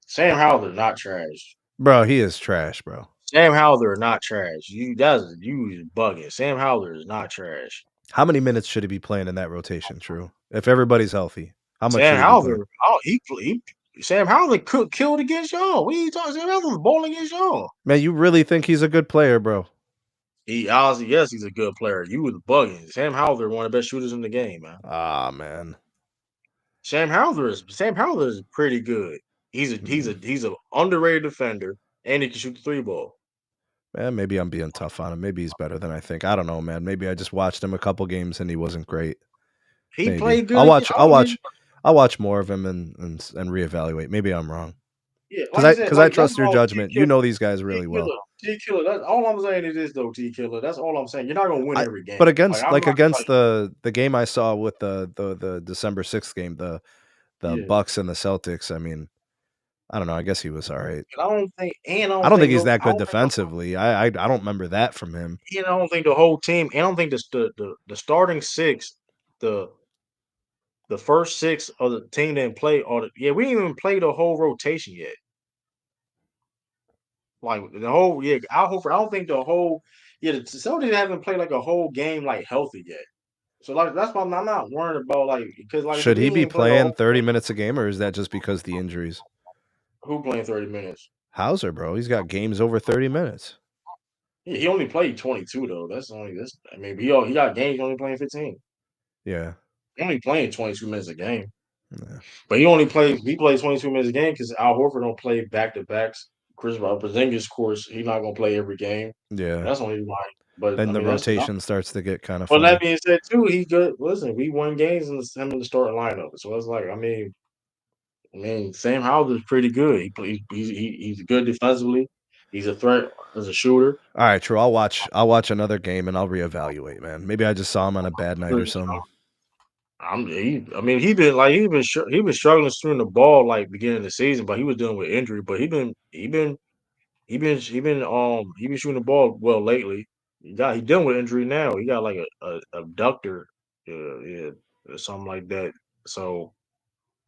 Sam Hauser not trash. Bro, he is trash, bro. Sam Hauser not trash. You bugging. Sam Hauser is not trash. How many minutes should he be playing in that rotation, True? If everybody's healthy, how much Sam should he be playing? Hauser, Sam Hauser killed against y'all. What are you talking? Sam Hauser was bowling against y'all. Man, you really think he's a good player, bro? He honestly, yes, he's a good player. You was bugging. Sam Hauser, one of the best shooters in the game, man. Ah, man. Sam Hauser is pretty good. Mm. He's a underrated defender, and he can shoot the three ball. Man, maybe I'm being tough on him. Maybe he's better than I think. I don't know, man. Maybe I just watched him a couple games and he wasn't great. He Maybe played good again. I don't think. I'll watch more of him and reevaluate. Maybe I'm wrong. Yeah, Cuz like I said, I like that's trust your all T judgment. You Killer. know these guys T really well. Killer. T Killer. That's all I'm saying. It is though, T Killer. That's all I'm saying. You're not gonna win I every game. but Like against I'm not like the game I saw with the December 6th game, the yeah. Bucks and the Celtics, I mean, I don't know, I guess he was all right. I I don't don't think think he's no, that good defensively. I don't remember that from him. I don't think the whole team. I don't think the starting six, the the first six of the team didn't play. We didn't even play the whole rotation yet. Like the whole I don't think the whole the Celtics haven't played like a whole game like healthy yet. So like that's why I'm not worried about like because like I said Should we he didn't be even play the playing whole 30 minutes a game, or is that just because the injuries? who playing 30 minutes. Hauser, bro, he's got games over 30 minutes. Yeah, he only played 22 though. That's I mean he got games only playing 15. Yeah. He only playing 22 minutes a game. Yeah. But he plays 22 minutes a game because Al Horford don't play back to backs. Chris Porzingis, of course, he's not gonna play every game. Yeah. That's only why. But I Then the mean that's not. rotation starts to get kind of But that funny. being said, too, he good. Listen, we won games in him in the starting lineup. So it's like, Sam Howell is pretty good. He's good defensively. He's a threat as a shooter. All right, true. I'll watch another game and I'll reevaluate, man. Maybe I just saw him on a bad night or something. He been struggling shooting the ball like beginning of the season, but he was dealing with injury. But he been shooting the ball well lately. He dealing with injury now. He got like a abductor, or something like that. So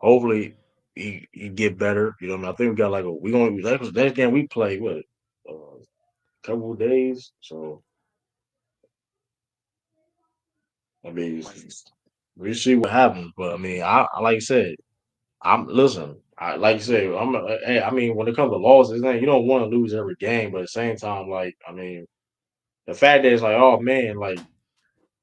hopefully he get better. You know what I mean? I think we got like we gonna next game we play what couple of days. So I mean we see what happens. But I mean I like I said, I'm listen. I like you said, hey, I mean when it comes to losses, man, you don't want to lose every game, but at the same time, like I mean the fact that it's like, oh man, like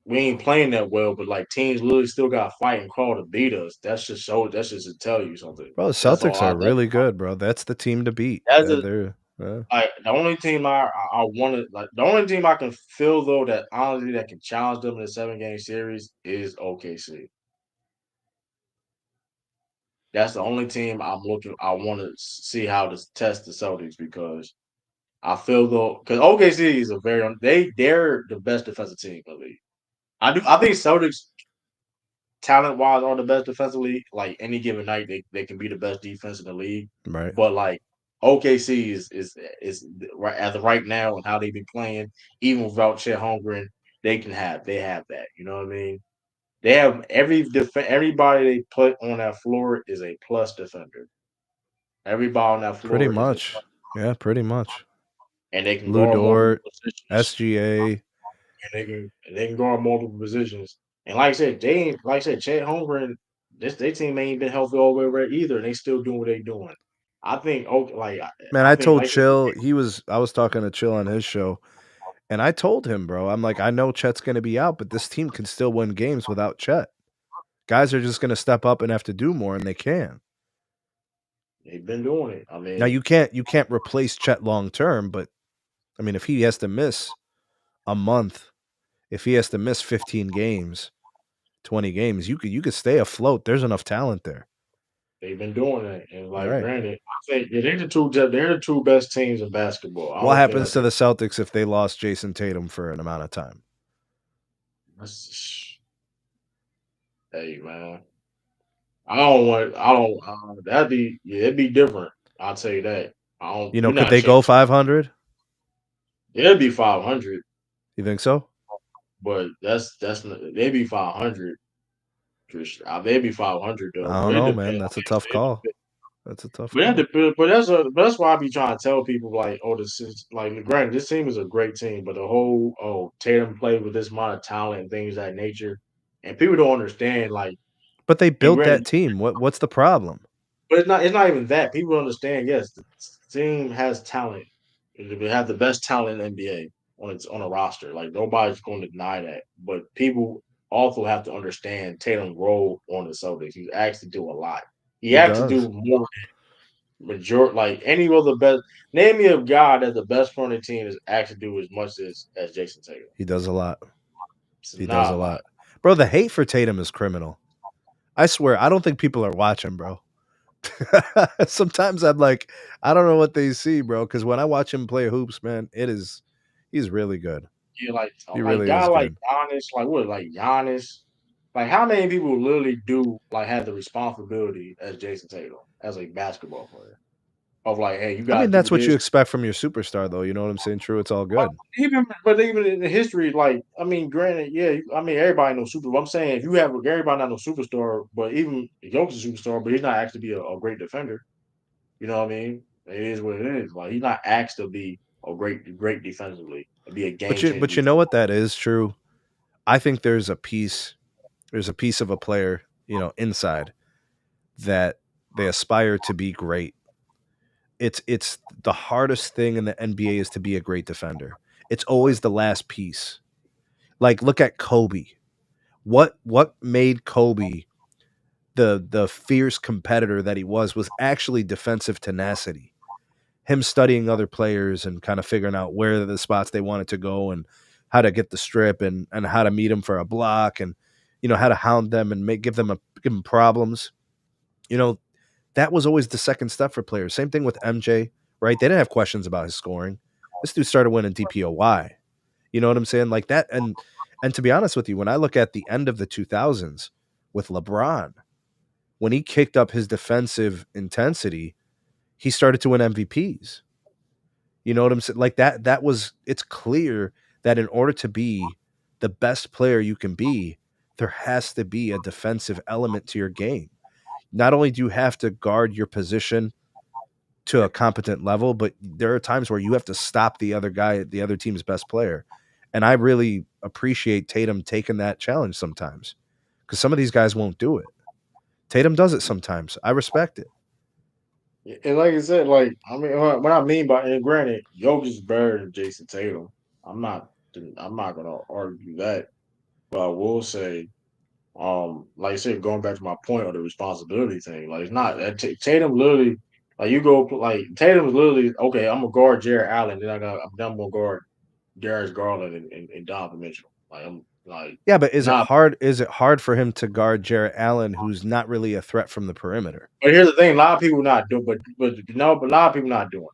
we ain't playing that well, but like teams literally still got to fight and crawl to beat us. That's just to tell you something. Bro, the That's all Celtics I are really good, bro. That's the team to beat. that's just They're like the only team I want to like the only team I can feel though that honestly that can challenge them in a 7 game series is OKC. That's the only team I want to see how to test the Celtics because I feel though because OKC is a they're the best defensive team in the league. I think Celtics talent wise are the best defensively. Like any given night, they can be the best defense in the league. right. But like OKC is right as of right now and how they've been playing, even without Chet Holmgren, they have that. You know what I mean? They have everybody they put on that floor is a plus defender. Everybody on that Pretty floor is a much. Yeah, pretty much. and they can Lou guard multiple Dort, positions. SGA. And they can guard multiple positions. And like I said, they ain't like I said, Chet Holmgren, this their team ain't been healthy all the way around either, and they still doing what they doing. I think okay, Man, I I think told like Chill, I was talking to Chill on his show, and I told him, bro, I'm like, I know Chet's gonna be out, but this team can still win games without Chet. Guys are just gonna step up and have to do more, and they can. they've been doing it. I Now mean, you can't replace Chet long term, but I mean if he has to miss a month, if he has to miss 15 games, 20 games, you could stay afloat. There's enough talent there. they've been doing it. And All like right. granted, I think they're the two best teams in basketball. I What don't think happens to the Celtics if they lost Jayson Tatum for an amount of time? that's hey man. That'd be yeah, it'd be different. I'll tell you that. I don't You know, we're could not they go changing. 500? It'd be 500. You think so? But they'd be 500. They'd be 500 though. I But don't it know, depends. man. That's a tough It call. depends. That's a tough But that call. depends. But that's why I be trying to tell people like, oh, this is like granted, this team is a great team, but the whole Tatum played with this amount of talent and things of that nature, and people don't understand like, But they and built granted, that team. What's the problem? but it's not even that. People understand. Yes, the team has talent. They have the best talent in the NBA on a roster. Like nobody's going to deny that. But people also have to understand Tatum's role on the Celtics. He actually do a lot. He He actually does. do more than major like any of the best. Name me a guy that the best front of the team is actually do as much as Jayson Tatum. He does a lot. It's He does not a a lot. lot. Bro, the hate for Tatum is criminal. I swear, I don't think people are watching, bro. Sometimes I'm like, I don't know what they see, bro. Because when I watch him play hoops, man, he's really good. Yeah, He like really guy is like good. Giannis, like Giannis. Like how many people literally do like have the responsibility as Jason Tatum as a basketball player of like, hey, you I gotta mean, do that's what you this. expect from your superstar, though. You know what I'm saying? True, it's all But good. even in the history, like I mean, granted, yeah, I mean everybody knows super. I'm saying if you have everybody not no superstar, but even Jokic's a superstar, but he's not actually be a great defender. You know what I mean? It is what it is. Like he's not asked to be a great defensively, to be a game But changing. you know what that is true. I think there's a piece of a player, inside that they aspire to be great. It's the hardest thing in the NBA is to be a great defender. It's always the last piece. Like look at Kobe. What made Kobe the fierce competitor that he was actually defensive tenacity. Him studying other players and kind of figuring out where the spots they wanted to go and how to get the strip and how to meet them for a block and how to hound them and give them problems. You know, that was always the second step for players. Same thing with MJ, right? They didn't have questions about his scoring. This dude started winning DPOY. You know what I'm saying? Like that and to be honest with you, when I look at the end of the 2000s with LeBron, when he kicked up his defensive intensity, he started to win MVPs. You know what I'm saying? Like that was it's clear that in order to be the best player you can be, there has to be a defensive element to your game. Not only do you have to guard your position to a competent level, but there are times where you have to stop the other guy, the other team's best player. And I really appreciate Tatum taking that challenge sometimes because some of these guys won't do it. Tatum does it sometimes. I respect it. And like I said, like I mean, what I mean by and granted, Jokic is better than Jason Tatum. I'm not, I'm not gonna argue that, but I will say, like I said, going back to my point of the responsibility thing, like it's not that Tatum literally, like you go like Tatum's literally okay. I'm gonna guard Jared Allen, then I'm gonna guard Darius Garland and Donovan Mitchell. Like I'm like Yeah, but is it not. hard? Is it hard for him to guard Jarrett Allen, who's not really a threat from the perimeter? But here's the thing: a lot of people not doing, but no, but a lot of people not doing.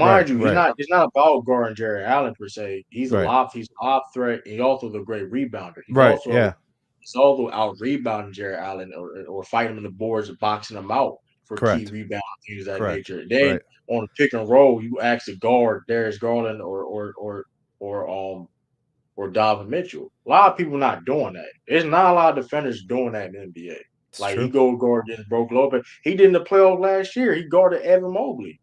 Right, Mind you, he's right, not. It's not about guarding Jared Allen per se. right, He's a lob threat. And he's also the great rebounder. right. Yeah, He's also out rebounding Jared Allen or fighting him in the boards and boxing him out for key correct, rebound things of that correct. nature. And then Right. on the pick and roll, you actually guard Darius Garland or or Donovan Mitchell. A lot of people not doing that. There's not a lot of defenders doing that in the NBA. It's Like he true. go guard against Brook Lopez. He did in the playoff last year. He guarded Evan Mobley.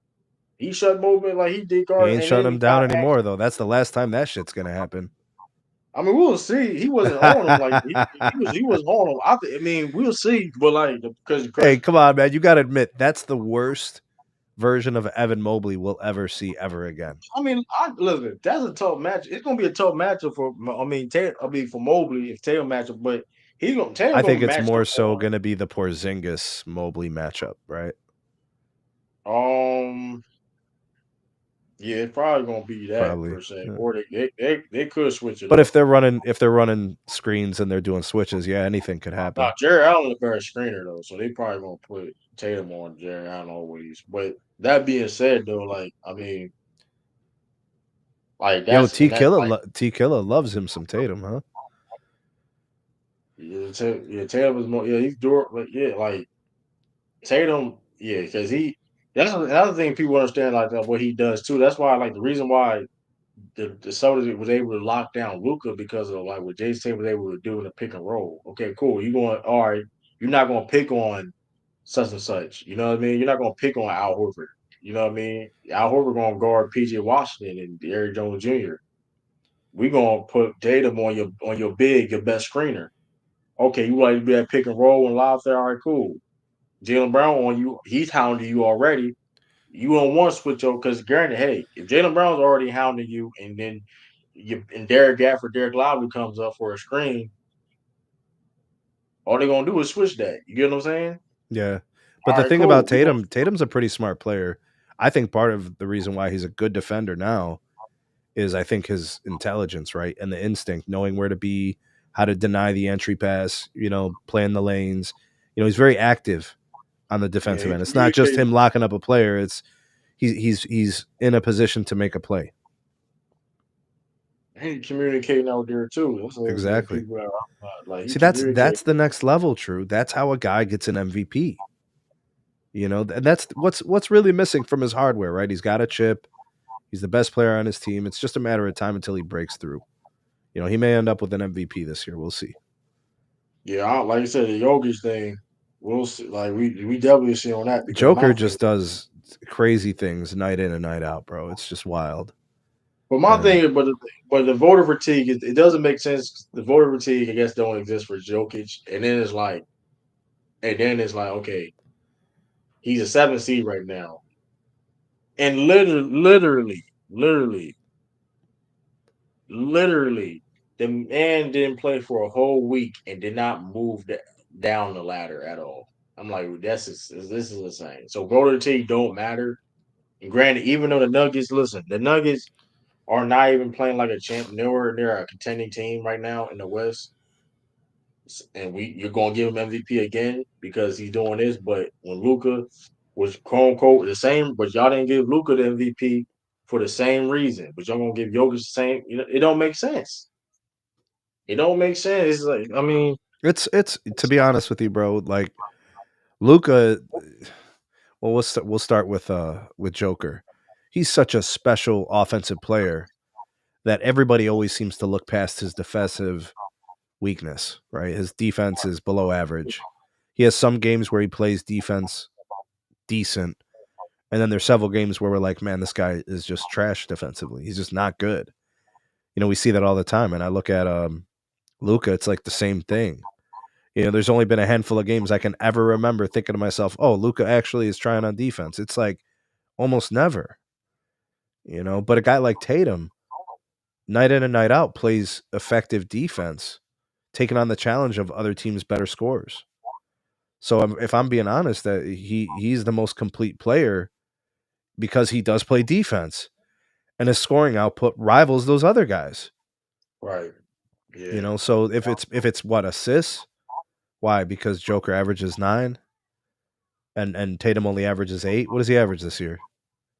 He shut Mobley like he did He guard, ain't and then shutting he him got down asked. anymore, though. That's the last time that shit's gonna happen. I mean, we'll see. He wasn't on him like he was on him. I mean, we'll see. But like Hey, because come on, man. You got to admit that's the worst version of Evan Mobley we'll ever see ever again. I mean, listen. That's a tough match. It's gonna be a tough matchup for. I mean for Mobley if Tatum matchup, but Tatum I gonna think be it's matched up more so on. going to be the Porzingis Mobley matchup, right? Um, yeah, it's probably gonna be that Probably. per se, Yeah. or they could switch it But up. if they're running screens and they're doing switches, yeah, anything could Now, happen. Jared Allen a better screener though, so they probably gonna put Tatum on Jared Allen always. But that being said, though, like I mean, like Yo, that's and that like T Killer loves him some Tatum, huh? yeah, Tatum is more he's durable, but yeah, like Tatum, yeah, because that's another thing people understand like that what he does too. That's why like the reason why the Celtics was able to lock down Luca because of like what Jayson Tatum was able to do in the pick and roll. Okay, cool. You going all right? You're not gonna pick on such and such. You know what I mean? You're not gonna pick on Al Horford. You know what I mean? Al Horford gonna guard PJ Washington and Eric Jones Jr. We gonna put Tatum on your big, your best screener. Okay, you like to be that pick and roll and lob there. All right, cool. Jalen Brown on you, he's hounding you already. You don't want to switch over because granted, hey, if Jalen Brown's already hounding you, and then Derek Gafford, Derek Lively comes up for a screen, all they're gonna do is switch that. You get what I'm saying? Yeah. But All the right, thing about cool. We gonna Tatum's a pretty smart player. I think part of the reason why he's a good defender now is I think his intelligence, right? And the instinct, knowing where to be, how to deny the entry pass, playing the lanes. He's very active on the yeah, defensive he end. It's not just communicates. him locking up a player, it's he's in a position to make a play. He communicating out there too. That's the other thing Exactly. people are like. He See, that's communicates. the next level, True. That's how a guy gets an MVP. And that's what's really missing from his hardware, right? He's got a chip. He's the best player on his team. It's just a matter of time until he breaks through. He may end up with an MVP this year. We'll see. Yeah, like I said, the Jokic thing. We'll see. Like we definitely see on that because my Joker thing. just does crazy things night in and night out, bro. It's just wild. But my thing And is, but the voter fatigue, it doesn't make sense. The voter fatigue, I guess, don't exist for Jokic, and then it's like, okay, he's a 7 seed right now, and literally, the man didn't play for a whole week and did not move down the ladder at all. I'm like, this is insane. So voter fatigue don't matter. And granted, even though the Nuggets, listen, the Nuggets are not even playing like a champ. They're a contending team right now in the West. And you're gonna give him MVP again because he's doing this. But when Luca was quote unquote the same, but y'all didn't give Luca the MVP for the same reason. But y'all gonna give Jokic the same. It don't make sense. It don't make sense. It's like I mean, it's to be honest with you, bro. Like Luca, well, we'll start with Joker. He's such a special offensive player that everybody always seems to look past his defensive weakness. Right, his defense is below average. He has some games where he plays defense decent, and then there's several games where we're like, man, this guy is just trash defensively. He's just not good. We see that all the time. And I look at Luca, it's like the same thing. There's only been a handful of games I can ever remember thinking to myself, oh, Luca actually is trying on defense. It's like almost never. But a guy like Tatum, night in and night out, plays effective defense, taking on the challenge of other teams' better scores. So if I'm being honest, that he's the most complete player because he does play defense, and his scoring output rivals those other guys. right? Yeah, So if it's what assists, why? Because Joker averages 9, and Tatum only averages 8. What does he average this year?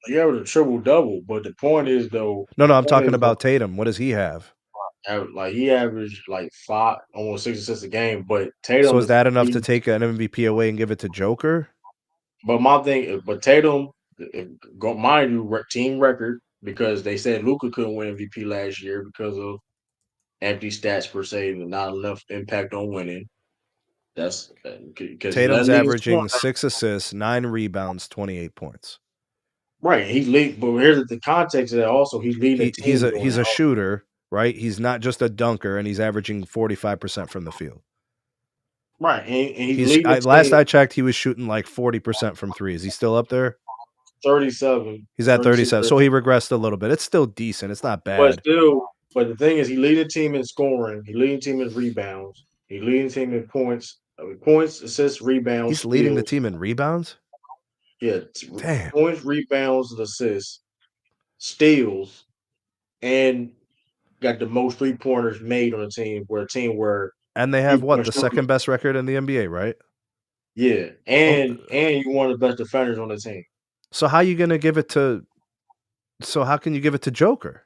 he had a triple double. But No, the I'm point talking is though, about Tatum. What does he have? like he averaged like five, almost 6 assists a game. But So Tatum is is that enough to he. take an MVP away and give it to Joker? But my thing, but Tatum, mind you, team record because they said Luca couldn't win MVP last year because of empty stats per se, and not enough impact on winning. That's because he led Tatum's the league in scoring. averaging 6 assists, 9 rebounds, 28 points. Right, he's lead, but here's the context of that. Also, he's leading the He's team a doing he's that. a shooter, right? He's not just a dunker, and he's averaging 45% from the field. Right, and he's leading the Last team. I checked, he was shooting like 40% from three. Is he still up there? 37, He's at 36, 37. So he regressed a little bit. It's still decent. It's not but bad. still, but the thing is, he leading the team in scoring. He leading the team in rebounds. He leading the team in points, assists, rebounds, He's leading the steals. team in rebounds? Yeah, Damn. points, rebounds, and assists, steals, and got the most 3-pointers made on the team. Where a team where And they have what? The second best record in the NBA, right? yeah, and you're one of the best defenders on the team. So how you gonna give it to? So how can you give it to Joker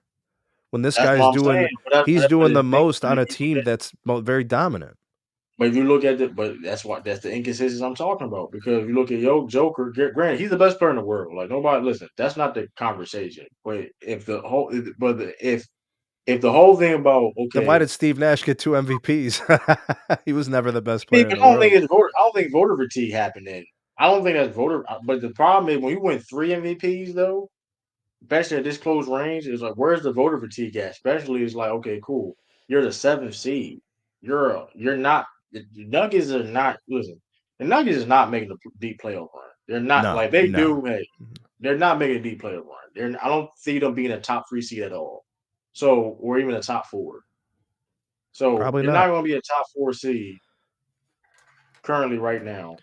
when this That's guy's what I'm saying. doing? He's doing the most on a team that's very dominant. But if you look at it, but that's the inconsistency I'm talking about. Because if you look at Joker, granted, he's the best player in the world. Like nobody, listen, that's not the conversation. But if the whole, if the whole thing about Then why okay, did Steve Nash get 2 MVPs? He was never the best player in the I don't think world. it's voter. I don't think voter fatigue happened. Then I don't think that's voter. But the problem is when you win 3 MVPs though, especially at this close range, it's like where's the voter fatigue at? Especially it's like okay, cool, you're the 7th seed. You're not. The Nuggets are not. Listen, the Nuggets is not making a deep playoff run. They're not like they do. Hey, they're not making a deep playoff run. I don't see them being a top 3 seed at all. So or even a top 4. So Probably they're not not. going to be a top 4 seed currently right now.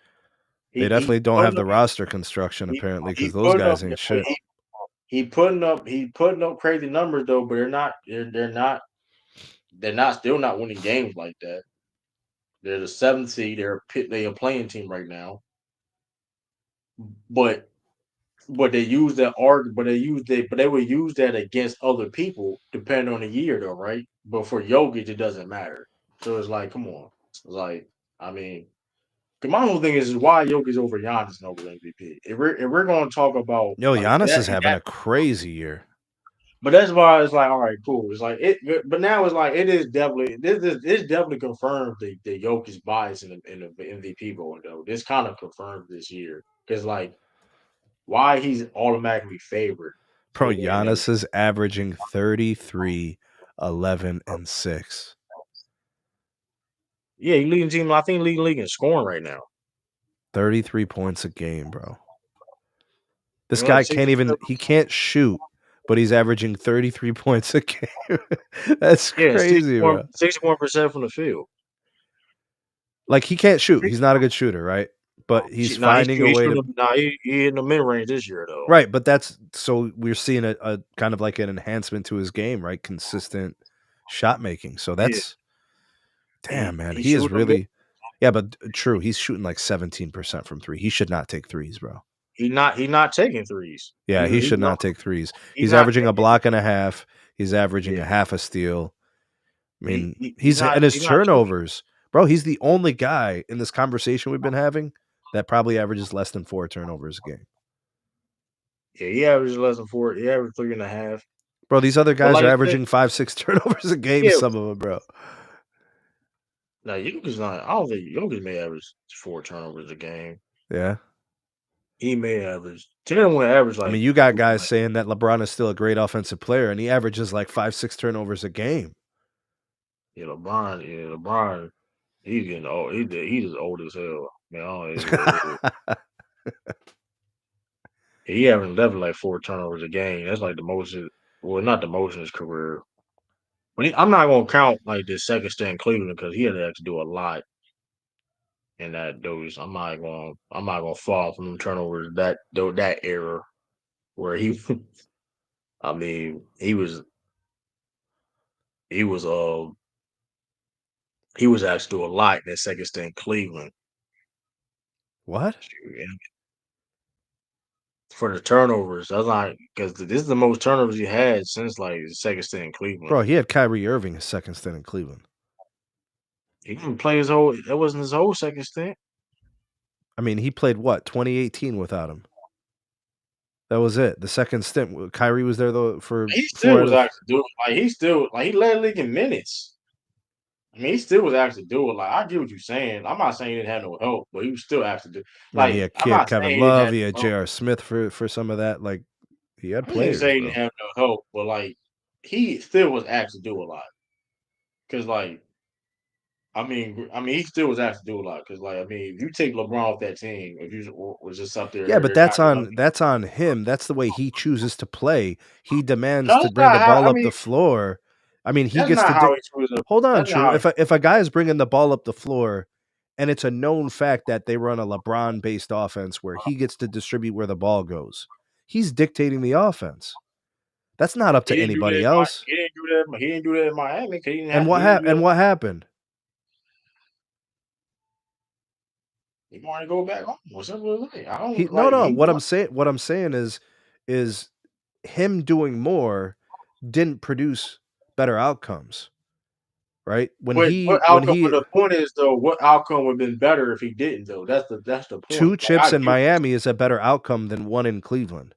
They definitely don't have the Up, roster construction apparently because those putting guys up. ain't shit. He putting up crazy numbers though, but they're not still not winning games like that. They're the 7th seed. They're a playing team right now. But they use that but they would use that against other people depending on the year though, right? But for Jokic, it doesn't matter. So it's like, come on. It's like, I mean, my whole thing is why Jokic over Giannis and over MVP. If we're gonna talk about Yo, like Giannis is that, having a crazy year. but that's why it's like, all right, cool. It's like it, but now it's like it is definitely this definitely confirmed the Jokic bias in the MVP voting though. This kind of confirmed this year because like why he's automatically favored Bro, to win MVP. Giannis is averaging 33, 11, and 6. Yeah, he leading team. I think league in scoring right now. 33 points a game, bro. This guy he can't shoot, but he's averaging 33 points a game. That's crazy, bro. 61% from the field. Like he can't shoot. He's not a good shooter, right? But he's finding a way to. He in the mid range this year though. Right, but that's so we're seeing a kind of like an enhancement to his game, right? Consistent shot making. So that's damn, man. He is really. Yeah, but true. He's shooting like 17% from three. He should not take threes, bro. He's not taking threes. Yeah, he should not take threes. He's averaging a block and a half. He's averaging a half a steal. I mean, his turnovers, bro. He's the only guy in this conversation we've been having that probably averages less than 4 turnovers a game. Yeah, he averages less than 4. He averaged 3.5. Bro, these other guys are averaging 5-6 turnovers a game. Some of them, bro. No, Jokic's not. I don't think Jokic may average 4 turnovers a game. Yeah. He may average. Tatum will average like. I mean, you got guys saying that LeBron is still a great offensive player, and he averages like 5-6 turnovers a game. Yeah, LeBron. He's getting old. He's just old as hell. Man, he averaged like 4 turnovers a game. That's like the most. Well, not the most in his career. I'm not gonna count like the second stint in Cleveland because he had to actually do a lot in that those. I'm not gonna fall from them turnovers that era where he. I mean, he was actually doing a lot in that second stint in Cleveland. What? For the turnovers, that's not because this is the most turnovers he had since like his second stint in Cleveland. Bro, he had Kyrie Irving his second stint in Cleveland. He didn't play his whole. That wasn't his whole second stint. I mean, he played what 2018 without him. That was it. The second stint, Kyrie was there though for. He still was actually doing he led the league in minutes. I mean, he still was asked to do it. Like, I get what you're saying. I'm not saying he didn't have no help, but he was still asked to do. I mean, he Like, had, I'm he had not Kevin saying he didn't Love, have he had no help. J.R. Smith for some of that. Like, he had I didn't players, say he bro. didn't have no help, but like, he still was asked to do a lot. Cause like, he still was asked to do a lot. Cause like, I mean, if you take LeBron off that team, if you was just up Yeah, there, but they're not. that's on him. That's the way he chooses to play. He demands No, to that's bring the not how. ball up the floor. I mean, he That's gets not to how he screws up. hold on, That's not True. how. If a guy is bringing the ball up the floor and it's a known fact that they run a LeBron based offense where he gets to distribute where the ball goes, he's dictating the offense. That's not up He to didn't do that. anybody else. He didn't do that. He didn't do that in Miami. Cause And he didn't do that. what happened? He wanted to go back home. Or something like that. I He don't no like. no. He want. What I'm saying is him doing more didn't produce better outcomes, right? But what When outcome? But he the point is though, what outcome would have been better if he didn't though? That's the point. two Like I chips in get what you're Miami is a better outcome than one in Cleveland.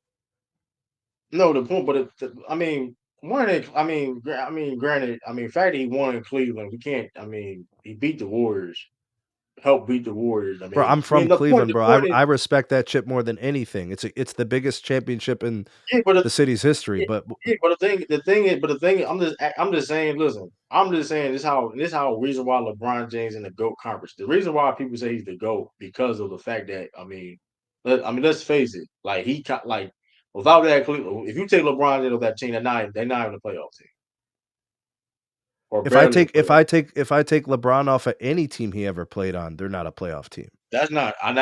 no, the point, but I mean, one. Granted, I mean, the fact that he won in Cleveland, we can't. I mean, he beat the Warriors, helped beat the Warriors. Bro, I'm I mean, from Cleveland, the bro. point is, I respect that chip more than anything. It's the biggest championship in yeah, but the city's history. yeah, But yeah, but the thing, I'm just saying. Listen, I'm just saying this how reason why LeBron James in the GOAT conference. The reason why people say he's the GOAT because of the fact that let's face it. Like like without that, if you take LeBron James of that team, they're not even a playoff team or barely a playoff. if I take LeBron off of any team he ever played on, they're not a playoff team. That's not. I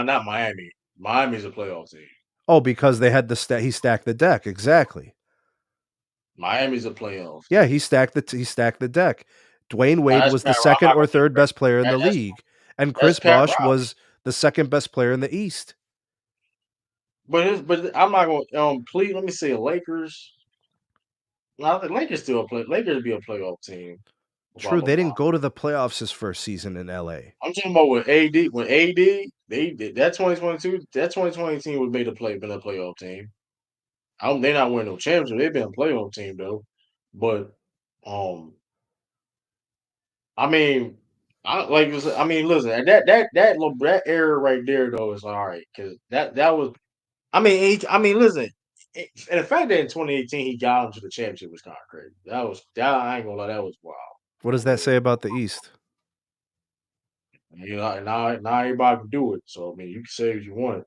not Miami. Miami's a playoff team. Oh, because they had he stacked the deck exactly. Miami's a playoff Yeah, team. he stacked the deck. Dwayne Now, Wade that's was the Pat. I'm second not or gonna third best player in that, the league, and that's Chris Pat Bosh Riley. was the second best player in the East. But I'm not going. Please let me say Lakers. No, the Lakers still play. Lakers be a playoff team True, without they LeBron. didn't go to the playoffs his first season in LA. I'm talking about with AD. When AD, they did that 2022. That 2020 team would been a playoff team. They're not winning no championship. They've been a playoff team though. But um, I mean, listen, that era right there though is all right because that was. Listen, and the fact that in 2018 he got him to the championship was kind of crazy. That I ain't gonna lie, that was wild. What does I that mean, say about the East? now everybody can do it. So I mean, you can say what you want.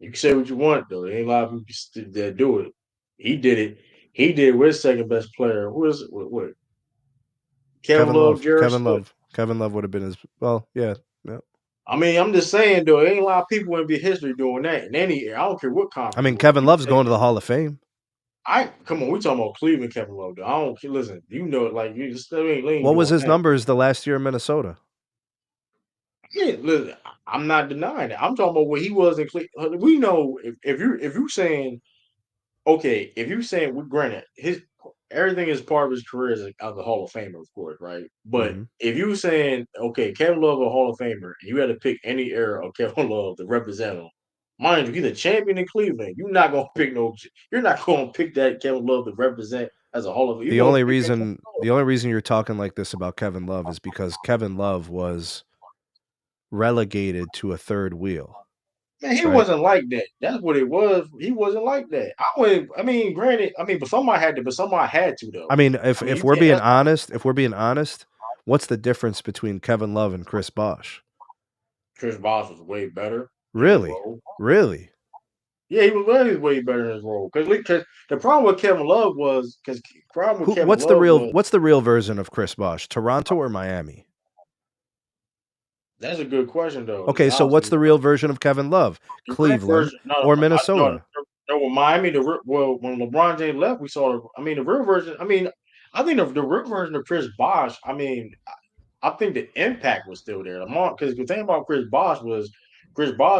You can say what you want though. There ain't a lot of people that do it. He did it. He did with his second best player. Who is it? What? Kevin Love, Jared Smith. Kevin Love would have been his. Well, yeah, yeah. I mean, I'm just saying though, there ain't a lot of people in the history doing that in any era. I don't care what I conference. mean, Kevin You can Love's take going to the Hall of Fame. I come on, we talking about Cleveland Kevin Love. Though. I don't listen. You know, like you still ain't What was doing his that. numbers the last year in Minnesota? Yeah, listen, I'm not denying it. I'm talking about what he was in Cleveland. We know if you saying okay, if you saying granted his everything is part of his career as a Hall of Famer, of course, right? But Mm-hmm. if you saying okay, Kevin Love a Hall of Famer, and you had to pick any era of Kevin Love to represent him. Mind you, he's a champion in Cleveland. You're not gonna pick no. You're not gonna pick that Kevin Love to represent as a Hall of. You're gonna pick that Kevin Love. The only reason you're talking like this about Kevin Love is because Kevin Love was relegated to a third wheel, Man, he right? wasn't like that. That's what it was. He wasn't like that. I wouldn't. I mean, granted. I mean, but somebody had to. But somebody had to though. I mean, I mean, if you we're can't. being That's honest, what's the difference between Kevin Love and Chris Bosh? Chris Bosh was way better in his Really, role. really? Yeah, he was way better in his role. Because the problem with Kevin Love was because problem with Kevin Love was What's the real version of Chris Bosh? Toronto or Miami? that's a good question though. To be Okay, so honest with what's you, the real version of Kevin Love? the real Cleveland version. No, or no, Minnesota? no. With Miami, well, when LeBron James left, we saw. I mean, the real version. I mean, I think the real version of Chris Bosh. I mean, I think the impact was still there. Because the thing about Chris Bosh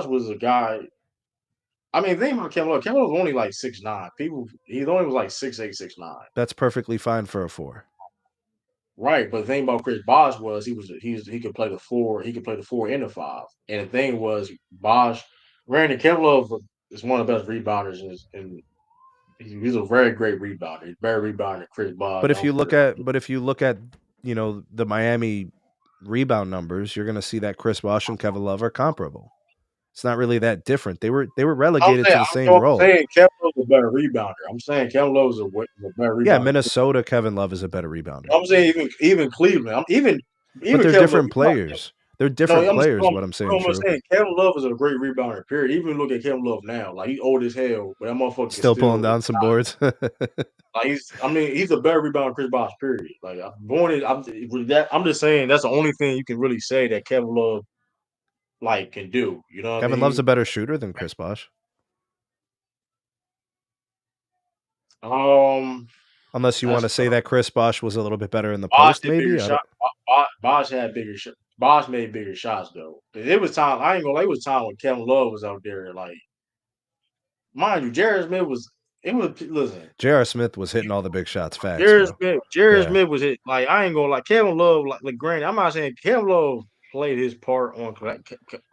was a guy. I mean, the thing about Kevin Love was only like 6'9". He only was like 6'8", 6'9". That's perfectly fine for a four. Right, but the thing about Chris Bosh was he could play the four. He could play the four and the five. And the thing was Bosh, Kevin Love is one of the best rebounders He's a very great rebounder. He's very rebounder. Chris Bosh. But if you look at the Miami rebound numbers, you're going to see that Chris Bosh and Kevin Love are comparable. It's not really that different. They were relegated to the same I'm role. saying Kevin Love's a better rebounder. I'm saying Kevin Love's a better Yeah, rebounder. Minnesota Kevin Love is a better rebounder. I'm saying even Cleveland. But Even they're Kevin Love. different players. They're No, different players, what I'm saying, I'm True. saying Kevin Love is a great rebounder. Period. Even look at Kevin Love now. Like he's old as hell, but that motherfucker can Still pulling still down some boards. like he's a better rebounder than Chris Bosh. Period. Like I'm just saying that's the only thing you can really say that Kevin Love like can do. You know what I Kevin Love's mean? a better shooter than Chris Bosh. Um, Unless you want that's to say tough. that Chris Bosh was a little bit better in the Bosh post, did bigger maybe. I shot. don't. Bosh had bigger shot. Bosh made bigger shots though. 'Cause it was time. I ain't gonna lie. It was time when Kevin Love was out there. Like, mind you, Jared Smith was. It was listen. J.R. Smith was hitting all the big shots. Facts, Jared bro. Smith. Jared Yeah, Smith was hit. Like I ain't gonna like Kevin Love. Like granted, I'm not saying Kevin Love played his part on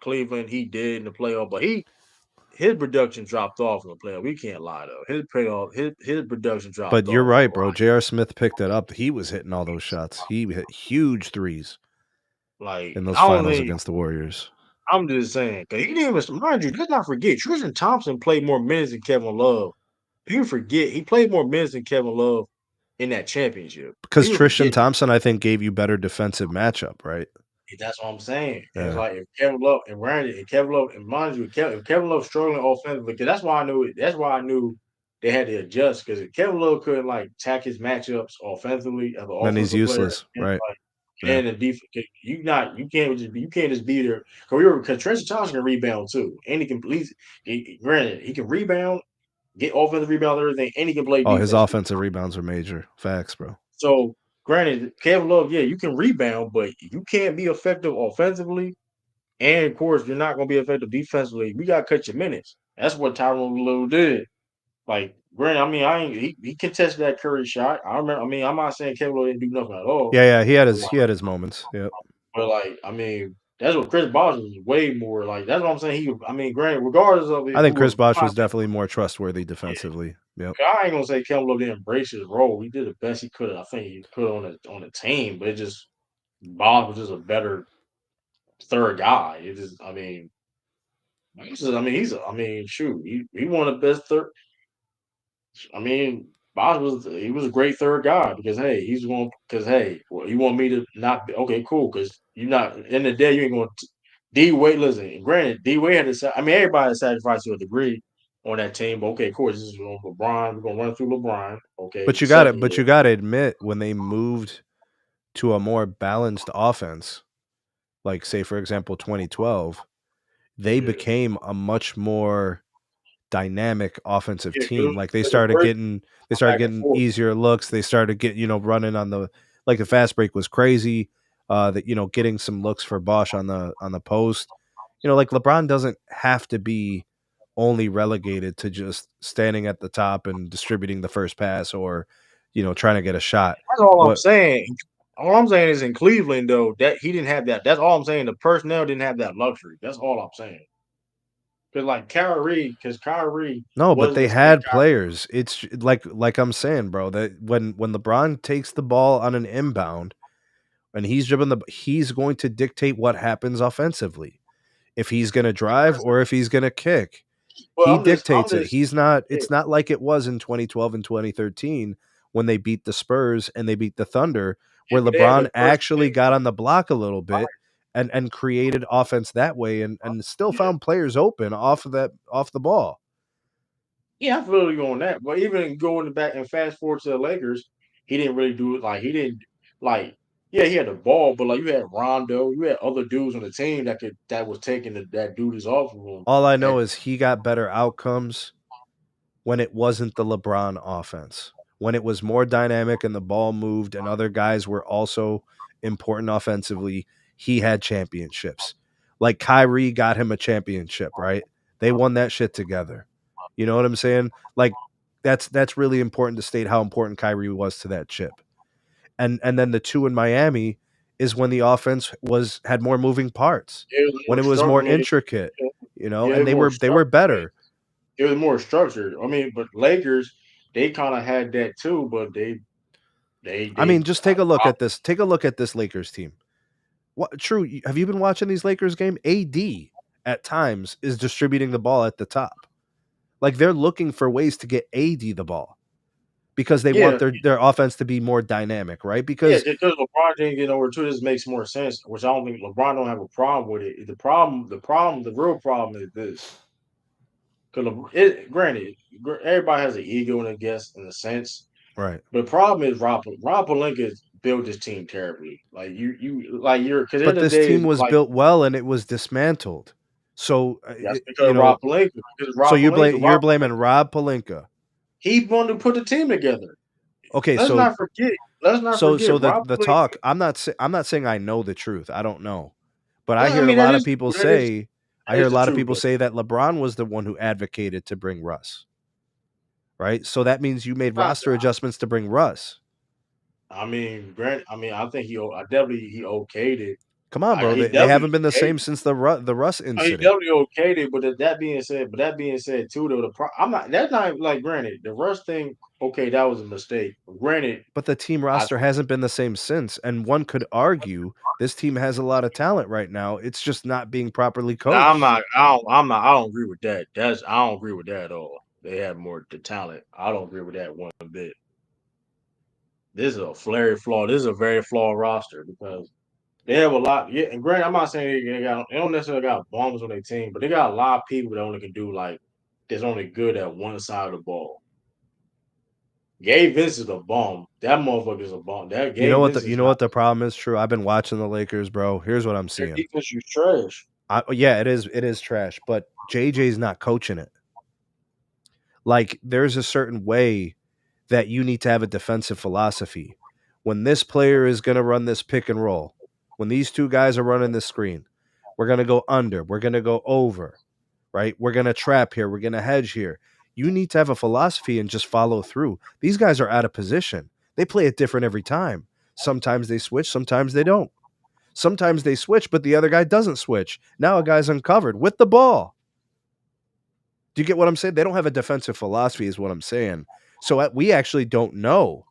Cleveland. He did in the playoff, but his production dropped off in the playoff. We can't lie though. His production dropped but you're off. right, bro. J.R. Smith picked it up. He was hitting all those shots. He hit huge threes Like in those I don't finals think. against the Warriors. I'm just saying because he didn't even mind you. Let's not forget Tristan Thompson played more minutes than Kevin Love. People forget he played more minutes than Kevin Love in that championship. Because People Tristan forget that. Thompson, I think, gave you better defensive matchup, right? That's what I'm saying. And it's Yeah. like if Kevin Love and Randy and Kevin Love and mind you, if Kevin Love struggling offensively, because that's why I knew it. That's why I knew they had to adjust because if Kevin Love couldn't like attack his matchups offensively as an Then he's offensive player, useless, right? like Yeah. and the defense, you can't just be there because Tristan Thompson can rebound too, and he can please. Granted, he can rebound, get offensive rebound, and everything, and he can play Oh, his defense too. offensive rebounds are major. Facts, bro. So, granted, Kevin Love, yeah, you can rebound, but you can't be effective offensively. And of course, you're not going to be effective defensively. We got to cut your minutes. That's what Tyronn Lue did. Like, granted, I mean, he contested that Curry shot. I remember. I mean, I'm not saying Kevin Love didn't do nothing at all. Yeah, yeah. He had But his like, he had his moments. Yep. I mean, that's what Chris Bosh was way more like. That's what I'm saying. I mean, granted, regardless of I think Chris who, Bosh I'm was not saying, definitely more trustworthy defensively. Yep. I ain't gonna say Kevin Love didn't embrace his role. He did the best he could. I think he put on the team, but it just Bosh was just a better third guy. It just, I mean, I mean, shoot, he one of the best third. I mean, he was a great third guy because hey, he's going because hey, well, you want me to not be okay, cool, because you're not in the day you ain't going to D Wade. Listen, granted, D Wade had to. I mean, everybody had sacrificed to a degree on that team, but okay, of course, this is on LeBron. We're gonna run through LeBron. Okay, second But year, you got to admit when they moved to a more balanced offense, like say for example 2012, they yeah, became a much more dynamic offensive yeah, team. Like because the break they started back and getting forth. easier looks. They started running on the like the fast break was crazy. That getting some looks for Bosch on the post. Like LeBron doesn't have to be only relegated to just standing at the top and distributing the first pass or trying to get a shot. That's all I'm What saying. All I'm saying is in Cleveland, though, that he didn't have that. That's all I'm saying. The personnel didn't have that luxury. That's all I'm saying. Because Kyrie No, but wasn't they the same had players. It's like I'm saying, bro, that when LeBron takes the ball on an inbound and he's dribbling he's going to dictate what happens offensively. If he's going to drive or if he's going to kick. Well, He I'm dictates it. just, yeah, It's not like it was in 2012 and 2013 when they beat the Spurs and they beat the Thunder yeah, where but they had LeBron the first, actually got on the block a little bit and created offense that way and still yeah, found players open off the ball. yeah, I feel you on that. But even going back and fast forward to the Lakers, he didn't really do it. Like he didn't like, yeah, he had the ball, but like you had Rondo, you had other dudes on the team that was taking that duties off of him. All I That know is he got better outcomes when it wasn't the LeBron offense. When it was more dynamic and the ball moved and other guys were also important offensively, he had championships. Like Kyrie got him a championship, right? They won that shit together. You know what I'm saying? Like that's really important to state how important Kyrie was to that chip. And then the two in Miami is when the offense had more moving parts, it was when more it was more structured. I mean, intricate, yeah, and it was more they were structured. better. It was more structured. I mean, but Lakers, they kind of had that too, but they I mean, just take a look dropped. at this. Take a look at this Lakers team. What true? Have you been watching these Lakers game? AD at times is distributing the ball at the top. Like they're looking for ways to get AD the ball because they want Yeah, their offense to be more dynamic, right? yeah, Because because LeBron didn't get over too. This makes more sense, which I don't think LeBron don't have a problem with it. The real problem is this. Because granted, everybody has an ego in a guess in a sense, right. but the problem is Rob Pelinka built this team terribly. Like you're because at the end But of the this day, team was like built well and it was dismantled. So that's because you of Rob know, Pelinka. Because so Rob Pelinka, you're blaming Rob Pelinka. he wanted to put the team together. Okay, Let's so not forget. Let's not forget the Rob Pelinka. talk. I'm not saying I know the truth. I don't know, but I Well, I hear a mean lot of people that is say. I that hear is a the lot of truth people though. say that LeBron was the one who advocated to bring Russ. Right, so that means you made Not, roster adjustments to bring Russ. I mean, I think I definitely he okayed it. Come on, bro. He They definitely haven't been the okayed same since the Russ He incident. definitely okayed it, but that being said too, though, I'm not. That's not like granted the Russ thing. Okay, that was a mistake. Granted, But the team I roster hasn't been the same since. And one could argue this team has a lot of talent right now. It's just not being properly now I'm coached. not. I don't. I'm not. I don't agree with that. I don't agree with that at all. They have more the talent. I don't agree with that one bit. This is a very flawed. This is a very flawed roster because they have a lot. Yeah, and granted, I'm not saying they don't necessarily got bombs on their team, but they got a lot of people that only can do like that's only good at one side of the ball. Gabe Vince is a bum. That motherfucker is a bum. That Gabe Vince You is know not. what the problem is, True? I've been watching the Lakers, bro. Here's what I'm Their seeing. defense is trash. Yeah, it is trash, but JJ's not coaching it. Like there's a certain way that you need to have a defensive philosophy. When this player is going to run this pick and roll, when these two guys are running this screen, we're going to go under, we're going to go over, right? We're going to trap here, we're going to hedge here. You need to have a philosophy and just follow through. These guys are out of position. They play it different every time. Sometimes they switch, sometimes they don't. Sometimes they switch, but the other guy doesn't switch. Now a guy's uncovered with the ball. Do you get what I'm saying? They don't have a defensive philosophy, is what I'm saying. So we actually don't know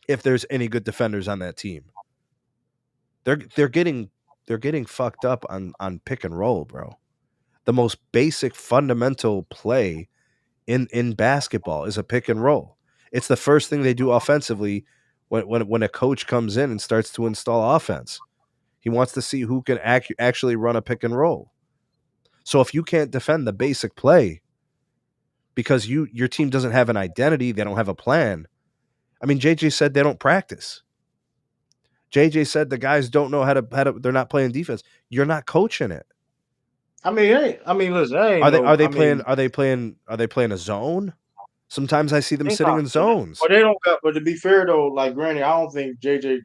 if there's any good defenders on that team. They're getting fucked up on pick and roll, bro. The most basic fundamental play in basketball is a pick and roll. It's the first thing they do offensively when a coach comes in and starts to install offense. He wants to see who can actually run a pick and roll. So if you can't defend the basic play because your team doesn't have an identity, they don't have a plan. I mean, JJ said they don't practice. JJ said the guys don't know how to they're not playing defense. You're not coaching it. Listen, I ain't no. Are they playing a zone? Sometimes I see them They sitting not. in zones. But they don't got. But to be fair though, like granted, I don't think JJ.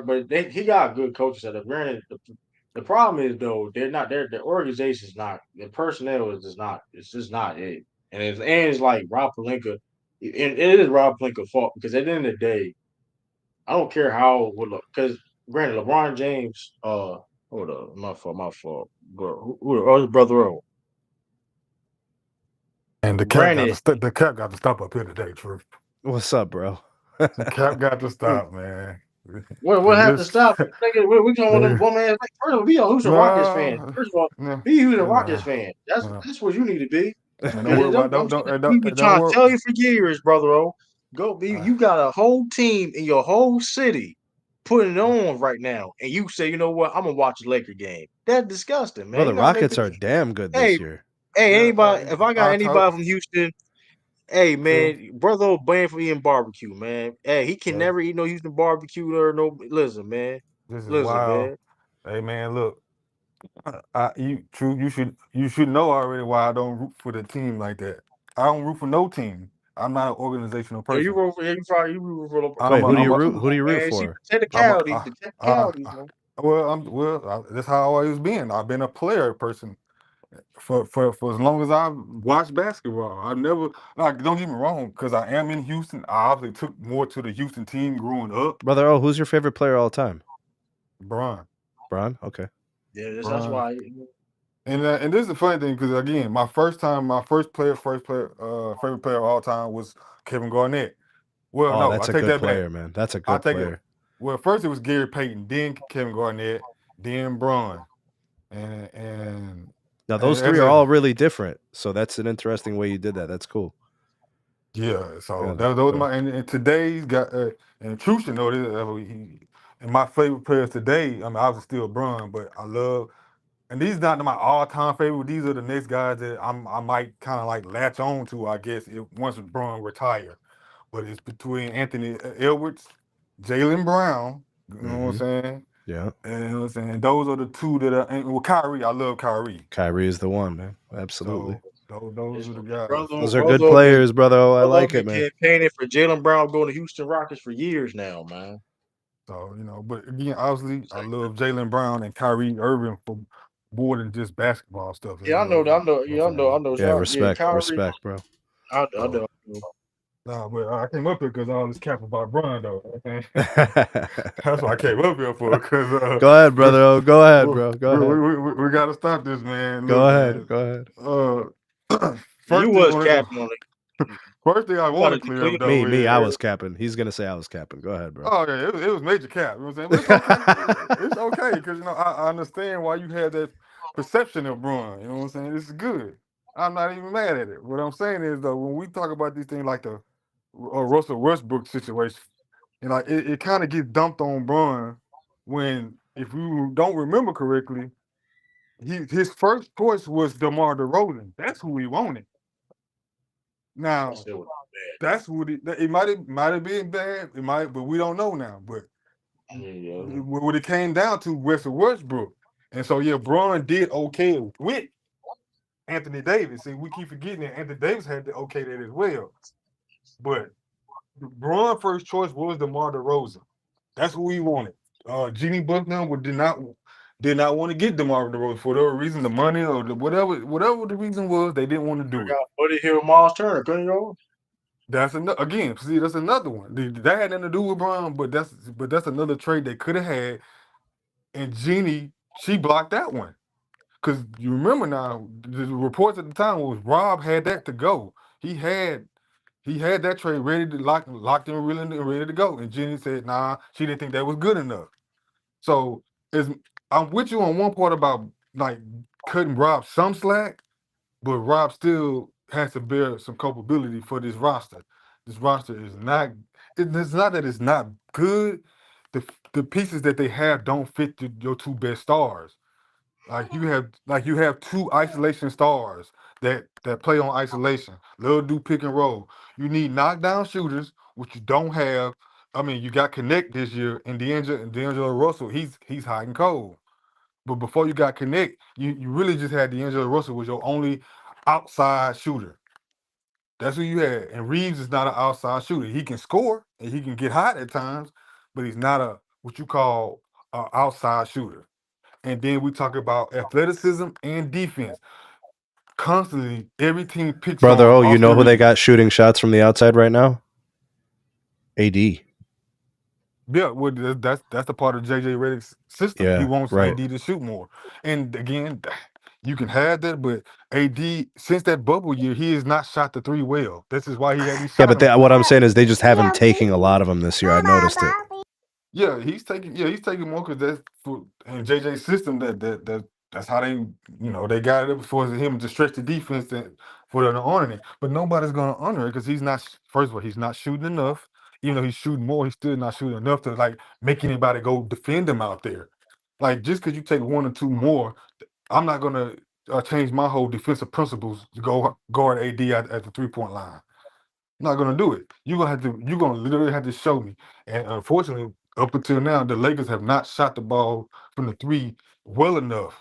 But he got good coaches at it. Granted, the problem is though they're not. The organization's not. The personnel is just not. It's just not it. And it's like Rob Pelinka. And it is Rob Pelinka's fault because at the end of the day, I don't care how because granted LeBron James. Hold up, my fault. Bro, his brother Earl. And Granted, the cap got to stop up here today, True. What's up, bro? The cap got to stop, man. what have to This, stop? Nigga, we going with them bum ass. Like, first of all, be a who's a Rockets fan. nah, First of all, nah, be who's a Rockets nah, fan. nah. That's what you need to be. And don't Because worry about we been don't trying to worry. tell you for years, brother. Oh, go be. Uh, You got a whole team in your whole city putting it on right now, and you say, you know what? I'm gonna watch a Laker game. That's disgusting, Bro, man. the You gotta make Rockets the. are damn good Hey, this year. anybody. If I got I told anybody from Houston. Hey True. man, brother banned from eating barbecue, man. Hey, he can Hey, never eat no Houston barbecue or no. Listen, man. this is Listen, wild. man. Hey, man, look. True. You should know already why I don't root for the team like that. I don't root for no team. I'm not an organizational Yeah, you person. roll for you roll for Wait, who do you I'm a root? Who do you root man. See, for? protect the I'm a, counties, protect the I, counties, I, man. that's how I always been. I've been a player person for as long as I've watched basketball. I've never like don't get me wrong, because I am in Houston. I obviously took more to the Houston team growing up. Brother, who's your favorite player all time? Bron, Bron? Okay. Yeah, that's Bron, why. And this is the funny thing because again, my favorite player of all time was Kevin Garnett. Well, Oh, no, I that's a take good that back. player, man. That's a I good take it. player. Well, first it was Gary Payton, then Kevin Garnett, then Braun, and and Now and those as three are a all really different. So that's an interesting way you did that. That's cool. yeah. So Yeah. those my and today's got and Truth should know this. And my favorite players today. I mean, obviously still Braun, but I love. And these not my all-time favorite. These are the next guys that I might kind of like latch on to, I guess, if once Braun retire. But it's between Anthony Edwards, Jaylen Brown. You know what I'm Hmm. saying? Yeah. And you know what I'm saying? Those are the two that are. And with Kyrie, I love Kyrie. Kyrie is the one, man. Absolutely. So those are the guys. Those are good Brother been players, brother. Oh, I brother like been it, man. campaigning for Jalen Brown going to Houston Rockets for years now, man. So but again, obviously, I love Jaylen Brown and Kyrie Irving for more than just basketball stuff. Yeah, I You know, know I know, what I'm yeah, I saying? know. Yeah, So, yeah, respect, Kyrie, respect, bro. I So know. nah, but I came up here because all this cap about Bron though. Okay? Go That's what I came up here for. Because ahead, we, brother. Oh, go ahead, we, bro. Go we, ahead. we, we, we got to stop this, man. Go Look, ahead. man. Go ahead. You First thing I was want to capping on it. first thing I You want to wanted to clear clear up though Me, I is was capping. He's gonna say I was capping. Go ahead, bro. oh yeah, it was major cap. You know what I'm saying? But it's okay. It's okay because I understand why you had that perception of Braun. You know what I'm saying? This is good. I'm not even mad at it. What I'm saying is though, when we talk about these things like the Russell Westbrook situation, and like it kind of gets dumped on Braun when if you don't remember correctly, his first choice was DeMar DeRozan. That's who he wanted. that Now shit was that's what it might have been bad. It might, but we don't know now. But bad. Yeah, what it came down to Russell Westbrook. And so yeah, Braun did okay with Anthony Davis. See, we keep forgetting that Anthony Davis had to okay that as well. But Braun first choice was DeMar DeRozan. That's who he wanted. Jeannie Buckner did not want to get DeMar DeRozan for whatever reason, the money or whatever the reason was, they didn't want to do it. got Buddy Hill, Miles Turner, couldn't you? That's another again. See, that's another one. That had nothing to do with Braun, but that's another trade they could have had. And Jeannie, she blocked that one. Because you remember now, the reports at the time was Rob had that to go. He had that trade ready to locked and ready to go. And Jenny said, nah, she didn't think that was good enough. So is I'm with you on one part about like cutting Rob some slack, but Rob still has to bear some culpability for this roster. This roster is not. It's not that it's not good. The pieces that they have don't fit your two best stars. Like you have two isolation stars that play on isolation. They'll do pick and roll. You need knockdown shooters, which you don't have. I mean, you got Connect this year, and D'Angelo Russell. He's hot and cold. But before you got Connect, you really just had D'Angelo Russell was your only outside shooter. That's who you had. And Reeves is not an outside shooter. He can score and he can get hot at times, but he's not a what you call a outside shooter. And then we talk about athleticism and defense. Constantly, every team picks Brother, on oh, you know Austin who they got Reeves. shooting shots from the outside right now? AD. Yeah, well, that's the part of JJ Redick's system. He Yeah, wants right. AD to shoot more. And again, you can have that, but AD since that bubble year, he has not shot the three well. This is why he hasn't Yeah, shot but them. what I'm saying is they just haven't taken a lot of them this year. I noticed it. Yeah, he's taking more because that's for in JJ's system that's how they got it for him to stretch the defense and for them to honor it. But nobody's gonna honor it because he's not. First of all, he's not shooting enough. Even though he's shooting more, he's still not shooting enough to like make anybody go defend him out there. Like just because you take one or two more, I'm not gonna change my whole defensive principles to go guard AD at the 3-point line. Not gonna do it. You're gonna literally have to show me. And unfortunately, up until now, the Lakers have not shot the ball from the three well enough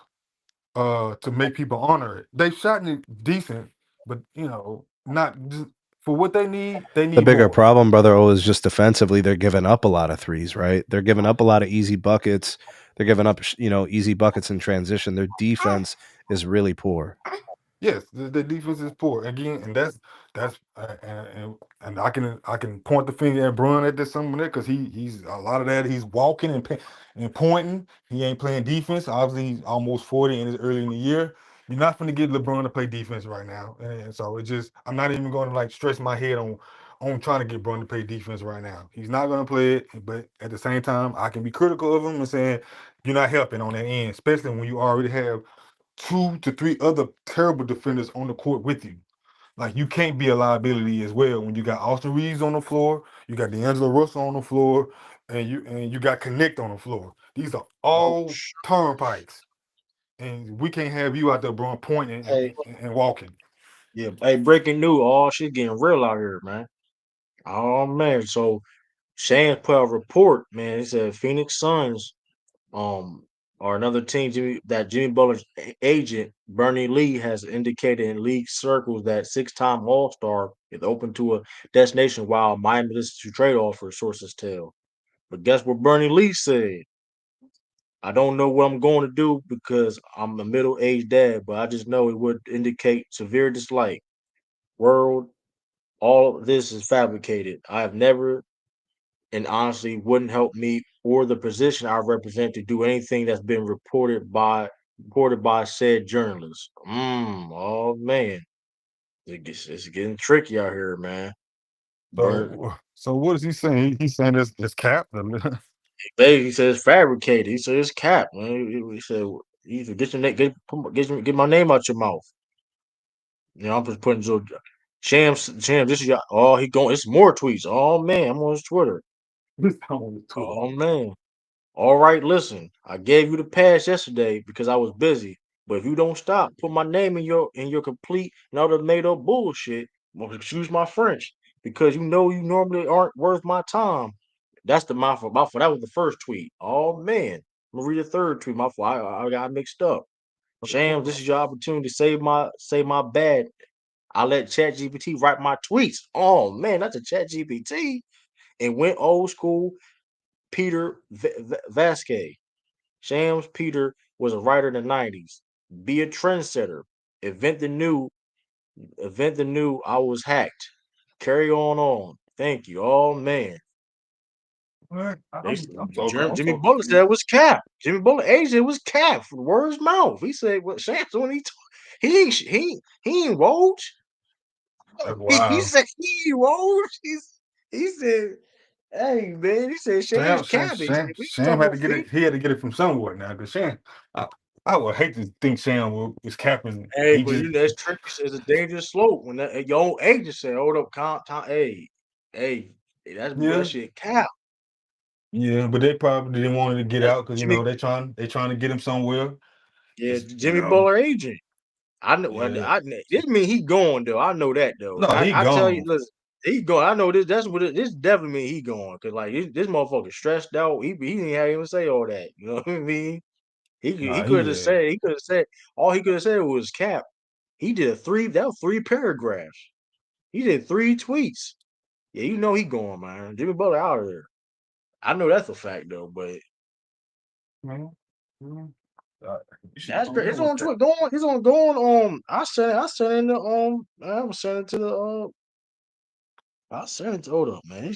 to make people honor it. They've shot it decent, but not just, for what they need. They The need bigger more. problem, brother, oh, is just defensively. They're giving up a lot of threes, right? They're giving up a lot of easy buckets. They're giving up, easy buckets in transition. Their defense is really poor. Yes, the defense is poor again, and that's I can point the finger at Brun at this some of that because he's a lot of that he's walking and pointing. He ain't playing defense. Obviously, he's almost 40 and it's early in the year. You're not going to get LeBron to play defense right now, and so it just I'm not even going to like stress my head on trying to get LeBron to play defense right now. He's not going to play it, but at the same time, I can be critical of him and saying you're not helping on that end, especially when you already have 2 to 3 other terrible defenders on the court with you. Like you can't be a liability as well when you got Austin Reeves on the floor, you got D'Angelo Russell on the floor, and you got Connect on the floor. These are Oh, all turnpikes, and we can't have you out there, bro, pointing hey, and walking. yeah. Hey, breaking news. Oh, shit getting real out here, man. Oh man. So Shane put out a report, man. He said Phoenix Suns, um, or another team that Jimmy Butler's agent Bernie Lee has indicated in league circles that six-time All-Star is open to a destination while Miami listens to trade offers. Sources tell. But guess what Bernie Lee said? I don't know what I'm going to do because I'm a middle-aged dad, but I just know it would indicate severe dislike. World, all of this is fabricated. I have never and honestly wouldn't help me or the position I represent to do anything that's been reported by said journalists. Oh man, it's getting tricky out here, man. Burn. So what is he saying? He's saying it's cap. He says fabricated. He says it's cap, man. He said you should get your get my name out your mouth. You know, I'm just putting so Sham. This is your. Oh, he going. It's more tweets. Oh man, I'm on his Twitter. This on his Twitter. Oh man. All right, listen. I gave you the pass yesterday because I was busy. But if you don't stop, put my name in your complete and other made up bullshit. Well, excuse my French, because you know you normally aren't worth my time. That's the my fault. My fault. That was the first tweet. Oh man, I'm gonna read the third tweet. My fault. I got mixed up. Shams, this is your opportunity to say my bad. I let ChatGPT write my tweets. Oh man, that's a ChatGPT. And went old school Peter Vasquez. Shams Peter was a writer in the 90s. Be a trendsetter. Invent the new. Invent the new. I was hacked. Carry on. Thank you. Oh man. What? I'm so I'm Jimmy so Butler said confused. it was cap. Jimmy Butler agent was cap from the word's mouth. He said what Shams when he ain't Woj. That's He wild. said he ain't Woj. He said, hey man, he said Shams cap. He said we Sham talking had to about get it. He had to get it from somewhere now. Because I, I would hate to think was capping. Hey, He but just that's tricky. It's a dangerous slope when your own agent said, "Hold up, count, hey, that yeah. shit cap." Yeah, but they probably didn't want it to get That's out because Jimmy. they trying to get him somewhere. Yeah, It's, Jimmy Butler agent. I know. yeah. This mean he going though. I know that though. No, he I tell you, gone. listen, he going. I know this. That's what this definitely mean he going because like this motherfucker stressed out. He didn't have even say all that. You know what I mean? He Nah, could have said all he could have said was cap. He did that was 3 paragraphs. He did 3 tweets. Yeah, you know he going, man. Jimmy Butler out of there. I know that's a fact though, but man. Mhm. Uh, you should that's come great. here It's with on that. Twitter. Going. It's on going. I sent it in the I was sending it to the I sent it to hold up, man.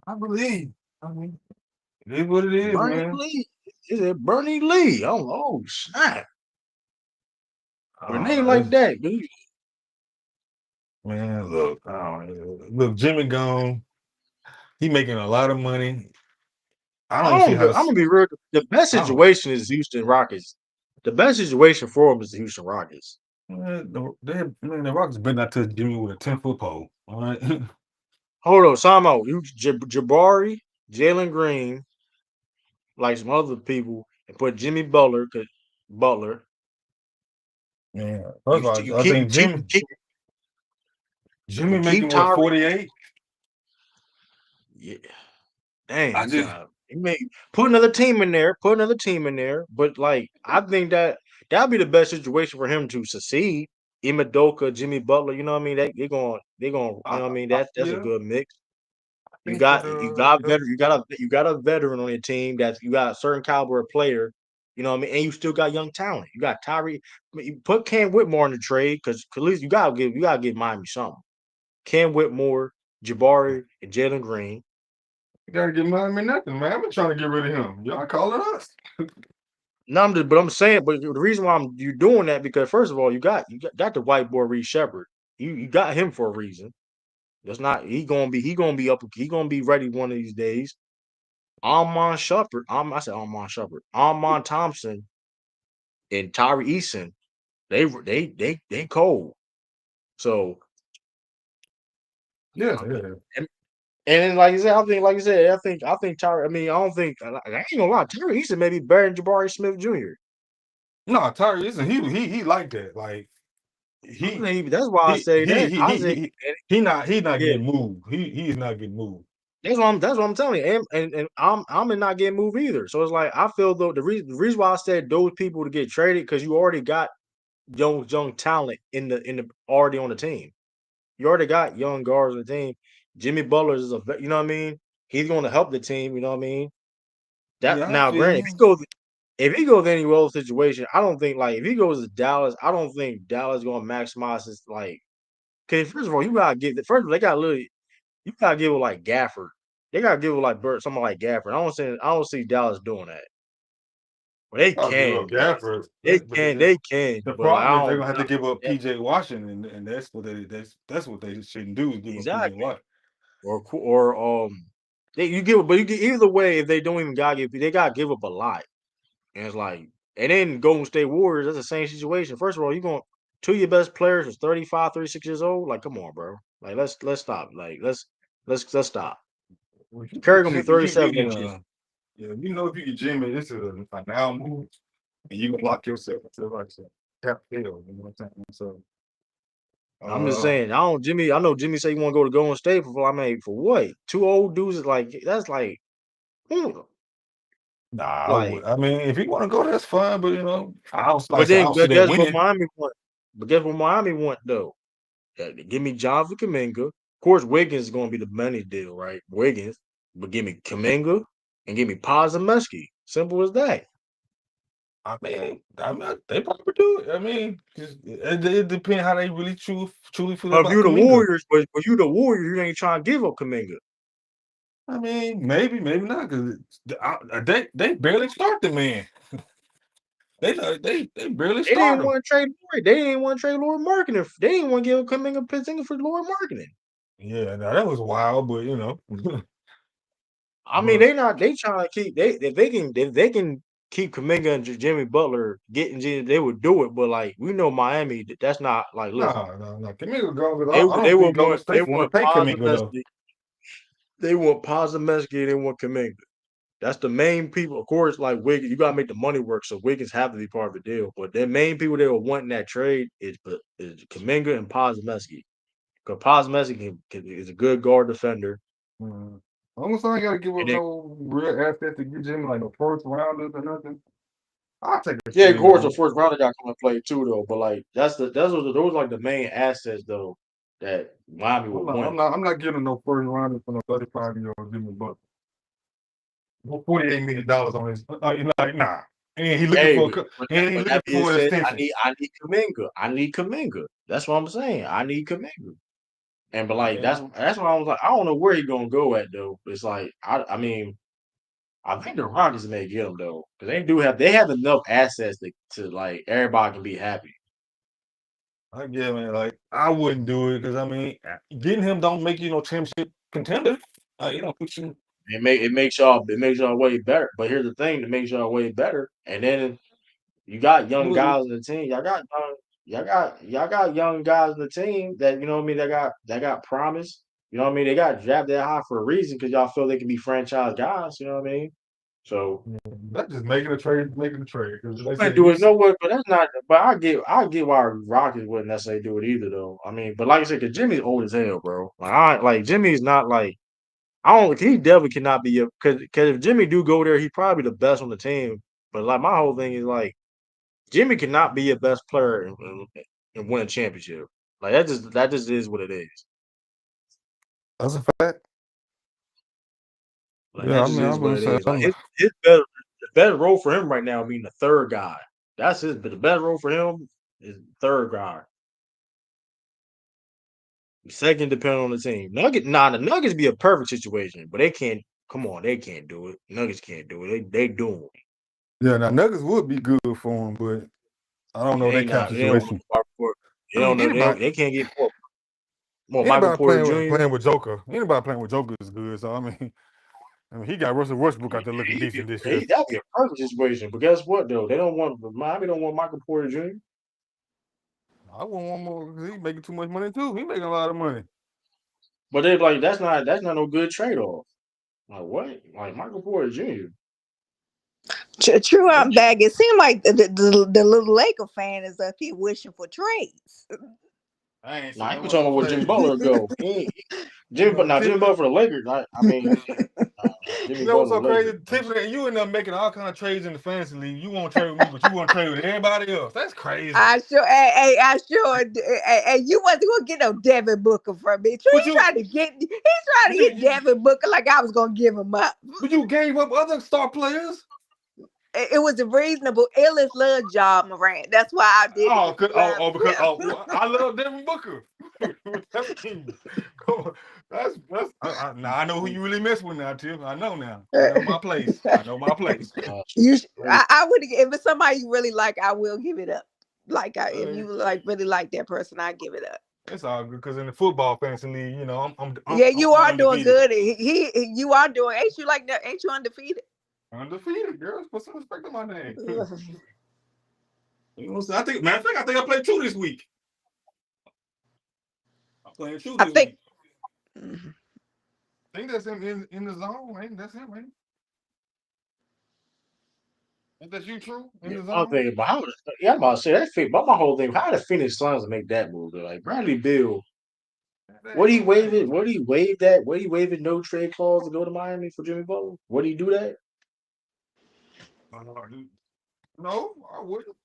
I believe. I mean, it is what it is, Bernie man. Lee. Is it Bernie Lee? Oh snap. With a name Oh, like that, dude. man, look, look, Jimmy gone. He making a lot of money. I don't see how I'm to. gonna be real. The best I don't. situation is Houston Rockets. The best situation for him is the Houston Rockets. Man, the Rockets better not touch Jimmy with a 10-foot pole. All right. Hold on, time out. You Jabari, Jalen Green, like some other people, and put Jimmy Butler, cause Butler. Man, You first of you all, I keep you think keep you Jimmy keep making what Tyree. 48. Yeah, dang, I you just got you may put another team in there. Put another team in there. But like, I think that'd be the best situation for him to succeed. Imadoka, Jimmy Butler. You know what I mean? They going. You know what I mean? That's a yeah, good mix. I You think that got you got veteran. You got a veteran on your team that you got a certain caliber of player. You know what I mean? And you still got young talent. You got Tyree. I mean, you put Cam Whitmore in the trade because at least you gotta give Miami something. Cam Whitmore, Jabari, and Jalen Green. you gotta get Miami nothing, man. I've been trying to get rid of him. Y'all calling us? No, I'm saying, but the reason why you doing that because first of all, you got the white boy Reed Shepard. You got him for a reason. That's not he gonna be up. He gonna be ready one of these days. Armon Shepard. I said Armon Shepard. Armon Thompson and Tyree Eason. They cold. So Yeah, I mean, yeah. and then like you said, I think Tyree. I mean, I don't think I ain't gonna lie. Tyree Eason may be better than Jabari Smith Jr. No, Tyrese, he like that. Like I he think that's why I he say he that. he I he say he, he not yeah. getting moved. He is not getting moved. That's what I'm telling you. And I'm in not getting moved either. So it's like I feel though the reason why I said those people to get traded because you already got young talent in the already on the team. You already got young guards on the team. Jimmy Butler is you know what I mean? He's going to help the team, you know what I mean? That Yeah, I now feel granted you. if he goes any other situation, I don't think like if he goes to Dallas, I don't think Dallas gonna maximize his like because first of all, you gotta get the first of all, they got literally you gotta give it like Gafford. They gotta give it like Burt, someone like Gafford. I don't see Dallas doing that. Well, they I'll give up can, but Gafford. But they can, the but like, problem I is they're don't gonna have to give up yeah, PJ Washington, and that's what they shouldn't do is give up PJ exactly. Washington. They you give, but you get either way. If they don't even gotta give, they gotta give up a lot, and it's like, and then Golden State Warriors. That's the same situation. First of all, you going two of your best players is 35, 36 years old. Like, come on, bro. Like, let's stop. Like, let's stop. Well, you Curry get gonna be Jimmy, 37 next year. yeah, you know if you get Jimmy, this is a now move, and you can lock yourself into like a tap field. You know what I'm saying? So, I'm just uh, saying. I know Jimmy said he want to go to Golden State for. I mean, for what? Two old dudes is like that's like, hmm, nah, I like. would. I mean, if you want to go, that's fine. But you know, But I then, don't see but that guess what winning. Miami want? But guess what Miami want though? Give me Jonathan Kaminga. Of course, Wiggins is going to be the money deal, right? Wiggins, but give me Kaminga and give me Pozemeski. Simple as that. They probably do it. I mean, it depends how they really truly feel But if about you the Kaminga. Warriors, but you the Warriors, you ain't trying to give up Kaminga. I mean, maybe not, because they barely start the man. They barely They start didn't him. want to trade Lloyd. They didn't want to trade Lloyd Marketing. They didn't want to give Kaminga Pinzinga for Lloyd Marketing. Yeah, now that was wild, but you know, I mean, but they trying to keep they if they can keep Kaminga and Jimmy Butler getting Jimmy, they would do it. But like we know Miami, that's not like listen. no. Kaminga gone, but They I they don't think would Golden want they State want want to pay Kaminga though. Pozemeski, they want Pozemeski, they want Kaminga. That's the main people. Of course, like Wiggins, you gotta make the money work, so Wiggins have to be part of the deal. But the main people they were wanting that trade is Kaminga and Pozemeski. Because Pozemeski is a good guard defender. Mm. Almost I ain't got to give up And then no real asset to get Jimmy like no first rounders or nothing. I'll take a yeah, of trade course, the on. first rounder got to come and play too, though. But like those like the main assets though that Miami would want. I'm not getting no first rounders for no 35-year-old Jimmy Butler. $48 million on his. Like nah. And he looking Hey, for but and he that looking being for an said, extension. I need Kaminga. I need Kaminga. That's what I'm saying. I need Kaminga. And but I like mean, that's why I was like, I don't know where he gonna go at though. It's like I mean, I think the Rockets may get him though. Because they have enough assets to like everybody can be happy. I get man. Like I wouldn't do it because I mean, getting him don't make you no championship contender. You know, put you. It makes y'all way better. But here's the thing that makes y'all way better. And then you got young Well, guys on the team. Y'all got young guys on the team that you know what I mean. That got promise. You know what I mean. They got drafted that high for a reason because y'all feel they can be franchise guys. You know what I mean. So that's just making a trade. Because you like I wouldn't said, do it no way, but that's not. But I get why Rockets wouldn't necessarily do it either though. I mean, but like I said, because Jimmy's old as hell, bro. Like Jimmy's not like I don't. He definitely cannot be a because if Jimmy do go there, he's probably the best on the team. But like my whole thing is like. Jimmy cannot be your best player and win a championship. Like that just is what it is. that's a fact. Like Yeah, that I just mean, is I'm what gonna it say is. Like his the better role for him right now being the third guy. That's his but the best role for him is third guy. Second depending on the team. The Nuggets be a perfect situation, but they can't come on, they can't do it. Nuggets can't do it. They doing it. Yeah, now Nuggets would be good for him, but I don't know They their ain't cap not. They don't. situation. They I mean, don't know. They can't get more Michael anybody Porter Jr. playing with Joker, is good. So I mean, he got Russell Westbrook out there looking decent this year. That'd be a perfect situation. But guess what though? They don't want Miami. Don't want Michael Porter Jr. I want one more because he's making too much money too. He's making a lot of money. But they're like, that's not no good trade off. Like what? Like Michael Porter Jr. True, I'm back. It seemed like the little Laker fan is up here wishing for trades. I ain't Nah, saying he no was talking about where Jimmy trade. Butler go. Jimmy Butler for the Lakers. I mean, Jimmy You know what's Butler so Lakers. crazy? Tiffany, you end up making all kind of trades in the fantasy league. You want to trade with me, but you want to trade with everybody else. That's crazy. I sure. And you wasn't gonna get no Devin Booker from me. He's trying to get Devin Booker like I was gonna give him up. But you gave up other star players. It was a reasonable Ellis love job, Morant. That's why I did it. Because I love Devin Booker. I know who you really mess with now, Tiff. I know now. I know my place. I would if it's somebody you really like, I will give it up. Like if you really like that person, I give it up. It's all good because in the football fantasy league, you know, you are doing good. You are doing. Ain't you undefeated? Undefeated, girl. Put some respect on my name. You know, I think I played 2 this week. I'm playing 2 this week. I think that's him in the zone, right? That's him, right? Ain't that you, True? In the zone? I'm thinking about I'm about to say that fit. But my whole thing, how the Phoenix Suns make that move? Like Bradley Beal. What he waive it? What he waive that? What he waive no trade clause to go to Miami for Jimmy Butler? Would he do that? No, I wouldn't.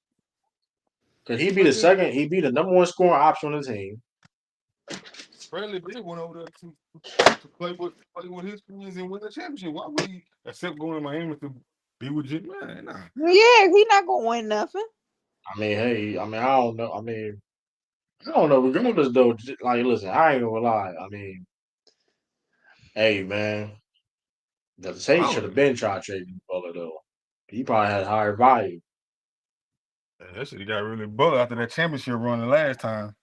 Because he'd be the second. He'd be the number 1 scoring option on the team. Bradley Beal went over there to play with his friends and win the championship. Why would he accept going to Miami to be with Jimmy? Man, nah. Yeah, he not gonna win nothing. I mean, hey, I don't know. I don't know. Regardless, though, like, listen, I ain't gonna lie. I mean, hey, man, the Saints should have been trying to trade Butler though. He probably had higher value. That shit got really bugged after that championship run the last time.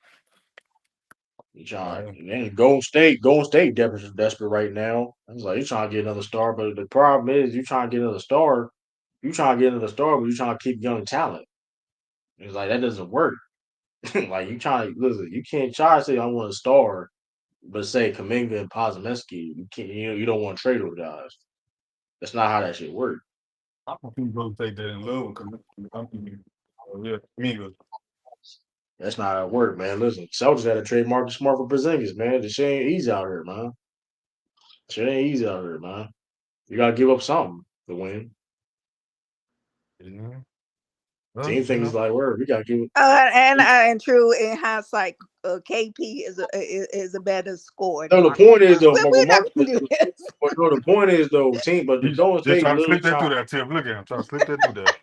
Golden State desperate right now. I was like, you trying to get another star, but the problem is you trying to get another star. You trying to get another star, but you trying to keep young talent. It's like that doesn't work. Like you trying to listen, you can't try to say I want a star, but say Kuminga and Pozemeski, you can't. You don't want to trade those guys. That's not how that shit works. I don't think people take that in love with Kuminga. That's not how it works, man. Listen, Celtics had to trade Marcus Smart for Porzingis, man. The shit ain't easy out here, man. Shit ain't easy out here, man. You gotta give up something to win. Yeah. Team things like word. We gotta give it. And true in hindsight, KP is a better scorer. No, the point is though, the point is though, team. But the Golden State trying to slip that through that tip. Look at him trying to slip that through there.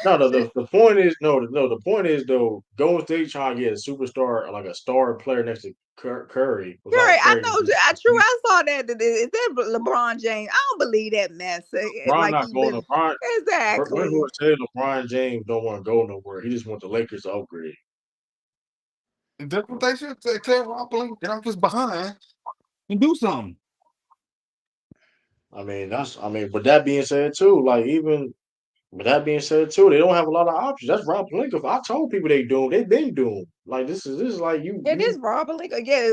The point is the point is though, Golden State trying to get a superstar, like a star player next to Curry. I know. True, I saw that. Is that LeBron James? I don't believe that mess. LeBron not going. LeBron exactly. Everyone said LeBron James don't want to go nowhere. He just want the Lakers to upgrade. That's what they should tell Rob Blink. Get off his behind and do something. But that being said too, they don't have a lot of options. That's Rob Pelinka. I told people they've been doomed. Like this is like you. It is Rob Pelinka. Yeah,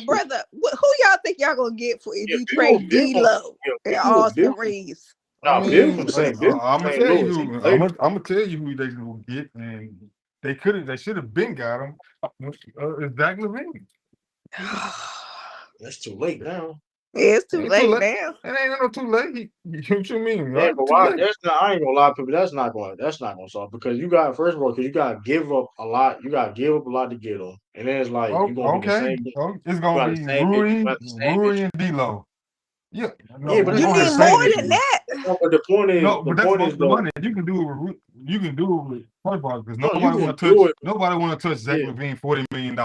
brother. Who y'all think y'all gonna get for if you trade D-Lo and Austin Reeves? I'm gonna tell you. I'm gonna tell you who they gonna get, and they should have been got him. It's Zach LaVine. That's too late now. Yeah, it's too late now. It ain't no too late. What you mean? Yeah, but why? I ain't gonna lie to people. That's not gonna solve because you got first of all because you gotta give up a lot. You gotta give up a lot to get them, and then it's like you're gonna be the same. It's gonna be Rui and D-Lo. Yeah, but you need more than that. No, but the point is, the money. You can do it with point guard because nobody want to touch Zach LaVine $40 million.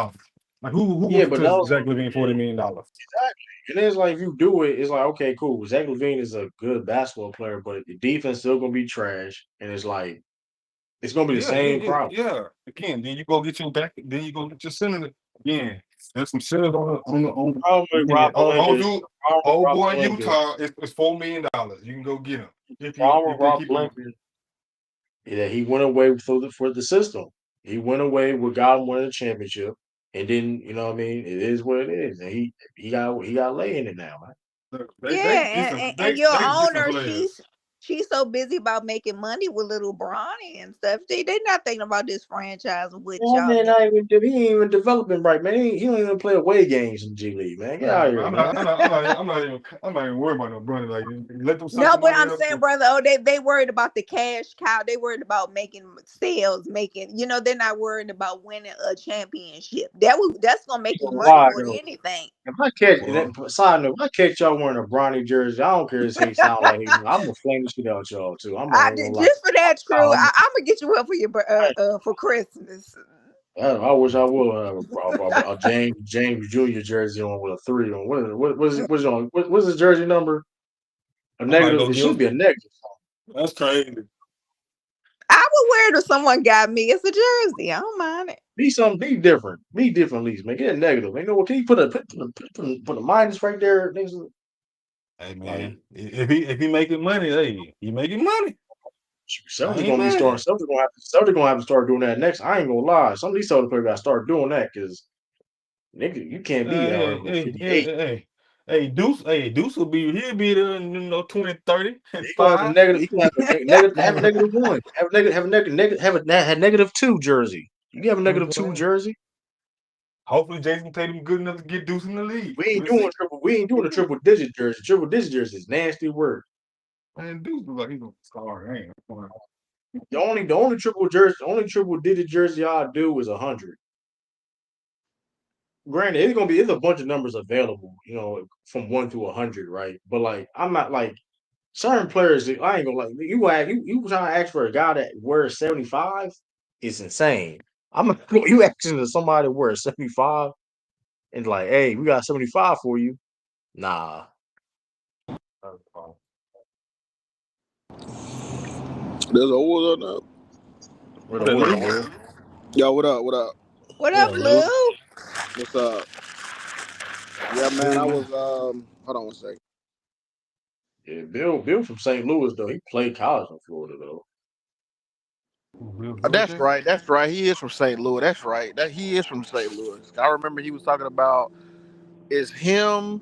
Like who Yeah, wants to but that touch was Zach LaVine $40 million? exactly. And it's like if you do it, it's like okay, cool. Zach LaVine is a good basketball player, but the defense still gonna be trash, and it's like it's gonna be the same problem. Yeah. Again, then you go get your back. Then you go get your center again. There's some shit on Problem with again. Rob Oh, Pelinka is dude, the problem with old Rob boy in Pelinka. Utah is $4 million. You can go get him Problem if with they Rob keep him. Pelinka is that he went away for the system. He went away with God winning the championship, and then you know what I mean. It is what it is, and he got lay in it now, man. Look, Yeah, and your they decent owner, players. she's so busy about making money with little Bronny and stuff. They're not thinking about this franchise and what That y'all man, need. he ain't even developing right, man. He don't even play away games in the G League, man. Get out of Man, here, man. I'm not even worried about no brother. Like let them suck No, the but money I'm up. saying, brother, oh, they worried about the cash cow. They worried about making sales, they're not worried about winning a championship. That's gonna Ain't make you gonna money lie more than though. anything. If I catch Well, side note, if I catch y'all wearing a Bronny jersey, I don't care if he sound like I'm gonna flame the shit out y'all too. I'm not even gonna lie. Just for that, true. I'm, I'm gonna get you one for your for Christmas. I wish I would have a James Jr. jersey on with a 3 on. What's on? What's his jersey number? A I might negative. go It should give. be a negative. That's crazy. I would wear it if someone got me. It's a jersey. I don't mind it. Be different. Be different, at least. Make it a negative. You know what? Can you put a minus right there? Hey Like man, if he making money, hey, he making money. I Celtics ain't gonna be starting. mad. Celtics gonna have to start doing that next. I ain't gonna lie. Some of these Celtics players gotta start doing that because nigga, you can't be out here Hey, with hey, hey, 58. hey, Deuce he'll be there in 20, 30, and He gonna have a 5. negative. He gonna have a negative one. Have a negative 2 jersey. You have a negative 2 jersey. Hopefully Jason Tatum good enough to get Deuce in the league. We ain't We'll doing see. triple. We ain't doing a triple digit jersey. Triple digit jersey is nasty word. Man, Deuce look like he's gonna star. Ain't The only triple digit jersey I'll do is 100. Granted, it's a bunch of numbers available, from 1 to 100, right? But like, I'm not like certain players. I ain't gonna like you trying to ask for a guy that wears 75 is insane. You asking to somebody that wears 75 and like, hey, we got 75 for you. Nah, There's a what's up now? what up, Lou? Yo, what up? What up? What What up, up, Lou? Lou? What's up? Yeah, man. I Cool, was man. hold on one second. Yeah, Bill from St. Louis though. He played college in Florida though. Bill That's Belichick? right. That's right. He is from St. Louis. That's right. That he is from St. Louis. I remember he was talking about it's him,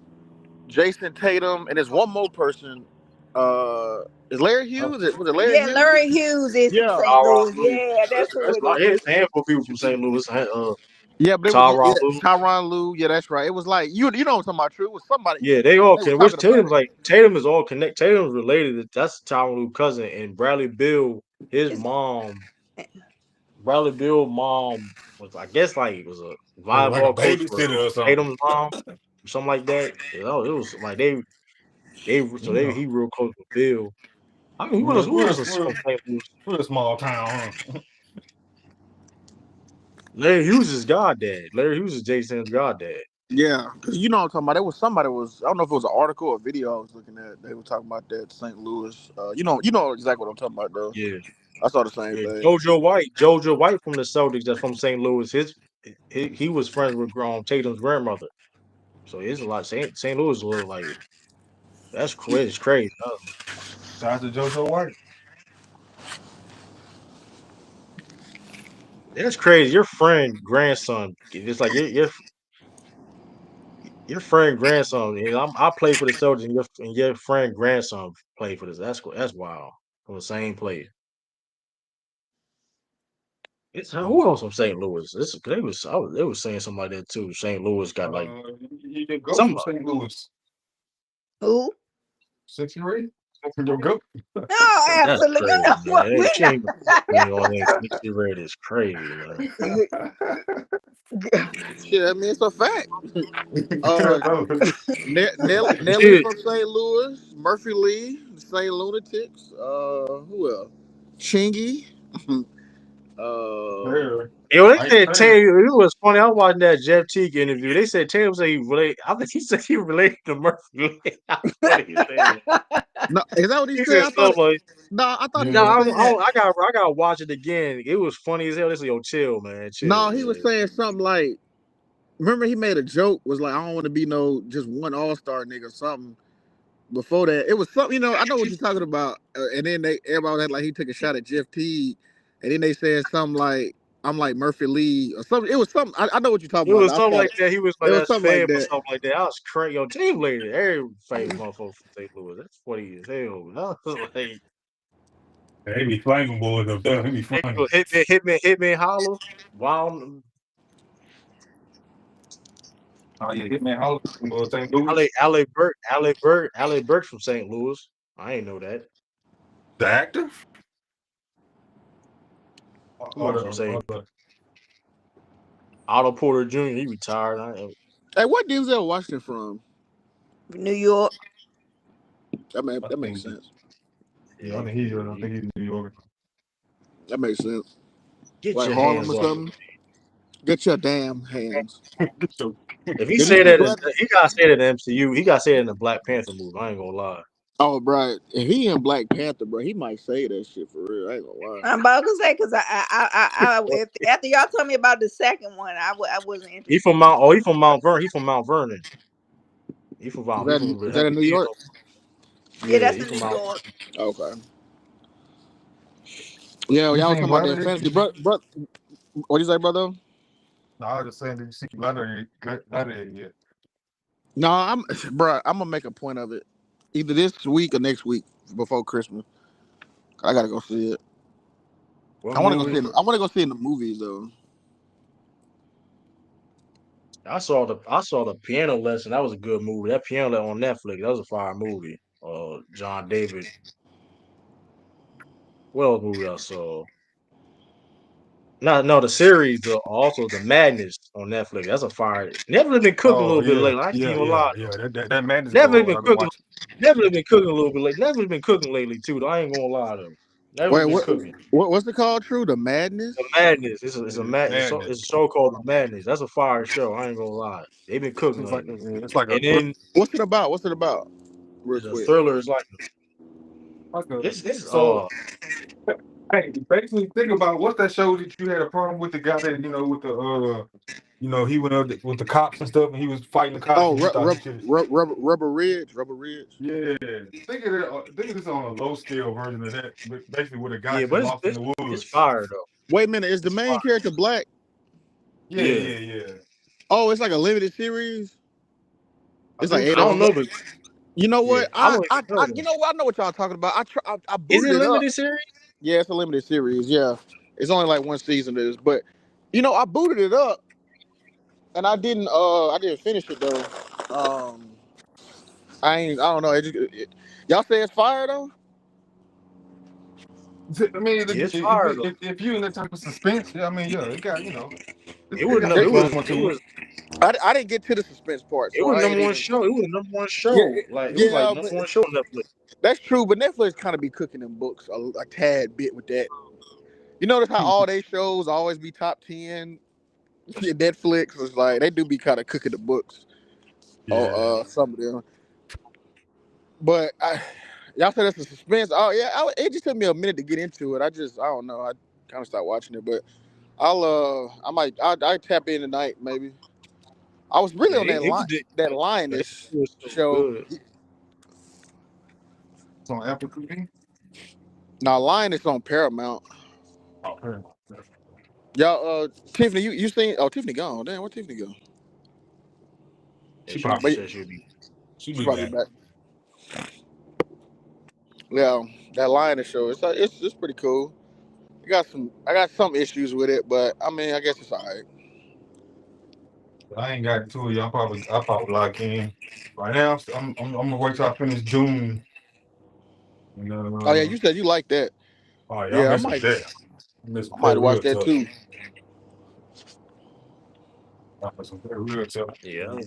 Jason Tatum, and there's one more person. Is Larry Oh, Hughes? Was it Larry Yeah, Hughes? Larry Hughes is from Yeah. St. Tyronn Louis. Lue. Yeah, that's who That's it like is. it's a handful of people from St. Louis. Yeah, but it was Tyronn Lue. Tyronn Lue. Yeah, that's right. It was like you know what I'm talking about. True. It was somebody. Yeah, they all They was can. Which talking about it. Tatum is all connect. Tatum's related. That's Tyronn Lue's cousin, and Bradley Bill, his It's, mom. Bradley Bill mom was, I guess, like was a Like a volleyball coach for babysitter or something. Tatum's mom, or something like that. It was like You know, he real close with Bill. I mean, real, who else real, is real, from St. Louis? real small town, huh? Larry Hughes is goddad. Larry Hughes is Jason's goddad. Yeah, because you know what I'm talking about. There was somebody was I don't know if it was an article or video I was looking at. They were talking about that St. Louis. You know exactly what I'm talking about though. Yeah, I saw the same yeah. thing. JoJo White from the Celtics. That's from St. Louis. He was friends with Tatum's grandmother. So it's a lot. St. Louis is a little like that's crazy. It's crazy. Shout out to JoJo White. That's crazy. Your friend grandson. It's like your friend grandson. I play for the Celtics, and your friend grandson played for this. That's wild. From the same place. It's who else from St. Louis? They was saying something like that too. St. Louis got like You can go some from St. Louis. who? 68? Your goat. No, that's absolutely. crazy, No, man. Hey, we she not. ain't gonna put me on that 60 red is crazy, man. Shit, I mean it's a fact. Uh, Nelly Shit, from St. Louis, Murphy Lee, St. Lunatics. Who else? Chingy. Fair. Yo, they I ain't said fair. Tatum. It was funny. I was watching that Jeff Teague interview. They said Tatum said he related. I think he said he related to Murphy. How funny he said that. No, is that what he He said? said I thought. stuff like, No, I thought he "No, was Yeah. saying. I got to watch it again. It was funny as hell." They said, "Yo, chill, man, chill." No, he was saying something like. Remember, he made a joke. Was like, I don't want to be no just one All Star nigga or something. Before that, it was something. I know what you're talking about. And then everybody had like he took a shot at Jeff Teague, and then they said something like, "I'm like Murphy Lee" or something. It was something. I know what you're talking It about. was I something forgot like it. that. He was like, It was "That's something like fam" or that. something like that. I was crazy. Yo, team leader. Every famous motherfucker from St. Louis. That's funny as hell. I was like, They be flaming boys up there. They be flaming. Hitman, Holler. Wild. Oh yeah, Hitman Holler from St. Louis. Alec Burks from St. Louis. I ain't know that. The actor? Who else from Or St. the Otto Porter Jr. He retired. Hey, what Denzel Washington from? New York. I That makes think sense. yeah, I Yeah, think he's in New York. That makes sense. get Like your Harlem hands or off. something. Get your damn hands. Get your If he Did you say see that, Black? he gotta say that in the MCU. He gotta say it in the Black Panther movie. I ain't gonna lie. Oh, bro. If he in Black Panther, bro, he might say that shit for real. I ain't gonna lie. I'm about to say because after y'all told me about the second one, I wasn't He interested. from Mount. Oh, he from Mount Vernon. He from Mount Vernon. He from Mount. He from Is that in New York? Yeah, Yeah, that's he in from New Mount. York. Okay. Yeah, You y'all was seen talking about that Gladiator? fantasy, bro. What you say, brother? No, I was just saying, did you see Gladiator yet? No, bro. I'm gonna make a point of it, either this week or next week before Christmas. I gotta go see it. What I want to go see movie? it. I want to go see it in the movies though. I saw the Piano Lesson. That was a good movie. That Piano Lesson on Netflix. That was a fire movie. John David. What else movie I saw? No, the series. Also the Madness on Netflix. That's a fire. Netflix been cooking a Oh little bit yeah, lately. I ain't yeah, even yeah, lie. yeah. That Madness Netflix ball been I've been cooking. watching. Netflix been cooking a little bit lately. Netflix been cooking lately too. Though. I ain't gonna lie though. Wait, Netflix been cooking. what's it called? True, the The Madness. Madness. Yeah, Madness. It's a show called The Madness. That's a fire show. I ain't gonna lie. They've been cooking lately. It's like a And then What's it about? What's it about? Real it's a quick. thriller. It's like like a it's so. Hey, basically, think about what's that show that you had a problem with the guy that with the he went up with the cops and stuff, and he was fighting the cops, Oh, and he thought he could. Rubber Ridge. Rubber Ridge. Yeah, think of this on a low scale version of that, but basically where the guy yeah, just but lost in the it's woods. fire though. Wait a minute. Is the It's main fire. character black? Yeah, Yeah. yeah, yeah. Oh, it's like a limited series. I It's like think eight I don't so. know, episodes. but You know yeah, what? I don't even know You them. know what? I know what y'all talking about. I Is booted it it up. limited series? Yeah, it's a limited series. Yeah, it's only like one season of this, but I booted it up and I didn't finish it though. I don't know. Y'all say it's fire though. I mean, Yeah, it's fire though. if you in that type of suspense, yeah, I mean, yeah, it got It it was got no, some it was drama it to it. was I didn't get to the suspense part, it so was I ain't number one even. show. It was number one Yeah, show. Like it was like yeah, number but one show on Netflix. that's true. But Netflix kind of be cooking them books a tad bit with that. You notice how all they shows always be top 10. Netflix was like they do be kind of cooking the books. Yeah, Some of them. But y'all said it's a suspense. Oh yeah, it just took me a minute to get into it. I don't know. I kind of stopped watching it, but I tap in tonight maybe. I was really Yeah, on it was that it Lioness was so show. good. it's on Apple TV. Now Lioness on Paramount. Oh, man. Y'all, Tiffany, you seen? Oh, Tiffany gone. Damn, where Tiffany go? Yeah, She she probably But said she'd be. she she be probably back. back. Yeah, that Lioness show. It's pretty cool. I got some issues with it, but I mean, I guess it's alright. I ain't got to it. I probably lock in. Right now, I'm gonna wait till I finish Doom. And Oh yeah, you said you like that. oh yeah, I'm Yeah, messing with that. I'm messing I with that might watch real that tough. too. I'm messing with that real tough. Yeah,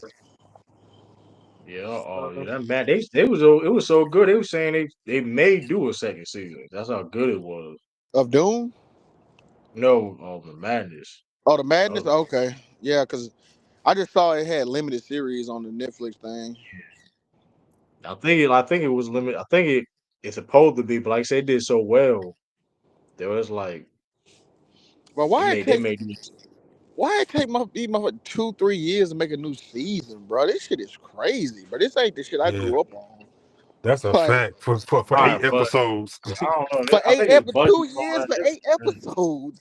yeah. Oh yeah, that man. It was so good. They were saying they may do a second season. That's how good it was. Of Doom. No, the Madness. Oh, the The Madness. other one. Okay, yeah, because I just saw it had limited series on the Netflix thing. I think it was limited. I think it's supposed to be, but like I said, it did so well. There was like But they made this. why it take my 2-3 years to make a new season, bro? This shit is crazy, but this ain't the shit I Yeah, grew up on. that's a Like fact for Right, 8 episodes. I don't know. for I eight think it's epi- budget 2 years on for that. 8 episodes.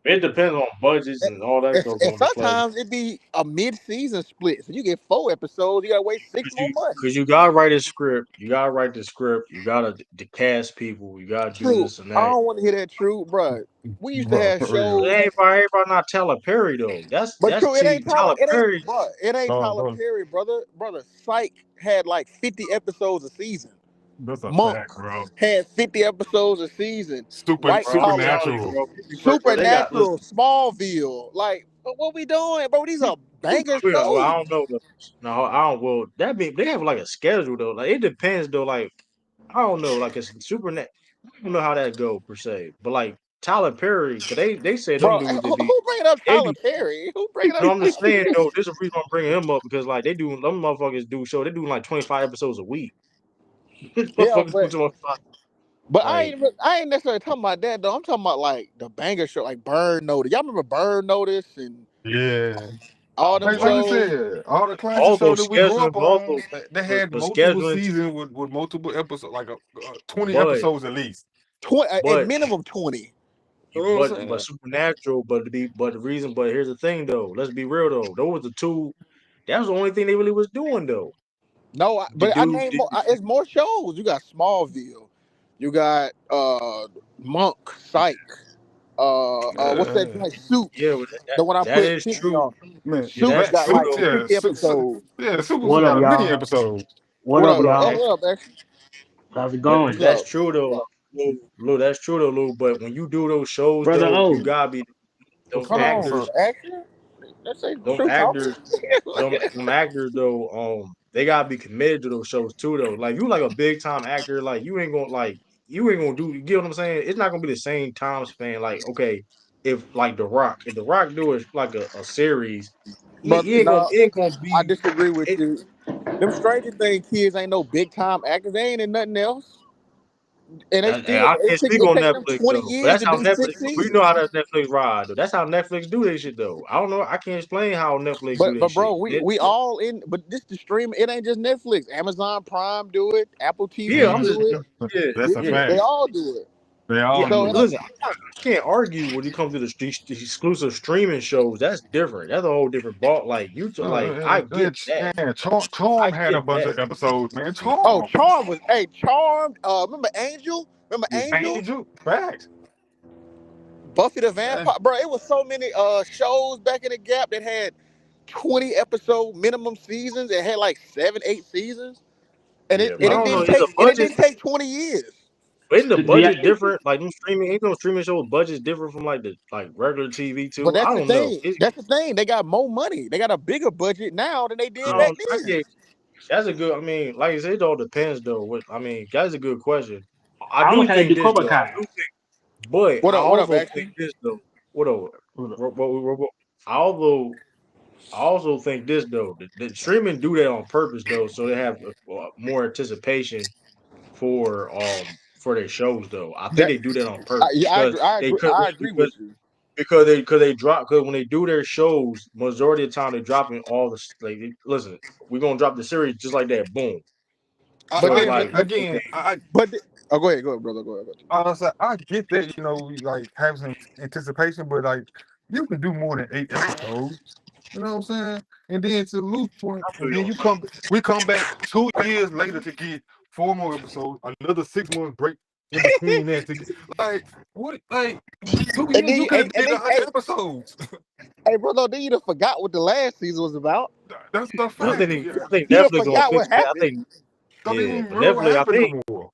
It depends on budgets and all that stuff And going to play. sometimes it be a mid-season split, so you get 4 episodes. You gotta wait 6 more months. Cause you gotta write a script. You gotta write the script. You gotta to cast people. You gotta do True, this and I that. don't want to hear that. True, bro. We used to Bro, have for real. shows. Everybody not Tyler Perry though. But That's true, it ain't Tyler. Tyler It ain't, Perry. bro. It ain't Oh, Tyler bro, Perry, brother. Brother, Psych had like 50 episodes a season. that's a Monk fact, bro. had 50 episodes a season. Super White Bro, I'm collar, telling you, supernatural. bro. They got supernatural, listen. Smallville. Like, what we doing, bro? These are banger Well, I shows. don't know. No, I don't. Well, that be they have like a schedule though. Like it depends though. Like I don't know. Like it's super. I don't know how that go per se. But like Tyler Perry, cause they said them Bro, dudes who bringing up they Tyler be. Perry? Who bringing up? No, I'm just saying though. This is the reason I'm bringing him up because like they do. Them motherfuckers do show. They do like 25 episodes a week. Yeah, Motherfuckers do 25. but Like I ain't necessarily talking about that though. I'm talking about like the banger show, like Burn Notice. Y'all remember Burn Notice and Yeah. all them Like you shows? said, all the classic all shows those that we grew scheduling, up but also on, they had but multiple scheduling. seasons with multiple episodes, like 20 But episodes at least. 20 at but minimum 20. You know what I'm but saying? supernatural. But the reason. But here's the thing though. Let's be real though. Those were the two. That was the only thing they really was doing though. No, The but I dude. named more. It's more shows. You got Smallville. You got Monk, Psych. What's that Yeah. joint? Yeah, Suits. well, The one I that put is 50 true. on. Man, Yeah, Suits that's Matt got true like Suits, though. yeah, 50 episodes. yeah, Supers What up, got many y'all? episodes. What What up, up? But Hey, y'all? what up, Action? How's it but going? What's that's up? true though. Lou, that's true though, Lou. But when you do those shows Brother though, you O. gotta be What's those Hold going on, on. bro? actors. Action? That's a Them true talking. actors, them actors though, they gotta be committed to those shows too though. Like you like a big time actor, like you ain't gonna do you get what I'm saying? It's not gonna be the same time span. Like, okay, if like if The Rock do it like a series, But no, it ain't gonna I be disagree with it you. Them Stranger Things kids ain't no big time actors. They ain't in nothing else. And they that, still I can't speak it on take them Netflix 20 though. But years that's to how do Netflix 6 we know seasons. how that Netflix ride though. That's how Netflix do this shit though. I don't know. I can't explain how Netflix do But this shit. bro, we all in. But this the stream. It ain't just Netflix. Amazon Prime do it. Apple Yeah, TV I'm just do it. yeah, That's a yeah. They fact. all do it. They Yeah, all So do it it. ain't, listen, I can't argue when you come to the exclusive streaming shows. That's different. That's a whole different ball. Like like I get that. Man, I Charm had get a bunch that. of episodes, man. oh, Charm. Charm was Charmed. Remember Angel? Remember Angel? Angel. Fact. Buffy the Yeah. Vampire. Bro, it was so many shows back in the gap that had 20 episode minimum seasons. It had like 7, 8 seasons, and Yeah, and but I it don't know. didn't Is the take and it budget? didn't take 20 years. Isn't the Do y'all, budget different? Like them streaming, ain't no streaming show budgets different from like the like regular TV But too. I that's the don't know. thing. That's the thing. They got more money. They got a bigger budget now than they did back I then. get that's a good. I mean, like I said, it all depends though. I mean, that's a good question. I I do wish I could think do this Cobra though. I Kai. do think, but I What up, also think Action? this though. What over? Hold up. Although I also think this though. The streaming do that on purpose though, so they have more anticipation for their shows though. I think That they do that on purpose yeah, I because agree. I they agree. could I agree with you. because they drop because when they do their shows, majority of the time they dropping all the like. Listen, we're gonna drop the series just like that. Boom. But So it's then, like Again, oh, go ahead, brother. Go ahead. honestly, I get that, like having some anticipation, but like you can do more than 8 episodes. You know what I'm saying? And then to lose point, I feel and you then on we come back 2 years later to get 4 more episodes, another 6 months break in between that to get like what like two And years then, you could have and did they, 100 episodes. hey, brother, then you done forgot what the last season was about. That's the I fact. think Yeah. I think You done Netflix gonna forgot fix what that. I happened. think Don't yeah, even but remember what Netflix. happened no more.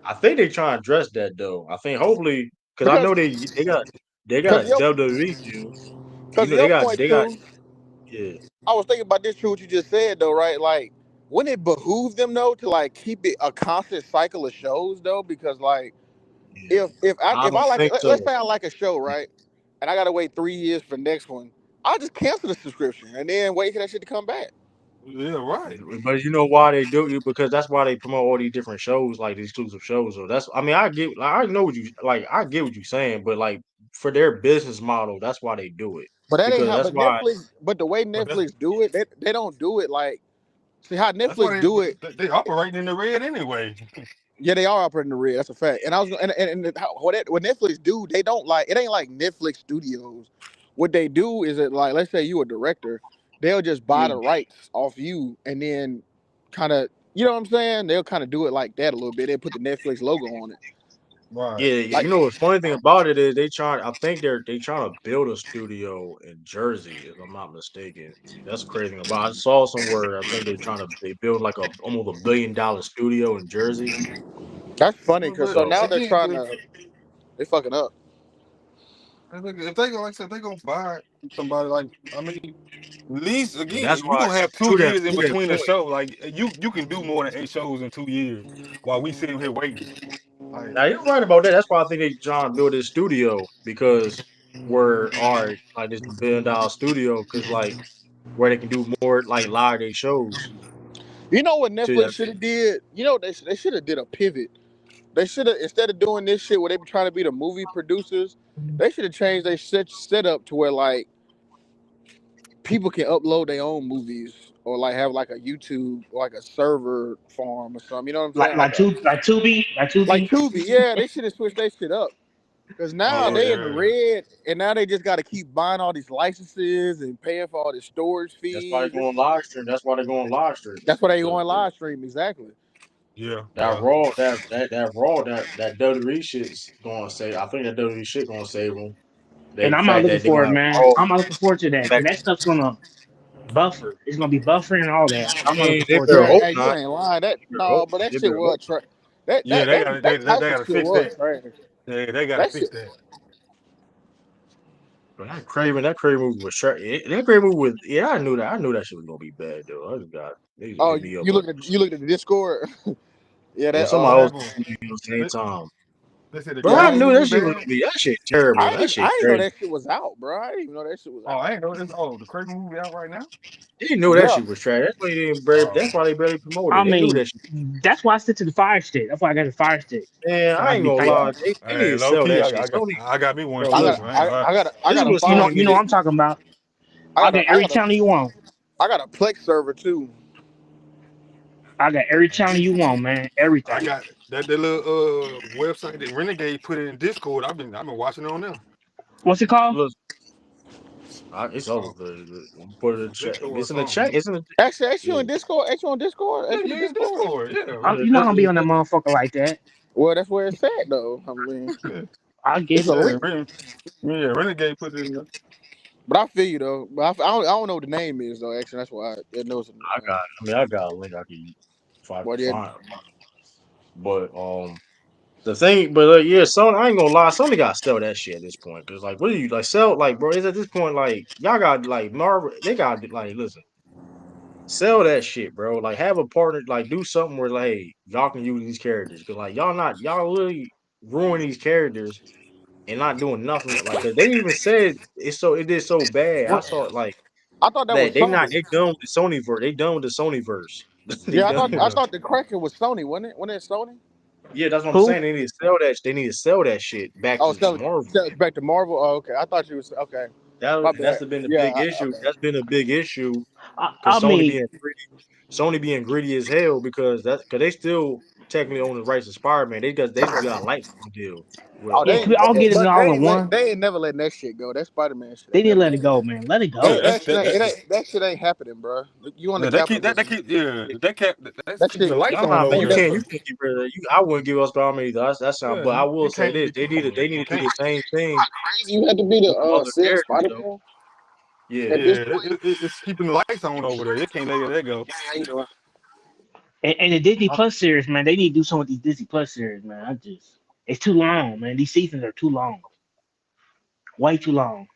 I think they trying to address that though. I think hopefully because I Because, know they got a because your, WWE deal. You because know your point they got too. yeah. I was thinking about this. True, what you just said though, right? Like, wouldn't it behoove them though to like keep it a constant cycle of shows though? Because like Yeah, I if I don't like think let's so. say I like a show, right, and I gotta wait 3 years for the next one, I'll just cancel the subscription and then wait for that shit to come back. Yeah, right. But you know why they do it? Because that's why they promote all these different shows, like these exclusive shows. So that's, I mean, I get, like, I know what you like, I get what you're saying, but like for their business model, that's why they do it. But that ain't Because how. that's But why, Netflix, but the way But Netflix do it, they don't do it like. See how that's why Netflix do it. they operating in the red anyway. Yeah, they are operating the red. That's a fact. And I was what Netflix do, they don't like. It ain't like Netflix Studios. What they do is that like, let's say you a director, they'll just buy yeah, the rights off you, and then kind of, you know what I'm saying? They'll kind of do it like that a little bit. They put the Netflix logo on it. Right. yeah, Like, you know, the funny thing about it is I think they trying to build a studio in Jersey, if I'm not mistaken. That's the crazy thing about. I saw somewhere. I think they build like a almost $1 billion studio in Jersey. that's funny because so But So now they're again, trying to, they fucking up. if they like I said, they gonna buy somebody like I mean, at least and that's again, you why gonna have two to years in that between the point. show. Like you can do more than 8 shows in 2 years while we sitting here waiting. Like Now you're right about that. That's why I think they trying to build this studio because we're all right, like this $1 billion studio, because like where they can do more like live day shows. You know what To that, Netflix should have did? You know they should have did a pivot. They should have, instead of doing this shit where they be trying to be the movie producers, they should have changed their setup to where like people can upload their own movies or like have like a YouTube or like a server farm or something. You know what I'm saying? Like a Like like Tubi. Tubi. Yeah, they should have switched their shit up. Cause now yeah, they in the yeah, red, and now they just got to keep buying all these licenses and paying for all this storage that's why they're fees. going live stream. That's why they're going live streaming That's why they because going live stream exactly. yeah, that yeah. raw that raw that WWE shit's going to save. I think that WWE shit going to save them. And The I'm not fact looking that they're for gonna it, have man. raw. I'm not looking forward to The that because fact, that stuff's gonna buffer. It's gonna be buffering and all that. I I'm not mean, looking they forward to better Yeah, that. hope hey, you not. ain't lying. That They better hope. no, but that They shit better hope. was trash. That Yeah, that they that got that they Tyson gotta shit fix was that. trash. They gotta That fix shit. that. But that Craven movie was that Craven movie was yeah. I knew that. I knew that shit was gonna be bad though. I just got they just Oh, hit me up you with looked at the Discord. Yeah, yeah. that Somebody What else happened? hit me at the same They, time. they said the Bro, yeah. I Craven knew movie that was shit was bad. gonna be that shit terrible. That shit I didn't know crazy. that shit was out, bro. I didn't even know that shit was Oh, out. I ain't know this. Oh, the Craven movie out right now. They didn't know that Yeah. shit was trash. That's why they didn't. Oh, That's why they barely promoted I it. They knew mean, that shit. that's why I stick to the Fire Stick. That's why I got the Fire Stick, Man, so I I can ain't be gonna tight. Yeah. lie. They need hey, to low sell key, that shit. Sony, I got me one bro, I too. got listen. I ain't gonna lie. I This is got a what You know, Fire Sony you know what did. Stick. I'm talking about. I I got got a I every got a channel you want. I got a Plex server too. I got every channel you want, man. I Everything. got that little website that Renegade put in Discord. I've been watching it on there. What's it called? Look, it's over. Oh, Put it in the chat. Discord or It's in the something. chat. It's in the Actually, ask you yeah. on Discord. Ask you on Discord. Yeah, Ask you the yeah, Discord. Discord. Yeah, You're not gonna be on that That's motherfucker like that. Well, that's where it's at though. I mean, yeah. I'll it's get a it. Yeah, link. yeah, Renegade put it in there. But I feel you though. But I don't know what the name is though. Actually, that's why it knows. I got. I mean, I got a link I can if I But yeah, find. But the thing, but yeah, Sony. I ain't gonna lie. Sony got to sell that shit at this point. Cause like, what do you like sell? Like, bro, is at this point like y'all got like Marvel. They got like listen, sell that shit, bro. Like, have a partner. Like, do something where like hey, y'all can use these characters. Cause like y'all really ruin these characters and not doing nothing. Like, cause they even said it did so bad. I what? saw it like I thought that was that Sony. they done with the Sony verse. They done with the Sony verse. they Yeah, done with I it. Yeah, thought the Kraken was Sony, wasn't it? Wasn't it Sony? Yeah, that's what I'm Who? saying. They need to sell that. They need to sell that shit back Oh, to Marvel. sell it back to Marvel. Oh, okay. I thought you was okay. My That's bad. been a Yeah. big issue. Okay. That's been a big issue I because mean, Sony being greedy as hell because they still technically own the rights to Spider-Man. They just got a licensing deal with Oh, yeah, can we all get it but all in one? they ain't never letting that shit go. That Spider Man shit They ain't need to never. let it go, man. Let it yeah. go. That shit ain't happening, bro. You on the Yeah, that capitalism? keep, yeah, that's That keeping the shit. lights y'all on not man. over You there. can't get rid of that. I wouldn't give us Spider-Man either. That's not. Yeah, But I will you say can't. this: they You need to do can't. the same thing Crazy. You had to be with them the other sell characters Spider though. Man Yeah, at this Yeah, point. it's keeping the lights on over there. They can't let that go. Yeah, how you doing? And the Disney Plus series, man, they need to do something with these Disney Plus series, man. It's too long, man. These seasons are too long, way too long.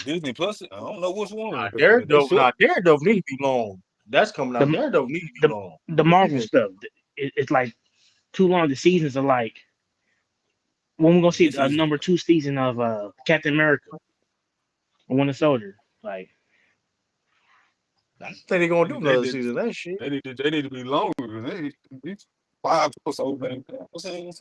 Disney Plus. I don't know which one. They Daredevil. should. Daredevil need to be long. That's coming out. The Daredevil need to be the long. the Marvel stuff, it's like too long. The seasons are like when we're gonna see It's a easy. number 2 season of Captain America or Winter Soldier. Like I don't think they're gonna They do need, they another need, season of that shit. they need to be longer. These 5 episodes, man. You know what I'm saying?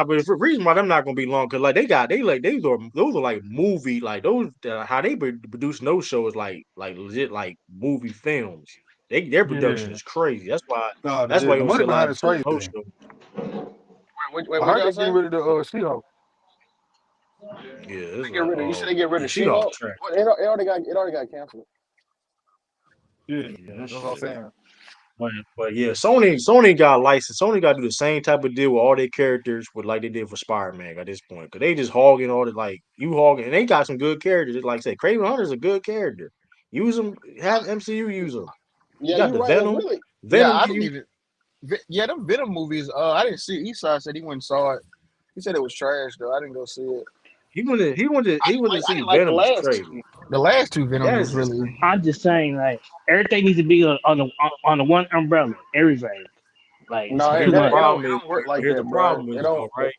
But the reason why them not gonna be long, cause like those are like movie, like those how they be producing those shows like legit like movie films. Their production Yeah. is crazy. Nah, That's why you the don't see money a lot behind of it's episodes of those crazy. shows. Wait, I what heard y'all they getting say? rid of the She-Hulk. Yeah, it's They get rid of. You said they get rid yeah, of she off She-Hulk. track. Well, it already got canceled. Yeah, Yeah, that that's what I'm shit. saying. But yeah, Sony got license. Sony got to do the same type of deal with all their characters with like they did for Spider Man at this point. Cause they just hogging all the like you hogging, and they got some good characters. Like I said, Craven Hunter's a good character. Use them, have MCU use them. You Yeah, got you're the right. And Venom. really, yeah, Venom I can didn't you? even. Yeah, them Venom movies. I didn't see. Eastside said he went and saw it. He said it was trash though. I didn't go see it. He wanted to I see didn't like the Venom is last crazy. two. The last two Venoms That was is just really. I'm just saying, like everything needs to be on the one umbrella. Everything, like it's No, but too here's the much. it problem is don't work but like here's the that, bro. problem It is though, don't. right?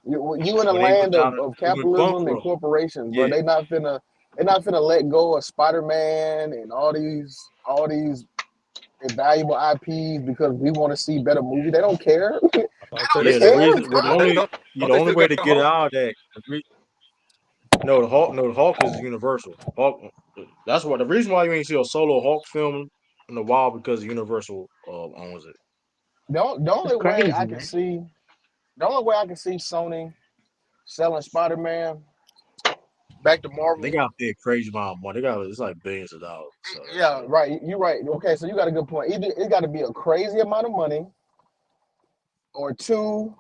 You in a When they went land down of they went capitalism and bankrupt. corporations, bro. Yeah. They not finna let go of Spider Man and all these invaluable IPs because we want to see better movies. They don't care. They I say don't Yeah, they the still got care, reason, the well, the bro. they only, don't you know, don't the they only still way got to the get Hulk? out of that, no, the Hulk is Universal. Hulk, that's why the reason why you ain't see a solo Hulk film in a while because Universal owns it. The It's only way crazy, I can man. see the only way I can see Sony selling Spider Man back to They Marvel. got to pay a crazy amount of money. They got it's like billions of dollars. Yeah, right. You're right. Okay, so you got a good point. Either it got to be a crazy amount of money, or two,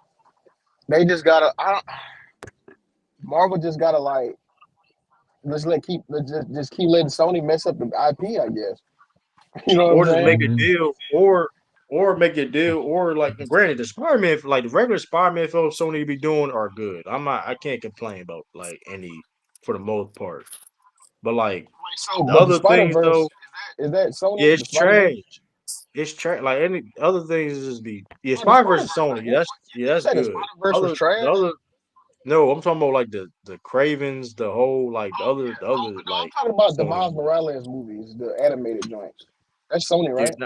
they just gotta. Marvel just gotta like let's just keep letting Sony mess up the IP. I guess you know what I'm Or just saying. make a Mhm. deal, or make a deal, or like granted, the Spider Man, like the regular Spider Man films Sony be doing are good. I can't complain about like any for the most part. But like Wait, so the but the other Spider things Verse though, is that yeah, Sony? The it's Spider Verse. trash. It's trash. Like any other things is just be Oh, the Spider Spider Verse is Verse. Sony. Yeah, You that's said the good. Spider Verse was The trash. other no, I'm talking about like the Cravens, the whole like the Oh other no, I'm like talking about the Sony. Miles Morales movies, the animated joints. That's Sony, Yeah, right?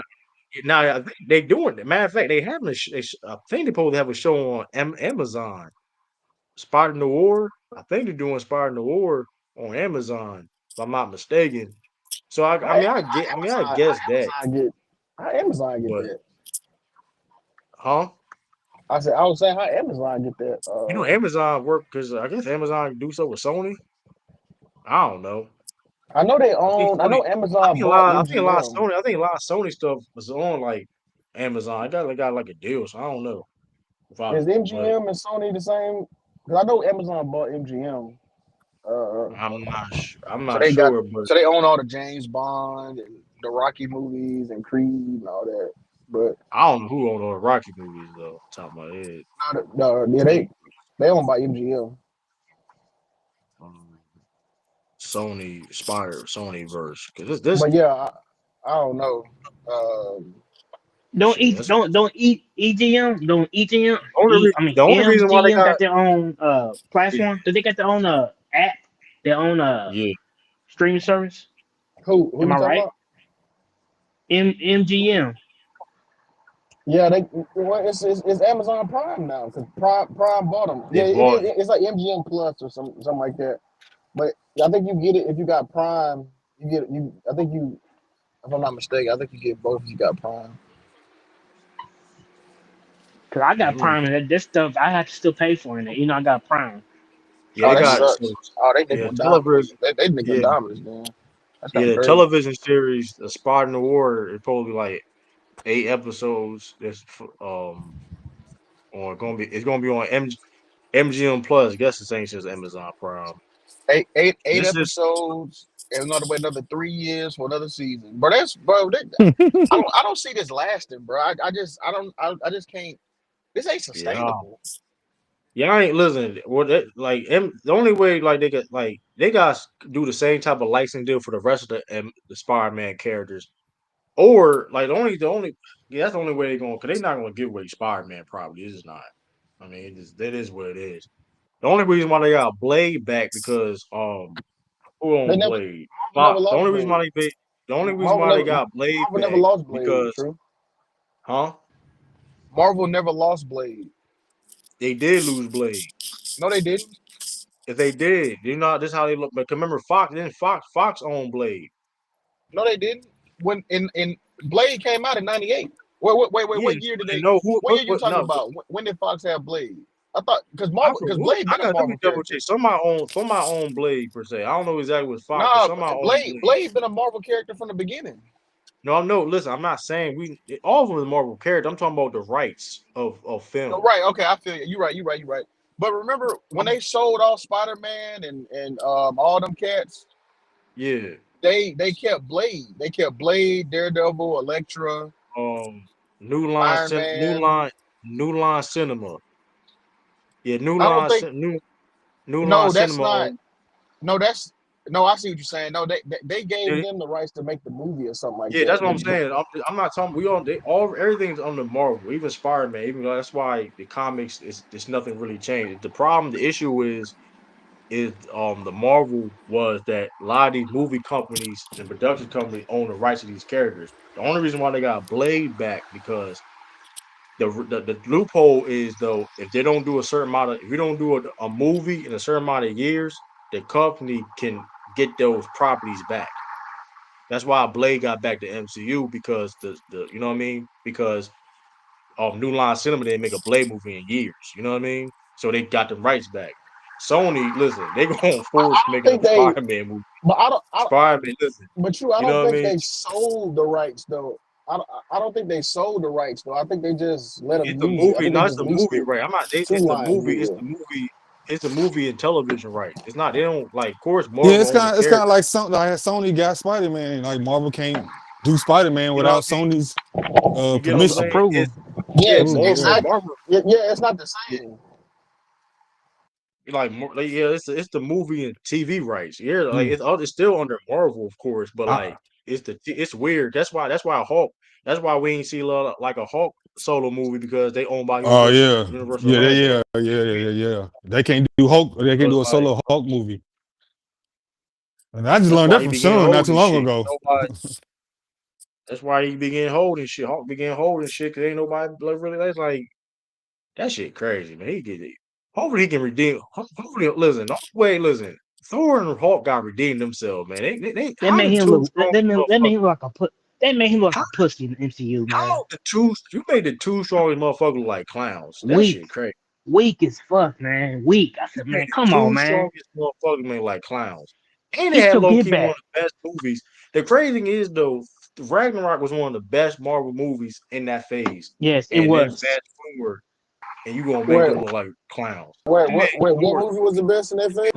now I think they doing it. Matter of fact, they having I think they probably have a show on Amazon. Spider Noir. I think they're doing Spider Noir on Amazon, if I'm not mistaken. So How, I mean I mean I guess that, How Amazon get but that? huh? I said I was saying how Amazon get that. You know, Amazon work because I guess Amazon do so with Sony. I don't know. I know they I think own. I Sony. know Amazon bought MGM. I think a lot of Sony stuff was on like Amazon. I got like a deal, so I don't know if I. Is But MGM and Sony the same? Because I know Amazon bought MGM. Uh, I'm so not they got. sure. But So they own all the James Bond and the Rocky movies and Creed and all that. But I don't know who owned all the Rocky movies though. Top of my head. yeah, I think they owned by MGM. um, Sony verse because this But yeah, I don't know. Um, Don't shit. eat, That's don't eat EGM, don't EGM. I mean the only reason why they MGM got got their own yeah platform. Do they got their own app, their own yeah streaming service? who Am you I talking right? about? MGM. Yeah, it's Amazon Prime now because Prime bought them. they Yeah, it bought is. it. It's like MGM Plus or something like that. But I think you get it if you got Prime. You get you. I think you, if I'm not mistaken, I think you get both if you got Prime. Cause I got Mm. Prime and that stuff I have to still pay for it. You know I got Prime. Yeah, Oh, they that got sucks. Oh, they yeah nickel dime. television They nickel yeah diamonds, man. That's kind yeah of the crazy. television series the Spartan Award is probably like 8 episodes. That's on gonna be it's gonna be on MGM Plus. I guess the same as Amazon Prime. Eight This is episodes, and another 3 years for another season. But I don't see this lasting, bro. I just can't. This ain't yeah. sustainable. Yeah, I ain't listening. The only way like they got do the same type of licensing deal for the rest of the Spider-Man characters, or like the only yeah that's the only way they're going because they're not going to give away Spider-Man probably. It's just not. I mean, that is what it is. The only reason why they got Blade back because who They on never Blade? Marvel never The lost only reason Blade. why they Never got Blade Marvel never back lost Blade. because True. huh? Marvel never lost Blade. They did lose Blade. No, they didn't. If they did, you know this how they look. But remember, Fox owned Blade. No, they didn't. When in Blade came out in '98. Wait. Yeah, What year did and they? no who What year you what talking no. about? When did Fox have Blade? I thought I because forgot. Blade been a Let me Marvel double check. character. Some my own Blade per se. I don't know exactly what's Fox, but Nah, some my own Blade Blade. Blade been a Marvel character from the beginning. No, I'm no. Listen, I'm not saying all of them is Marvel character. I'm talking about the rights of No, film. right? Okay, I feel you. You're right. But remember when they sold off Spider Man and all them cats, Yeah. they kept Blade. They kept Blade, Daredevil, Elektra, Um. Iron Man. New Line Cinema. Yeah. I don't think New Line no, that's Cinema. not no, that's no. I see what you're saying. No, they gave Yeah, them the rights to make the movie or something like yeah, that. that's what I'm saying. I'm not talking. We all they all everything's on the Marvel, even Spider Man. Even though that's why the comics is there's nothing really changed. The problem, the issue is the Marvel was that a lot of these movie companies and production companies own the rights to these characters. The only reason why they got Blade back because the loophole is though if they don't do a certain amount of if you don't do a movie in a certain amount of years, the company can get those properties back. That's why Blade got back to MCU because the you know what I mean because New Line Cinema didn't make a Blade movie in years. You know what I mean? So they got the rights back. Sony, listen, they gonna I force don't making a think they, Spider-Man movie. but Spider-Man, listen, but true. I you know don't what I think mean? they sold the rights though. I don't think they sold the rights though. I think they just let them It's the use it. I movie, think they no, it's just the leased movie, it right? I'm not. to Line Media. It's the movie and television rights. It's not. They don't like. Of course, Yeah, Marvel own the it's kind character. of like Sony got Spider Man. Like Marvel can't do Spider Man You know what without I mean? Sony's You get what I'm permission. saying? Approval. It's Yeah, yeah, Yeah. exactly. Marvel. Yeah, it's not the Yeah, same. yeah, it's the movie and TV rights. Yeah, like Mm. it's still under Marvel, of course, but like I, it's weird. That's why Hulk. That's why we ain't see like a Hulk solo movie because they owned by oh yeah, Universal yeah, Orlando. yeah. They can't do Hulk. They So can't it's do a like solo Hulk movie. And I just that's learned why that he from began Sean not too holding long shit. ago. Nobody. That's why he began holding shit. Hulk began holding shit because ain't nobody really. That's like that shit crazy, man. He get it. Hopefully he can redeem. Hopefully, listen. No way, listen. Thor and Hulk got redeemed themselves, man. They That how made the him two look. strong That made motherfuckers. him look like a put. That made him look How, like a pussy in the MCU, man. how the two you made the two strongest motherfuckers look like clowns. That Weak, shit crazy. weak as fuck, man. Weak. I You said, made man, the come on, two man. strongest motherfuckers look like clowns. And they He had still low get key one back. of the best movies. The crazy thing is though, Ragnarok was one of the best Marvel movies in that phase. Yes, it And then was. fast forward, and you gonna make Wait, them look like clowns. wait, And then what Thor, movie was the best in that phase?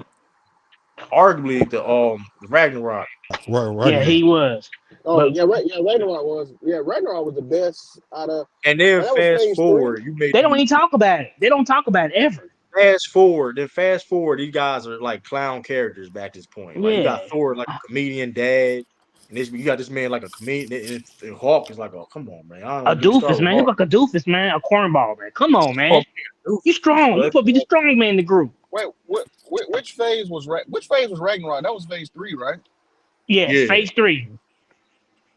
arguably the Ragnarok. Right Yeah, now. he was. Oh But yeah, Ragnarok was the best out of. And then And that was fast phase 3. forward, you made they don't them even talk about it. They don't talk about it ever. fast forward, these guys are like clown characters back at this point. Like you got Yeah. Thor like a comedian dad, and this you got this man like a comedian, and Hawk is like, oh come on, man, I don't A want to get doofus, started with man. He Hawk. look like a doofus, man. A cornball, man. Come on, Hawk man. being a You doofus, man. strong. You But supposed to be the strong man in the group. Wait, which phase was Ragnarok? That was phase 3, right? Yes, yeah, phase 3.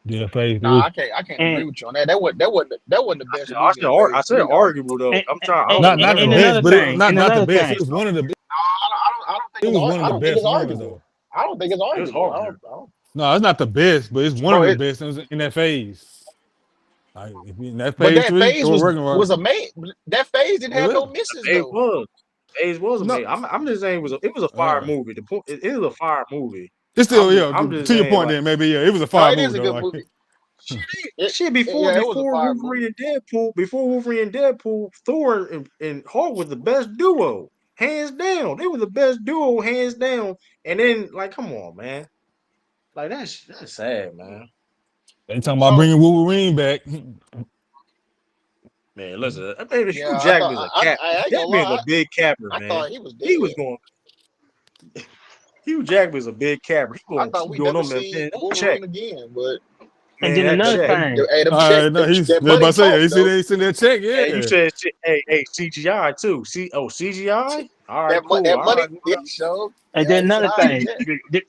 Yeah, phase Nah, three. I can't And agree with you on that. That wasn't the best movie in I phase said three though. arguable though. and, I'm trying. I don't and, know. Not That's the and all. best, another but thing. And not the another best. It thing. was one of the. I It was one of I the don't think best it's ones arguable. though. I don't think it's It's arguable. Hawk. I don't, No, it's not the best, but it's one bro. of the best in that phase. Like if you in that But phase that three, phase Thor Ragnarok. was amazing. That phase didn't have Yeah. no misses It though. was. It was No, amazing. I'm just saying it was a fire uh, movie. The point it is a fire movie. it's still yeah. I'm just To your saying point, like. then maybe yeah, it was a No, fire it is movie a though. good Like movie. Shit Yeah, it was a fire movie. Before Wolverine and Deadpool, Thor and Hulk was the best duo, hands down. They were the best duo, hands down. And then, like, come on, man, like that's sad, man. they talking about So bringing Wolverine back. Man, listen, I mean, Hugh yeah, Jackman is a cap. I ain't That gonna man's a lie. big capper, I man. thought he was He was dead. going. Hugh Jackman is a big capper. He I gonna thought keep we doing never them, man. seen Don't check. Wolverine again. But And man, then that another check. thing, Hey, them All check, right, no, he's that about money to say, talk he though. seen that check, Hey, you yeah. said CGI too. CGI. All right, cool. That All money, right, yeah, sure. and Yeah, then he said, another all right, thing. check. The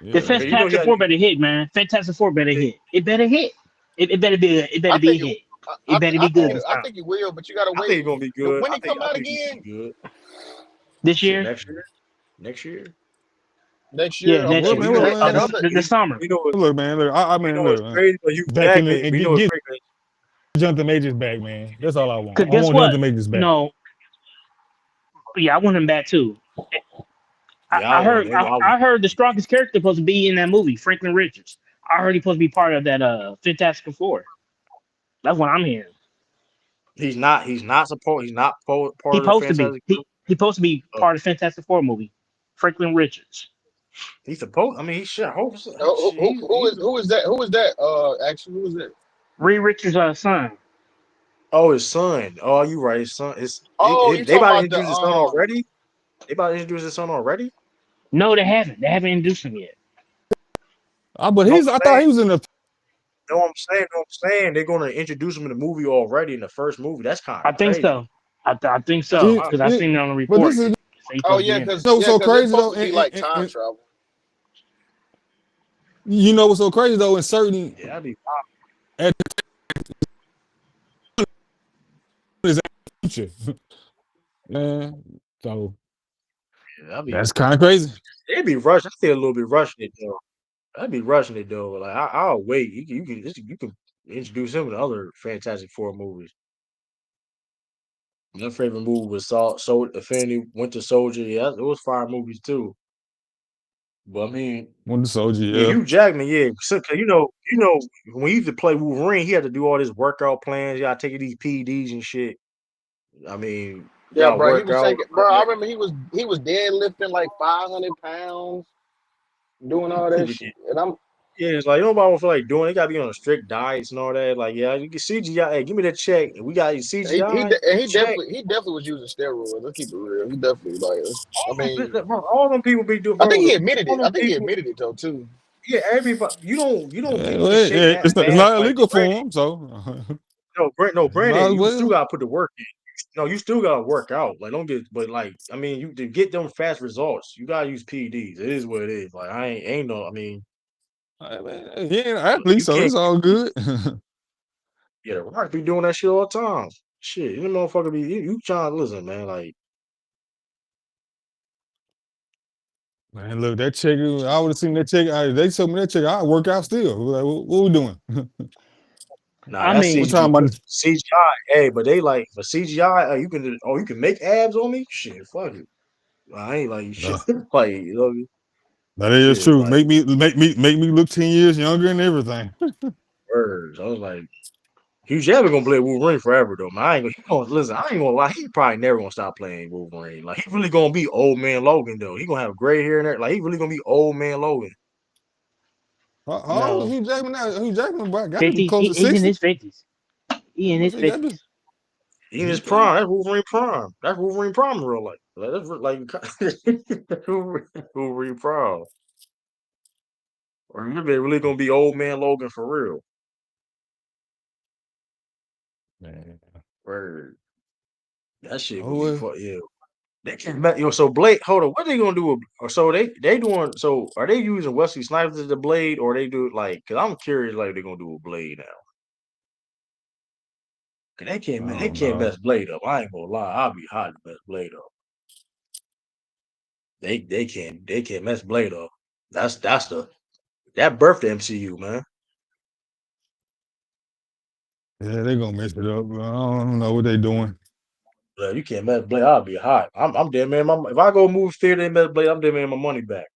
Yeah. man. You know he Fantastic had. Four better hit, man. Fantastic Four better hit. It better hit. It better I be a think it. hit. It better be good this I time. think it will, but you gotta I think wait. it's gonna be good. When it come I out think it's gonna again be good. This Shit, year, next year. Next year. next year, yeah, okay. next Well, year. But man, you know what's That well, other, The summer. you know what look, man, look, I you mean, know what's look, crazy? But you back in Jackman, the, and but you know what's get crazy? Jonathan Majors back, man. That's all I want. Cause I guess want what? Jonathan Majors back. No, yeah, I want him back too. Yeah, I want him. I heard the strongest character supposed to be in that movie, Franklin Richards. I heard he's supposed to be part of that Fantastic Four. That's what I'm hearing. He's not. He's not supposed. He's not part He of the supposed to be. Fantastic Four. He supposed to be Oh, part of the Fantastic Four movie. Franklin Richards. he's supposed. I mean, he should. Hope so. who is that? Who is that? Actually, who is that? Reed Richards' son. Oh, his son. Oh, you right. His son. Oh, you They talking about to about the introduce his son already. They about to introduce his son already. No, they haven't. They haven't introduced him yet. But No, I'm I thought saying. he was in the. No, I'm saying. No, I'm saying. They're gonna introduce him in the movie already in the first movie. That's kind I of think crazy. so. I think That's so He, wild. because I he, seen it on the but report. this is Say he's Oh supposed to be in there. so because it's crazy supposed though, to be like time travel. you know what's so crazy though? In certain Yeah, that'd be at his future, man. So yeah, that'd be. that's kind of crazy. They'd be rushing. I feel a little bit rushing it though. I'd be rushing it though. Like I'll wait. You can introduce him to other Fantastic Four movies. My favorite movie was Infinity, Winter Soldier. Yeah, it was fire movies too. But I mean, When the soldier, yeah, yeah. Hugh Jackman, yeah. So, 'cause when he used to play Wolverine, he had to do all this workout plans. Y'all taking these PEDs and shit. I mean, Yeah, y'all bro. He work was out. taking, bro. I remember he was deadlifting like 500 pounds, doing all that shit. And I'm Yeah, it's like nobody will feel like doing. They gotta be on a strict diets and all that. Like, yeah, you can CGI. Hey, give me that check. And we got your CGI check. he definitely was using steroids. Let's keep it real. He definitely like. I mean, Bro, all them people be doing, I think bro. he admitted All it. I them think he people. admitted it though too. Yeah, everybody. You don't Yeah, get well, into shape that it's fast. not Like, illegal granted, for him, so might Brandon, as you still well. gotta put the work in. No, you still gotta work out. Like, don't get, but like, I mean, you to get them fast results, you gotta use PEDs. It is what it is. Like, ain't no. I mean, He ain't an athlete, you so can't. it's all good. Yeah, the Rock be doing that shit all the time. Shit, you motherfucker be you trying to listen, man. Like, Man, look, that check, I would have seen that check. They told me that check, I'd work out still. Like, what we doing? nah, I that's What mean, time CGI. about CGI, hey, but they like for CGI, you can make abs on me. Shit, fuck it. I ain't like shit. uh, Like, that is shit, true. like Make me look 10 years younger and everything. words. I was like, Hugh Jackman gonna play Wolverine forever though, man. He gonna listen. I ain't gonna lie. He probably never gonna stop playing Wolverine. Like he really gonna be old man Logan though. He gonna have gray hair and that. Like he really gonna be old man Logan. How old is No, Hugh Jackman now? Hugh Jackman got to be 50s. close to He's in 60. his 50s. He in Must his say, got to be. 50s. he in his Okay. prime. That's Wolverine prime. That's Wolverine prime in real life. That's Wolverine prime. Or you really gonna be old man Logan for real. Man. Word. That shit Oh, gonna be well. fun. Yeah. They can't so Blade, hold on, what they gonna do or so they doing so are they using Wesley Snipes as the Blade or they do it like because I'm curious like they're gonna do a Blade now. Cause I they don't can't know. mess Blade up. I ain't gonna lie, I'll be hot to mess Blade up. They can't mess Blade up. That's that birthed the MCU, man. Yeah, they going to mess it up. I don't know what they doing. But you can't mess Blade, I'll be hot. I'm dead man. If I go movie theater and mess Blade, I'm dead man my money back.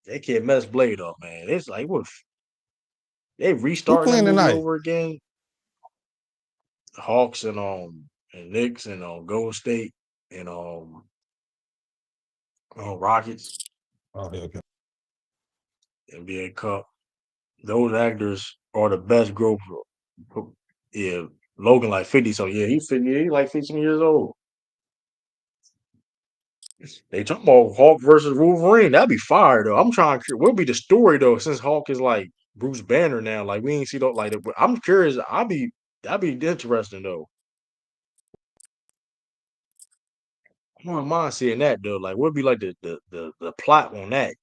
They can't mess Blade up, man. It's like what if they Who restarting that playing movie tonight? over again? Hawks and Knicks and Golden State and Rockets, Oh, yeah, okay. NBA Cup. Those actors are the best group. Yeah, Logan like 50, so yeah, he's 50, he like 15 years old. They talking about Hulk versus Wolverine. That'd be fire though. I'm trying to. What'll be the story though? Since Hulk is like Bruce Banner now, like we ain't see though. Like I'm curious. That'd be interesting though. I wouldn't mind seeing that though. Like what'd be like the plot on that?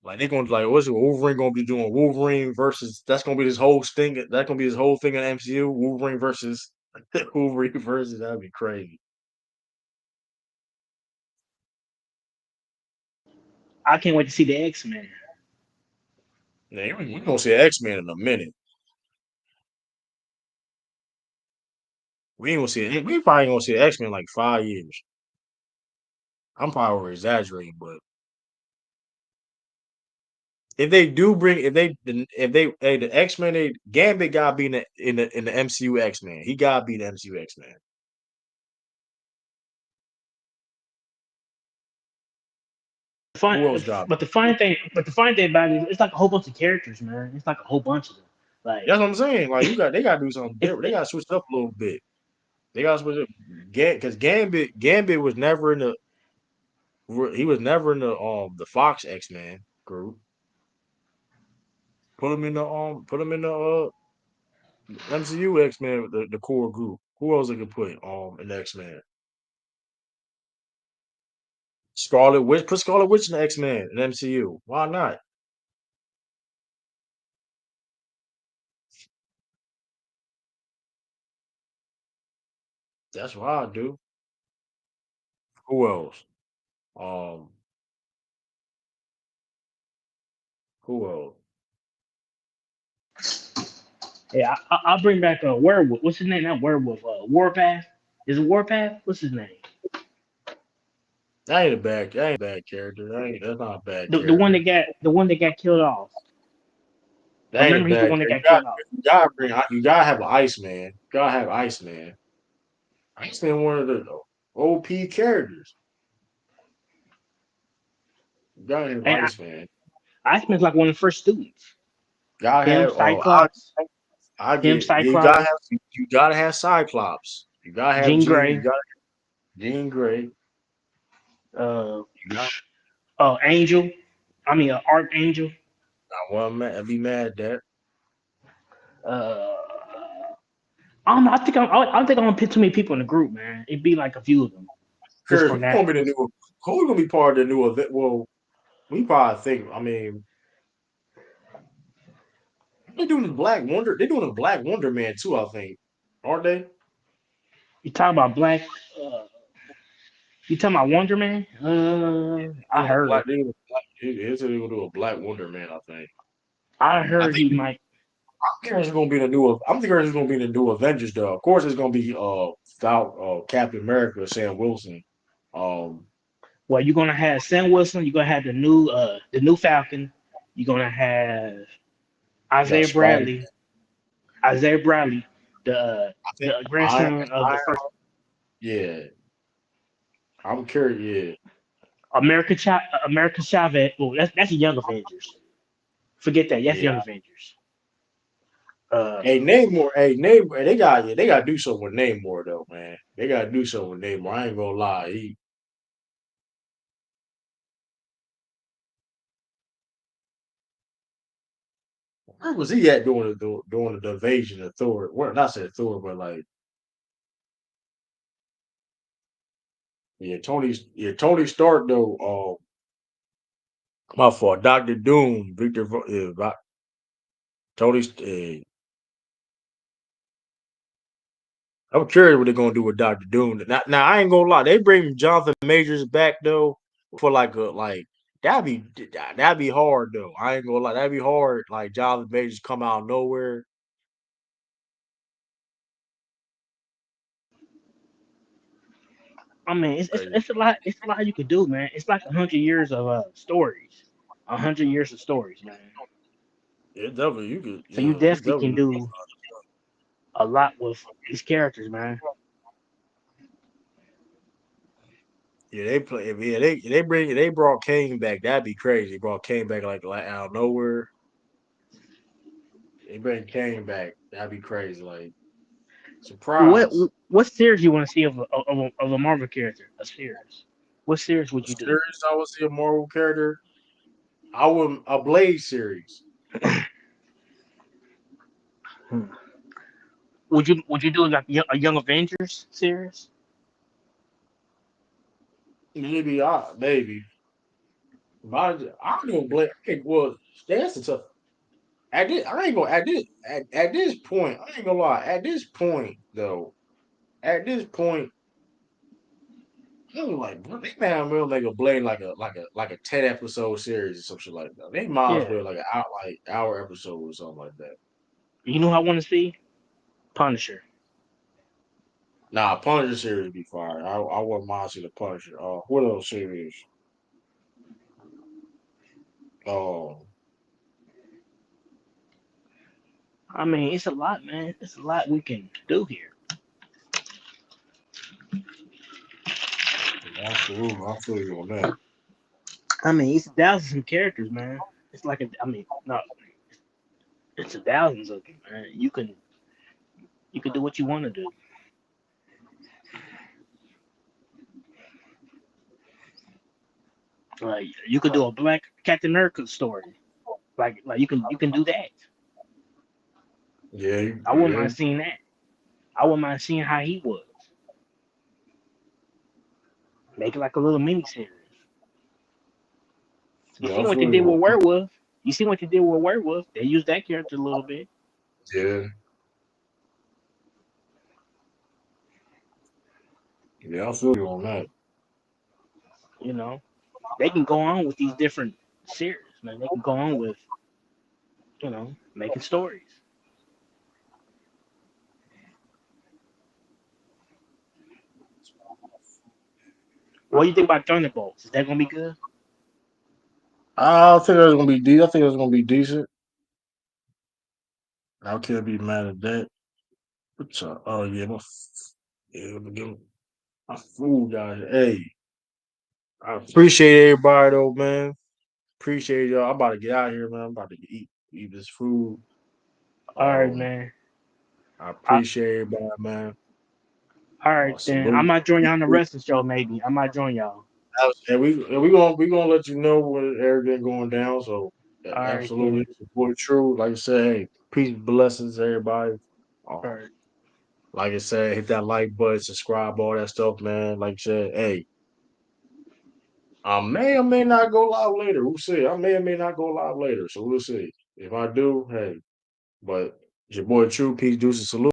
Like they gonna like what's it? Wolverine gonna be doing? Wolverine versus that's gonna be this whole thing. That's gonna be this whole thing in MCU. Wolverine versus Wolverine versus that'd be crazy. I can't wait to see the X-Men. Man, we gonna see X-Men in a minute. We ain't gonna see it. We probably gonna see X-Men in like 5 years. I'm probably over exaggerating, but if they do bring if they hey the X-Men they Gambit gotta be in the MCU X-Men. He gotta be the MCU X-Men. Fun, Who else got? but the funny thing about it is, it's like a whole bunch of characters, man. It's like a whole bunch of them. Like That's what I'm saying. Like they gotta do something it's different. They gotta switch it up a little bit. They gotta switch it because Gambit was never in the he was never in the Fox X-Men group. Put him in the MCU X-Men the core group. Who else they could put in the X-Men? Scarlet Witch. Put Scarlet Witch in the X-Men in MCU. Why not? That's what I do. Who else? Um, who else? yeah, I'll bring back a werewolf. What's his name? Not werewolf. Warpath. Is it Warpath? What's his name? That ain't a bad character. That's not a bad The one character. that got killed off. I That ain't a remember he's the bad one that character. got killed off. You gotta have an Iceman. You gotta have Iceman. Iceman one of the OP characters. You gotta have And Iceman. Iceman's like one of the first students. Gotta Him, have Cyclops, I him, get yeah, Cyclops, you gotta have Cyclops. You gotta have Jean Jean. You Grey, gotta have Jean Grey. uh, You got Angel. I mean, Archangel. I want mad. I'd be mad at that. Uh, I don't know. I don't think I'm gonna put too many people in the group, man. It'd be like a few of them, just Curious, for who's gonna that. be the new? Who's gonna be part of the new event? Well, we probably think. I mean, they're doing the Black Wonder. They're doing a Black Wonder Man too. I think, aren't they? You talking about Black? Uh, you talking about Wonder Man? I Doing a heard. black. They're doing a black. They're gonna do a Black Wonder Man. I think. I I heard think. he might. I'm curious who's gonna be the new. I'm curious who's gonna be the new Avengers though. Of course, it's gonna be without Captain America, Sam Wilson. Um, Well, you're gonna have Sam Wilson. You're gonna have the new Falcon. You're gonna have you got Isaiah Spider. Bradley. Isaiah Bradley, I think the Iron. grandson of the first Yeah, I'm curious. Yeah, America Chavez. Well, that's the Young Avengers. Forget that. That's yeah. Young Avengers. Uh, Hey, Namor. Hey, Namor. They got to do something with Namor though, man. They got to do something with Namor. I ain't gonna lie. Where was he at doing the invasion of Thor? Well, not say Thor, but like Tony Stark though. My fault. Doctor Doom. Tony. I'm curious what they're gonna do with Doctor Doom. Now I ain't gonna lie. They bring Jonathan Majors back though for like that'd be hard though. I ain't gonna lie. That'd be hard. Like Jonathan Majors come out of nowhere. I mean, Crazy. it's a lot. It's a lot you could do, man. It's like 100 years of stories. 100 years of stories, man. Yeah, definitely you could. So you Yeah, it's definitely can definitely. do a lot with these characters, man. Yeah, they play. Yeah, they brought Kane back. That'd be crazy. They brought Kane back like out of nowhere. They bring Kane back. That'd be crazy. Like Surprise. what series you want to see of a Marvel character? A series. What series would A you do? series I would see a Marvel character. I would a Blade series. Hmm. Would you do like a Young Avengers series? Maybe. But I don't know Blade. Well, that's the tough. At this, I ain't gonna at this point. I ain't gonna lie. At this point, though, at this point, I was like, bro, they might as well make a Blade like a 10 episode series or some shit like that. They might as Yeah. well like an hour episode or something like that. You know who I want to see? Punisher. Nah, Punisher series be fire. I wouldn't mind seeing the Punisher. What else series? Oh, I mean, it's a lot, man. It's a lot we can do here. absolutely. I feel you on that. I mean, it's thousands of characters, man. It's like I mean, no, it's a thousands of them, man. You can do what you want to do. Like you could do a Black Captain America story. Like you can do that. Yeah, I wouldn't yeah, mind seeing that. I wouldn't mind seeing how he was. Make it like a little mini series. You yeah. see I what they feel did you with on that. Werewolf. You see what they did with Werewolf. They used that character a little bit. Yeah, yeah. I feel you on that. You know, they can go on with these different series, man. They can go on with making stories. What do you think about Thunderbolts? Is that gonna be good? I think that's gonna be decent. I think it's gonna be decent. I can't be mad at that. What's up? Oh yeah, yeah, my food guys. Hey, I appreciate everybody though, man. Appreciate y'all. I'm about to get out of here, man. I'm about to eat this food. All right, Um, man. I I, appreciate everybody, man. all right, then. I Salute. might join y'all on the wrestling show, maybe. I might join y'all. And we gonna let you know when everything going down. So All right, absolutely then. support true. Like I said, hey, peace, blessings, everybody. All Um, right. like I said, hit that like button, subscribe, all that stuff, man. Like I said, hey, I may or may not go live later. We'll see. I may or may not go live later. So we'll see. If I do, hey, but it's your boy True. Peace, deuces, salute.